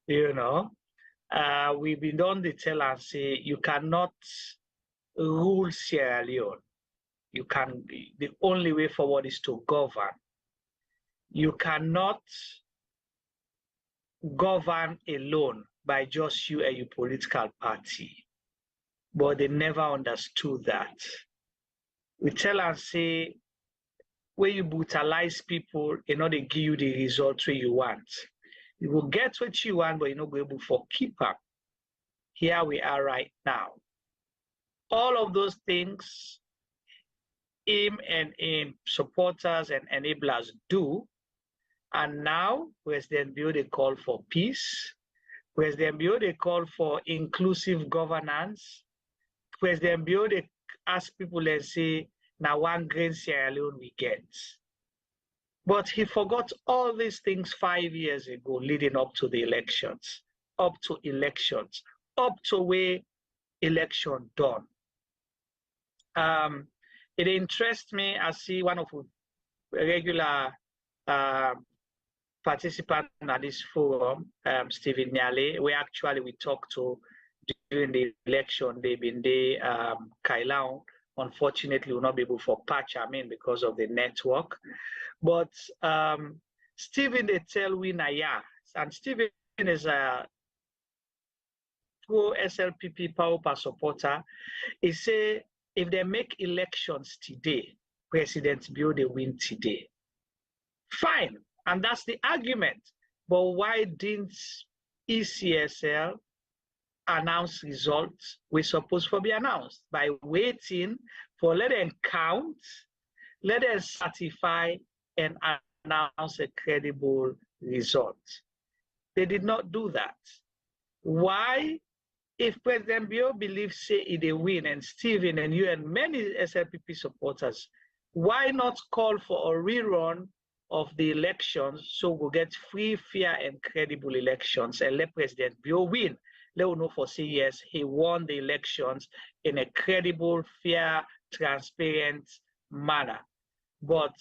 we've been done the tell and say, you cannot rule Sierra Leone. The only way forward is to govern. You cannot govern alone by just you and your political party. But they never understood that. We tell and say, when you brutalize people, they give you the result where you want. You will get what you want, but you're not able to keep up. Here we are right now. All of those things, him and him supporters and enablers do. And now, President Bio, they call for peace. President Bio, they call for inclusive governance. President Bio, they ask people and say, now one grain Sierra Leone we get. But he forgot all these things 5 years ago, leading up to the elections, up to where election done. It interests me. I see one of the regular participants at this forum, Stephen Nyale, where actually we talked to during the election. They've been there, Kailaon. Unfortunately, we'll not be able to patch because of the network. But Stephen, they tell we Naya, and Stephen is a pro SLPP power supporter. He say if they make elections today, President Bio they win today. Fine, and that's the argument. But why didn't ECSL announce results we're supposed to be announced? By waiting for let them count, let them certify and announce a credible result. They did not do that. Why if President Bio believes say he win, and Stephen and you and many SLPP supporters, why not call for a rerun of the elections so we'll get free, fair, and credible elections and let President Bio win? Let us know for say yes, he won the elections in a credible, fair, transparent manner. But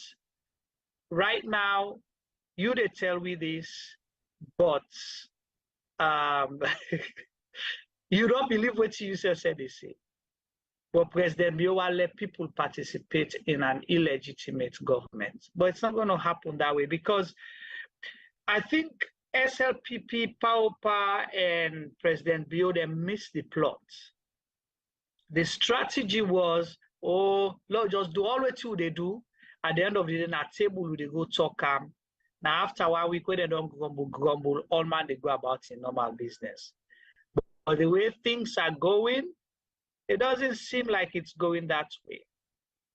right now, you they tell me this, but you don't believe what you said they say. But President Biowa let people participate in an illegitimate government. But it's not going to happen that way because I think SLPP, PAOPA, and President Bio, they missed the plot. The strategy was, oh, Lord, just do all what they do. At the end of the day, at table, they go talk. Now, after a while, we could don't grumble, all man, they go about in normal business. But the way things are going, it doesn't seem like it's going that way.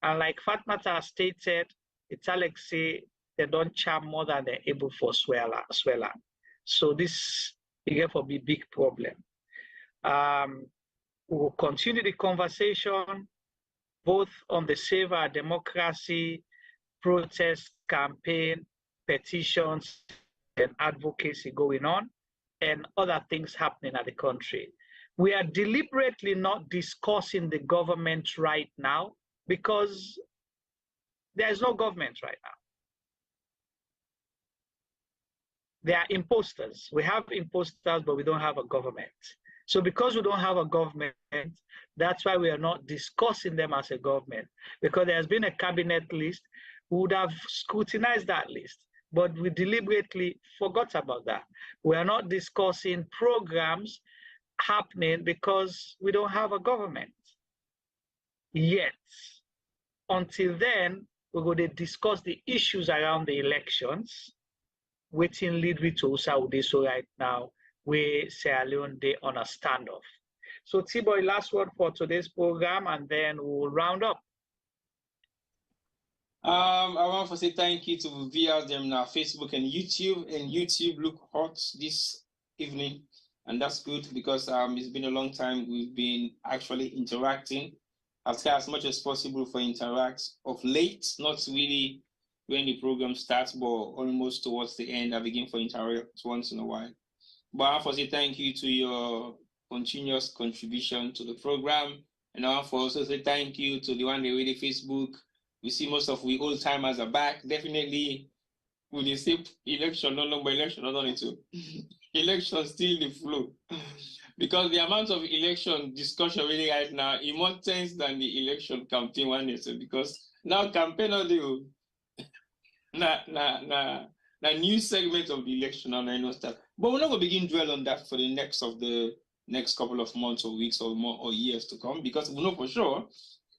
And like Fatmata stated, it's like say they don't charm more than they're able for Swella. So this again for be big problem. We will continue the conversation both on the Save Our Democracy, protest campaign, petitions, and advocacy going on, and other things happening at the country. We are deliberately not discussing the government right now because there is no government right now. They are imposters. We have imposters, but we don't have a government. So because we don't have a government, that's why we are not discussing them as a government. Because there has been a cabinet list, we would have scrutinized that list. But we deliberately forgot about that. We are not discussing programs happening because we don't have a government yet. Until then, we're going to discuss the issues around the elections, which in lead with to Saudi. So right now, we Sierra Leone Day on a standoff. So T-Boy, last word for today's program, and then we'll round up. I want to say thank you to viewers them now, Facebook and YouTube. And YouTube look hot this evening, and that's good because it's been a long time we've been actually interacting. I'll try as much as possible for interact of late, not really when the program starts, but almost towards the end, I begin for interact once in a while. But I want to say thank you to your continuous contribution to the program, and I want to also say thank you to the one they read Facebook. We see most of we old timers are back. Definitely, with the same election, no longer election, not only two. Election still the flow. Because the amount of election discussion really right now is more tense than the election campaign one day. So because now campaign or the new segment of the election and I know stuff. But we're not gonna begin dwell on that for the next couple of months or weeks or more or years to come, because we know for sure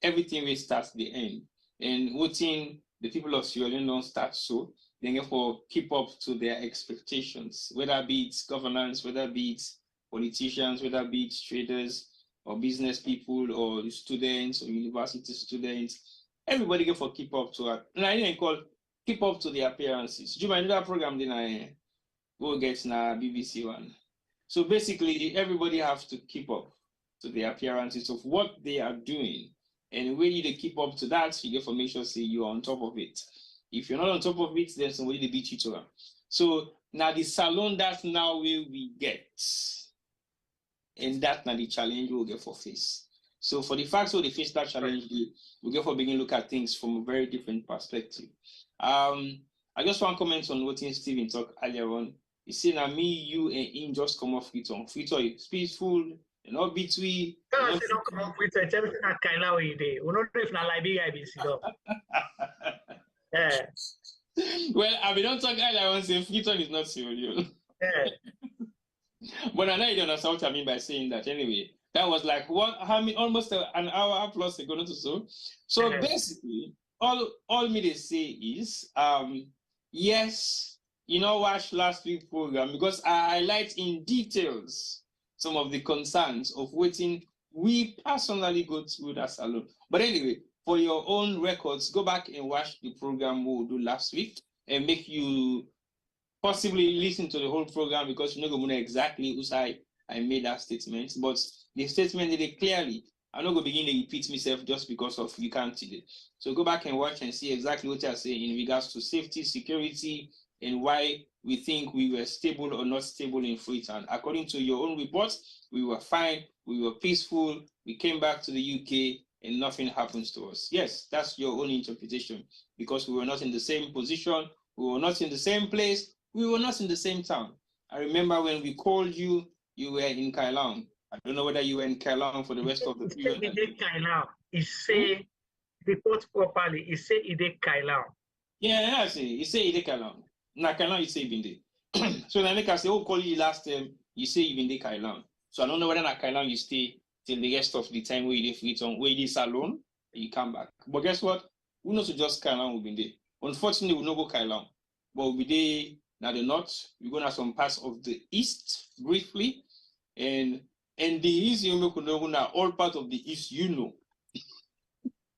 everything will start the end. And voting, the people of Sierra Leone don't start so, they therefore keep up to their expectations, whether be it governance, whether be it politicians, whether be it traders or business people or students or university students. Everybody therefore keep up to it. And I didn't call keep up to the appearances. Do you mind that program then I go get na BBC one? So basically everybody have to keep up to the appearances of what they are doing. And when you keep up to that, you get for make sure say you're on top of it. If you're not on top of it, then somebody they beat you to them. So now the salon that's now where we get. And that's now the challenge we'll get for face. So for the facts of the face that challenge, we get for begin look at things from a very different perspective. I just want to comment on what Stephen talked earlier on. He said now me, you, and him just come off Freetown. Freetown is peaceful. And not between. No, don't come up with it. Everything that kind of way there. We don't know if not Liberia I be sit up. Yeah. Well, I don't talk earlier on saying Freetown is not Sierra Leone. Yeah. But I know you don't understand what I mean by saying that. Anyway, that was like almost an hour plus ago, not so. So basically, all me they say is yes, you know, watch last week's program because I highlight in details some of the concerns of waiting we personally go through that salon. But anyway, for your own records, go back and watch the program we'll do last week and make you possibly listen to the whole program because you know exactly Usai I made that statement. But the statement did it clearly. I'm not going to begin to repeat myself just because of you can't today. So go back and watch and see exactly what I say in regards to safety, security, and why we think we were stable or not stable in Freetown. According to your own reports, we were fine, we were peaceful, we came back to the UK, and nothing happens to us. Yes, that's your own interpretation, because we were not in the same position, we were not in the same place, we were not in the same town. I remember when we called you, you were in Kailong. I don't know whether you were in Kailong for the rest of the period. He did Kailong. He say, report properly, he say he did Kailong. Yeah, I say, he say he did Kailong. Na Kailong, you say he been there. So then I say, oh, call you last time, you say you been there Kailong. So I don't know whether na Kailong you stay till the rest of the time where you did Freetown, where you did Salon, and you come back. But guess what? We not to just Kailong, we've been there. Unfortunately, we not go Kailong, but we there now the north. We're going to some parts of the east briefly, and the east you know now all part of the east you know.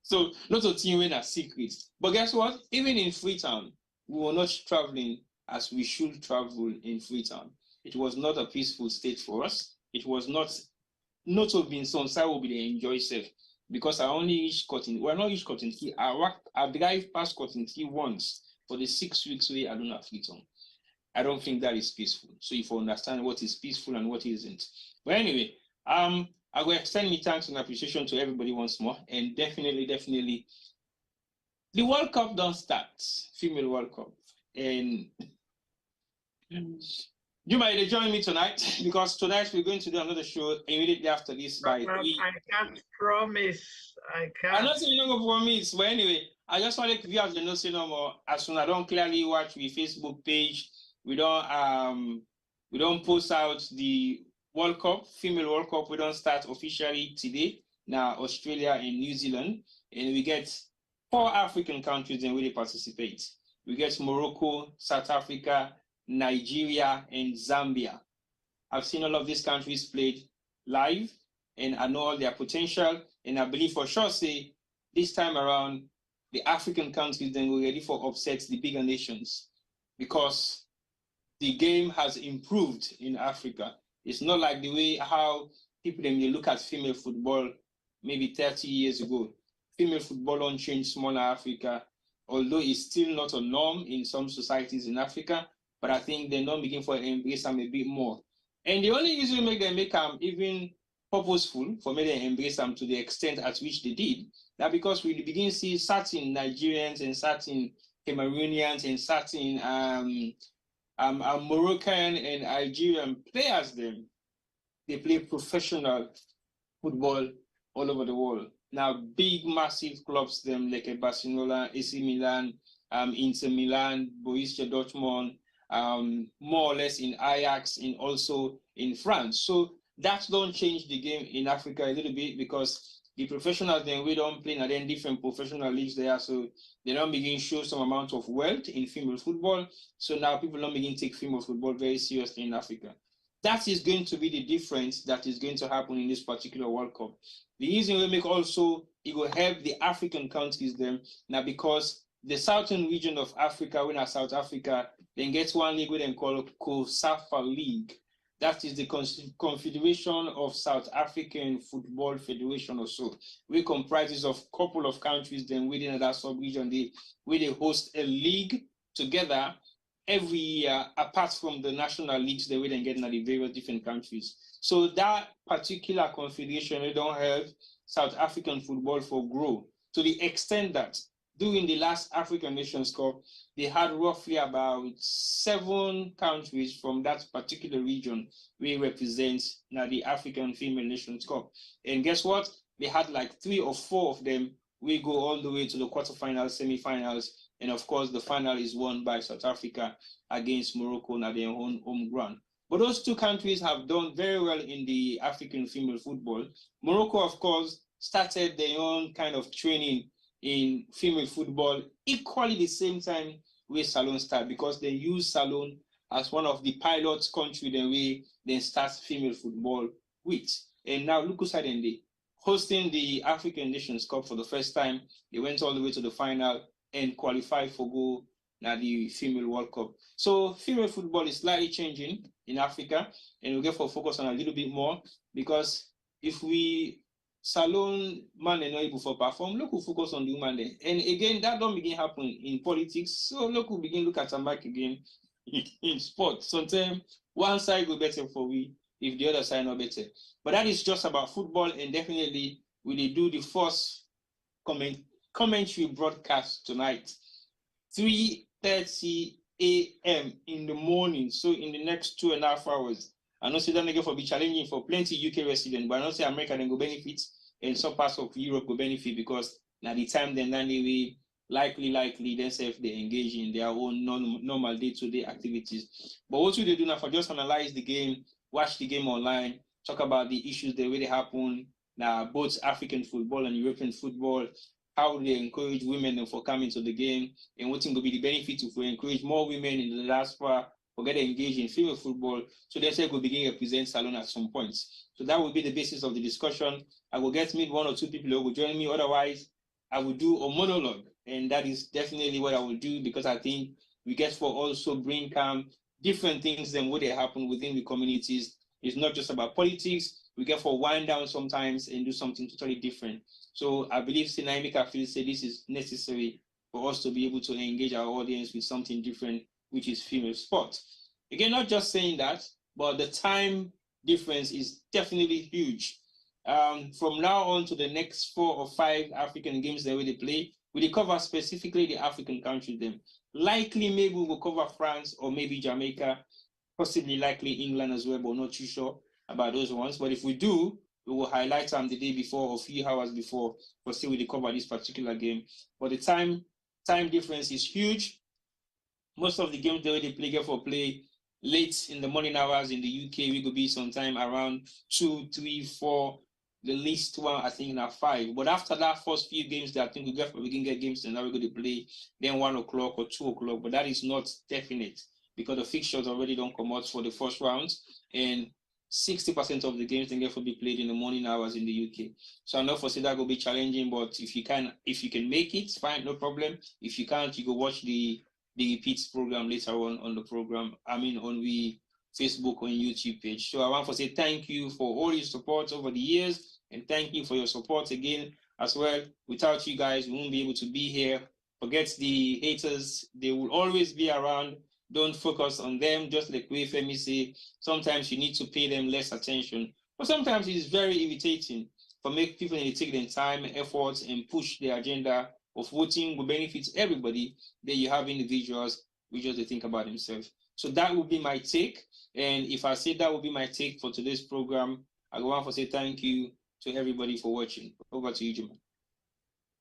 So not a team in a secret. But guess what? Even in Freetown, we were not traveling as we should travel in Freetown. It was not a peaceful state for us. It was not of being so I will be the enjoy self, because I only reached Cotton. Well, not reached Cotton Key. I drive past Cotton Key once for the 6 weeks where I don't have Freetown. I don't think that is peaceful. So if you understand what is peaceful and what isn't. But anyway, I will extend my thanks and appreciation to everybody once more. And definitely, the World Cup don't start, female World Cup. And you might join me tonight, because tonight we're going to do another show immediately after this by 3. I can't promise. I can't. I'm not saying you're not going to promise, but anyway, I just wanted to viewers to know say no more. As soon as I don't clearly watch the Facebook page, we don't post out the World Cup, female World Cup. We don't start officially today. Now Australia and New Zealand, and we get 4 African countries in really participate. We get Morocco, South Africa, Nigeria, and Zambia. I've seen all of these countries played live, and I know all their potential, and I believe for sure say this time around the African countries then we're ready for upsets the bigger nations, because the game has improved in Africa. It's not like the way how people then you look at female football maybe 30 years ago. Female football don't change smaller Africa, although it's still not a norm in some societies in Africa, but I think they're not begin for embrace them a bit more. And the only reason make them even purposeful for me to embrace them to the extent at which they did, that because we begin to see certain Nigerians and certain Cameroonians and certain Moroccan and Algerian players, they play professional football all over the world. Now, big, massive clubs, them like Barcelona, AC Milan, Inter Milan, Borussia Dortmund, more or less in Ajax and also in France. So that don't change the game in Africa a little bit, because the professionals then we don't play in then different professional leagues there, so they don't begin to show some amount of wealth in female football. So now people don't begin to take female football very seriously in Africa. That is going to be the difference that is going to happen in this particular World Cup. The reason we make also, it will help the African countries then, now because the southern region of Africa, when South Africa, then gets one league we then call COSAFA League. That is the Confederation of South African Football Federation or so. We comprises of a couple of countries then within that sub-region, where they host a league together every year, apart from the national leagues that we then get in the various different countries. So that particular confederation, they don't help South African football for grow, to the extent that during the last African Nations Cup, they had roughly about 7 countries from that particular region we represent now the African Female Nations Cup. And guess what? They had like 3 or 4 of them. We go all the way to the quarterfinals, semifinals, and of course the final is won by South Africa against Morocco at their own home ground. But those 2 countries have done very well in the African female football. Morocco, of course, started their own kind of training in female football equally the same time where Salon start, because they use Salon as one of the pilot country then we then start female football with. And now look who's they hosting the African Nations Cup for the first time. They went all the way to the final and qualified for go now the female World Cup. So female football is slightly changing in Africa, and we'll get for focus on a little bit more, because if we salon man and not able to perform, look who focus on the woman there. And again, that don't begin happen in politics. So look who begin look at some back again in sport. Sometimes one side go better for we if the other side not better. But that is just about football, and definitely we do the first commentary broadcast tonight, 3:30 a.m. in the morning. So in the next 2.5 hours. I know say that nigga for be challenging for plenty UK residents, but I know say America then go benefit and some parts of Europe go benefit, because now the time then we likely themselves they engage in their own normal day-to-day activities. But what we do now for just analyze the game, watch the game online, talk about the issues that really happen now, both African football and European football, how they encourage women for coming to the game, and what will be the benefit if we encourage more women in the diaspora or get engaged in female football, so they say we'll begin to represent Salon at some point. So that will be the basis of the discussion. I will get meet 1 or 2 people who will join me. Otherwise, I will do a monologue, and that is definitely what I will do, because I think we get for also bring different things than what they happen within the communities. It's not just about politics. We get for wind down sometimes and do something totally different. So I believe Sinaimika feels say this is necessary for us to be able to engage our audience with something different, which is female sport. Again, not just saying that, but the time difference is definitely huge. From now on to the next 4 or 5 African games that we play, we cover specifically the African countries. Then likely maybe we'll cover France or maybe Jamaica, possibly likely England as well, but not too sure about those ones. But if we do, we will highlight them the day before or a few hours before, for see we cover this particular game. But the time difference is huge. Most of the games they play late in the morning hours in the UK. We could be sometime around 2, 3, 4. The least one I think now 5. But after that first few games that I think we can get games and now we're going to play then 1 o'clock or 2 o'clock. But that is not definite, because the fixtures already don't come out for the first round, and 60% of the games then get to be played in the morning hours in the UK. So I know for say that will be challenging, but if you can make it, fine, no problem. If you can't, you go watch the repeats program later on the program. I mean on the Facebook or YouTube page. So I want to say thank you for all your support over the years, and thank you for your support again as well. Without you guys, we won't be able to be here. Forget the haters, they will always be around. Don't focus on them, just like we Femi say. Sometimes you need to pay them less attention, but sometimes it's very irritating for make people need to take their time, effort, and push the agenda of voting will benefit everybody. Then you have individuals which just they think about themselves. So that would be my take. And if I say that would be my take for today's program, I go on to say thank you to everybody for watching. Over to you, Jim.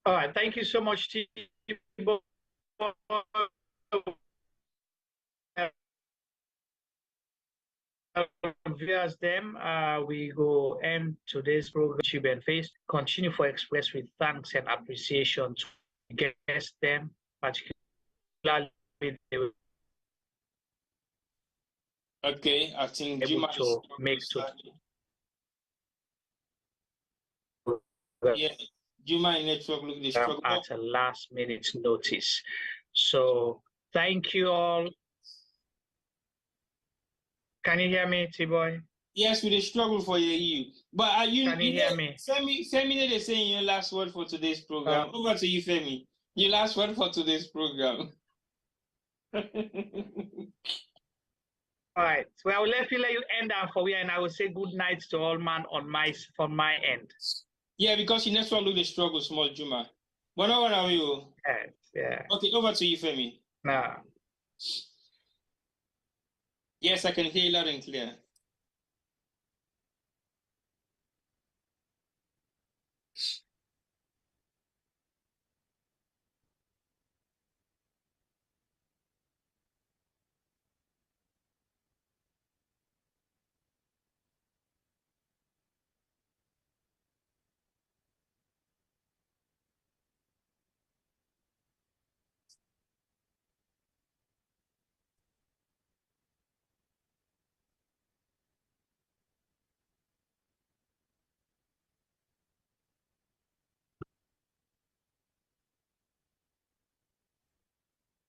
All right, thank you so much, Thibaut. Viewers, them we go end today's program. YouTube and Face continue for express with thanks and appreciation to guests them, particularly okay, I think able to make to yeah, Juma network look the struggle at a last minute notice. So thank you all. Can you hear me, T-Boy? Yes, we struggle for you. But are you Can you hear me? Femi, they're saying your last word for today's program. Over to you, Femi. Your last word for today's program. All right. So I will let you end up for you, and I will say good night to all man on from my end. Yeah, because you next one look the struggle, small Juma. But now what are you? Yes, yeah. Okay, over to you, Femi. Nah. Yes, I can hear you loud and clear.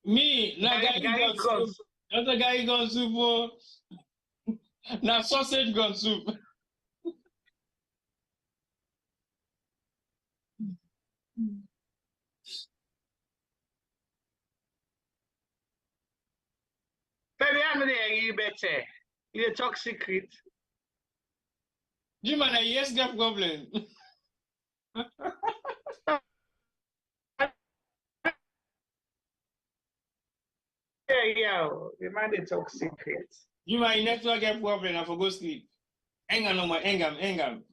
Me, na guy got soup. Other guy got soup. Na sausage got soup. Baby, I'm there, you better. You talk secret. You man, yes, got problem. Yeah, the man they talk secret. You man, network get problem. I for go sleep. Hang on, no more. Hang on.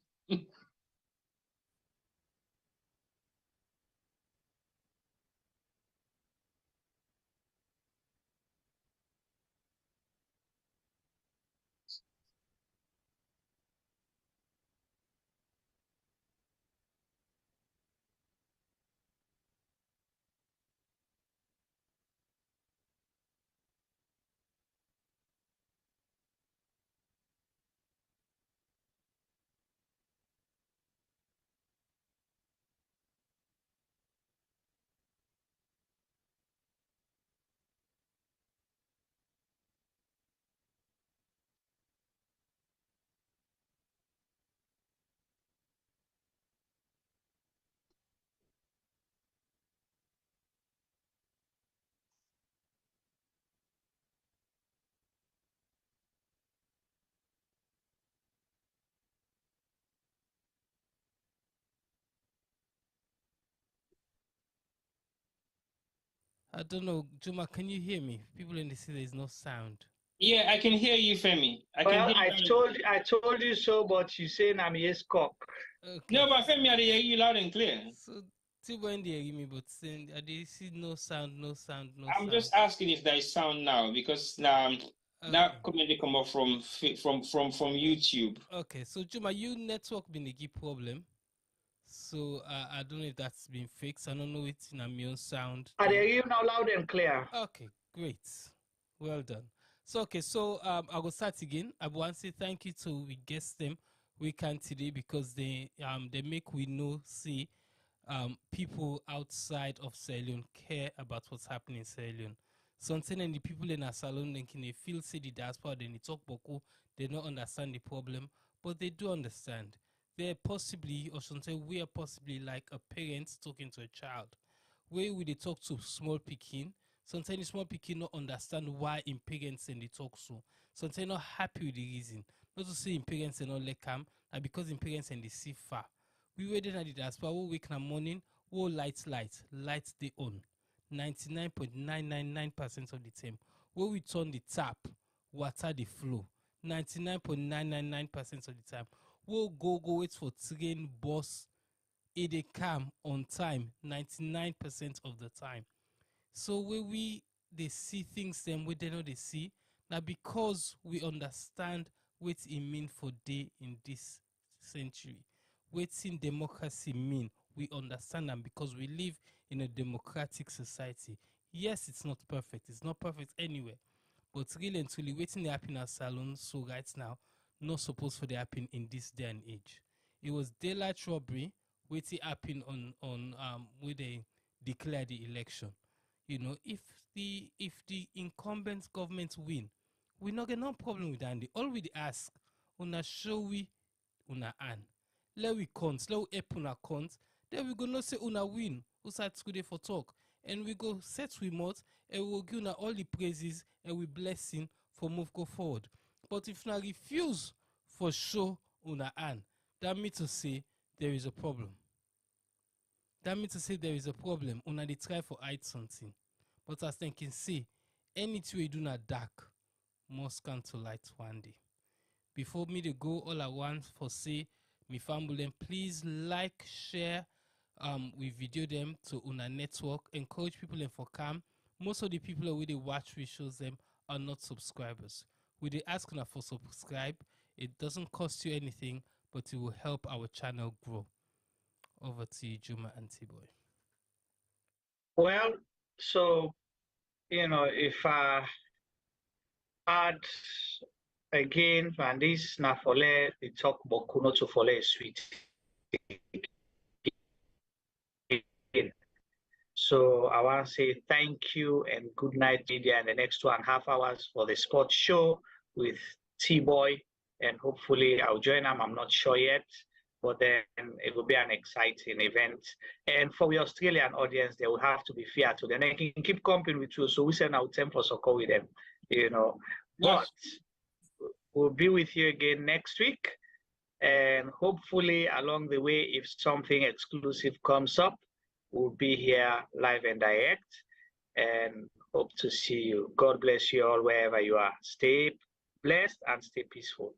I don't know, Juma, can you hear me? People in the city, there's no sound. Yeah, I can hear you, Femi. I told you so, but you saying I'm yes cock. Okay. No, but Femi, I hear you loud and clear. So, Tibo and they me, but saying, I did see no sound. I'm just asking if there is sound now because now that comedy come up from YouTube. Okay, so Juma, you network been a key problem. So I don't know if that's been fixed. I don't know it's in a mute sound. Are they hear you now loud and clear? Okay, great. Well done. So okay, so I will start again. I want to say thank you to we guest them we can today because they make we know see people outside of Sierra Leone care about what's happening in Sierra Leone. Something and the people in our salon they can feel say the diaspora, then they talk boko, they don't understand the problem, but they do understand. They're possibly, or something we are possibly like a parent talking to a child. Where we they talk to small picking, sometimes small picking not understand why in parents and they talk so. Sometimes not happy with the reason. Not to say in parents and not let come, and because in parents and they see far. We waited at the diaspora, we wake in the morning, we lights they on. 99.999% of the time. When we turn the tap, water the flow. 99.999% of the time. We'll go wait for train, bus, they come on time 99% of the time. So when they see things them we they know they see now because we understand what it mean for day in this century. What in democracy mean we understand them because we live in a democratic society. Yes, it's not perfect. It's not perfect anywhere. But really and truly, waiting to happen at salon so right now, not supposed for to happen in this day and age. It was daylight robbery waiting happen on where they declare the election. You know, if the incumbent government win, we not get no problem with that. All we ask, una show we una an. Let we count, let we help una count. Then we go not say una win. Who start today for talk, and we go set we mouth, and we will give una all the praises and we blessing for move go forward. But if una refuse for show una an, that means to say there is a problem. That means to say there is a problem. Una they try for hide something. But as they can see, anything we do not dark must come to light one day. Before me to go, all I want for say, me family, please like, share, we video them to una network, encourage people and for come. Most of the people who they watch we shows them are not subscribers. We they ask una for subscribe. It doesn't cost you anything, but it will help our channel grow. Over to you, Juma and T-Boy. Well, so if I add again, and this na fole, the talk boku not to fole sweet. So I want to say thank you and good night, media, in the next 2.5 hours for the sports show with T-Boy. And hopefully I'll join him. I'm not sure yet, but then it will be an exciting event. And for the Australian audience, they will have to be fair to them. They can keep comping with you. So we send out 10 for soccer with them, you know. But we'll be with you again next week. And hopefully along the way, if something exclusive comes up, we'll be here live and direct, and hope to see you. God bless you all wherever you are. Stay blessed and stay peaceful.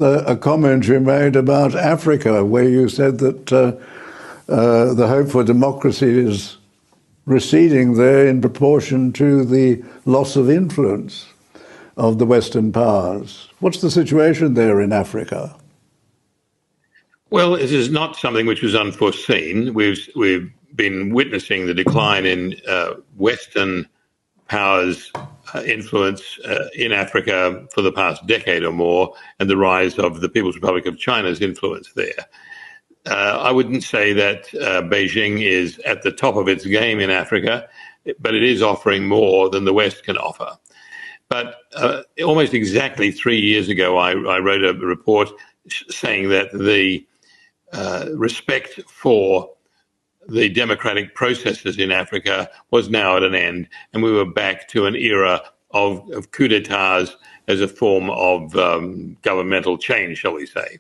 A comment you made about Africa, where you said that the hope for democracy is receding there in proportion to the loss of influence of the Western powers. What's the situation there in Africa? Well, it is not something which was unforeseen. We've been witnessing the decline in Western powers' influence in Africa for the past decade or more, and the rise of the People's Republic of China's influence there. I wouldn't say that Beijing is at the top of its game in Africa, but it is offering more than the West can offer. But almost exactly 3 years ago, I wrote a report saying that the respect for the democratic processes in Africa was now at an end, and we were back to an era of coup d'etats as a form of governmental change, shall we say.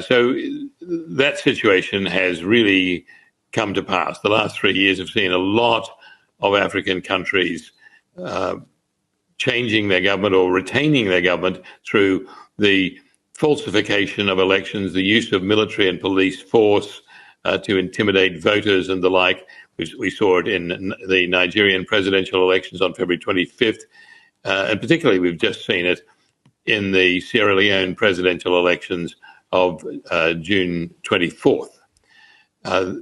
So that situation has really come to pass. The last 3 years have seen a lot of African countries changing their government or retaining their government through the falsification of elections, the use of military and police force to intimidate voters and the like. We saw it in the Nigerian presidential elections on February 25th, and particularly we've just seen it in the Sierra Leone presidential elections of June 24th.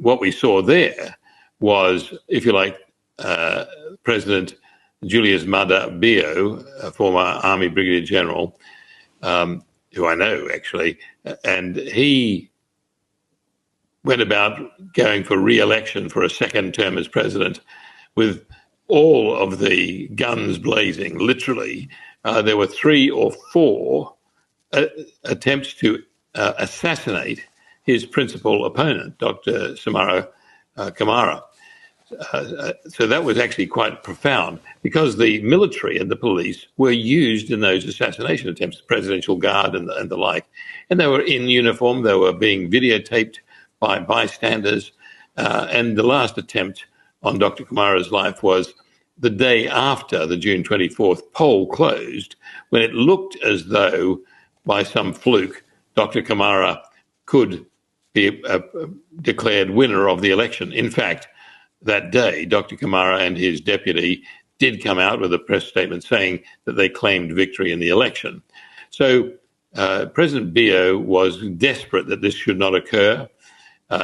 What we saw there was, if you like, President Julius Maada Bio, a former Army Brigadier General, who I know actually, and he went about going for re-election for a second term as president with all of the guns blazing, literally. There were 3 or 4 attempts to assassinate his principal opponent, Dr. Samara Kamara. So that was actually quite profound, because the military and the police were used in those assassination attempts, the Presidential Guard and the like. And they were in uniform, they were being videotaped by bystanders. And the last attempt on Dr. Kamara's life was the day after the June 24th poll closed, when it looked as though, by some fluke, Dr. Kamara could be declared winner of the election. In fact, that day, Dr. Kamara and his deputy did come out with a press statement saying that they claimed victory in the election. So President Bio was desperate that this should not occur.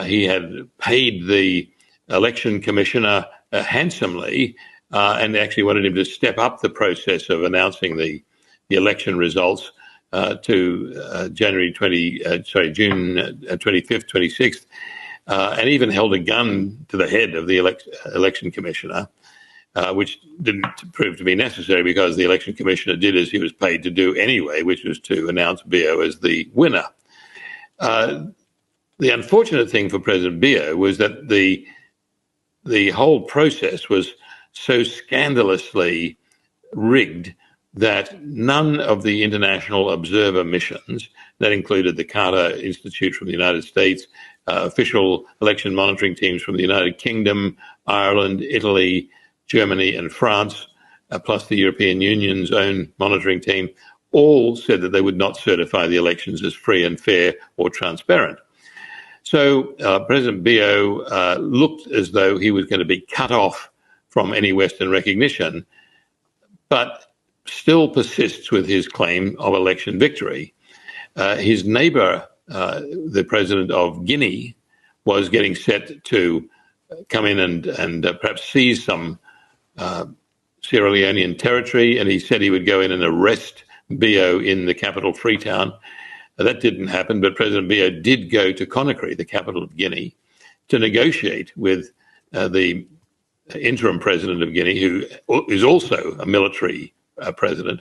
He had paid the election commissioner handsomely and actually wanted him to step up the process of announcing the election results to June 25th, 26th. And even held a gun to the head of the election commissioner, which didn't prove to be necessary, because the election commissioner did as he was paid to do anyway, which was to announce Bio as the winner. The unfortunate thing for President Bio was that the whole process was so scandalously rigged that none of the international observer missions, that included the Carter Institute from the United States, official election monitoring teams from the United Kingdom, Ireland, Italy, Germany, and France, plus the European Union's own monitoring team, all said that they would not certify the elections as free and fair or transparent. So President Bio looked as though he was going to be cut off from any Western recognition, but still persists with his claim of election victory. His neighbor, the president of Guinea, was getting set to come in and perhaps seize some Sierra Leonean territory, and he said he would go in and arrest Bio in the capital, Freetown. That didn't happen, but President Bio did go to Conakry, the capital of Guinea, to negotiate with the interim president of Guinea, who is also a military president,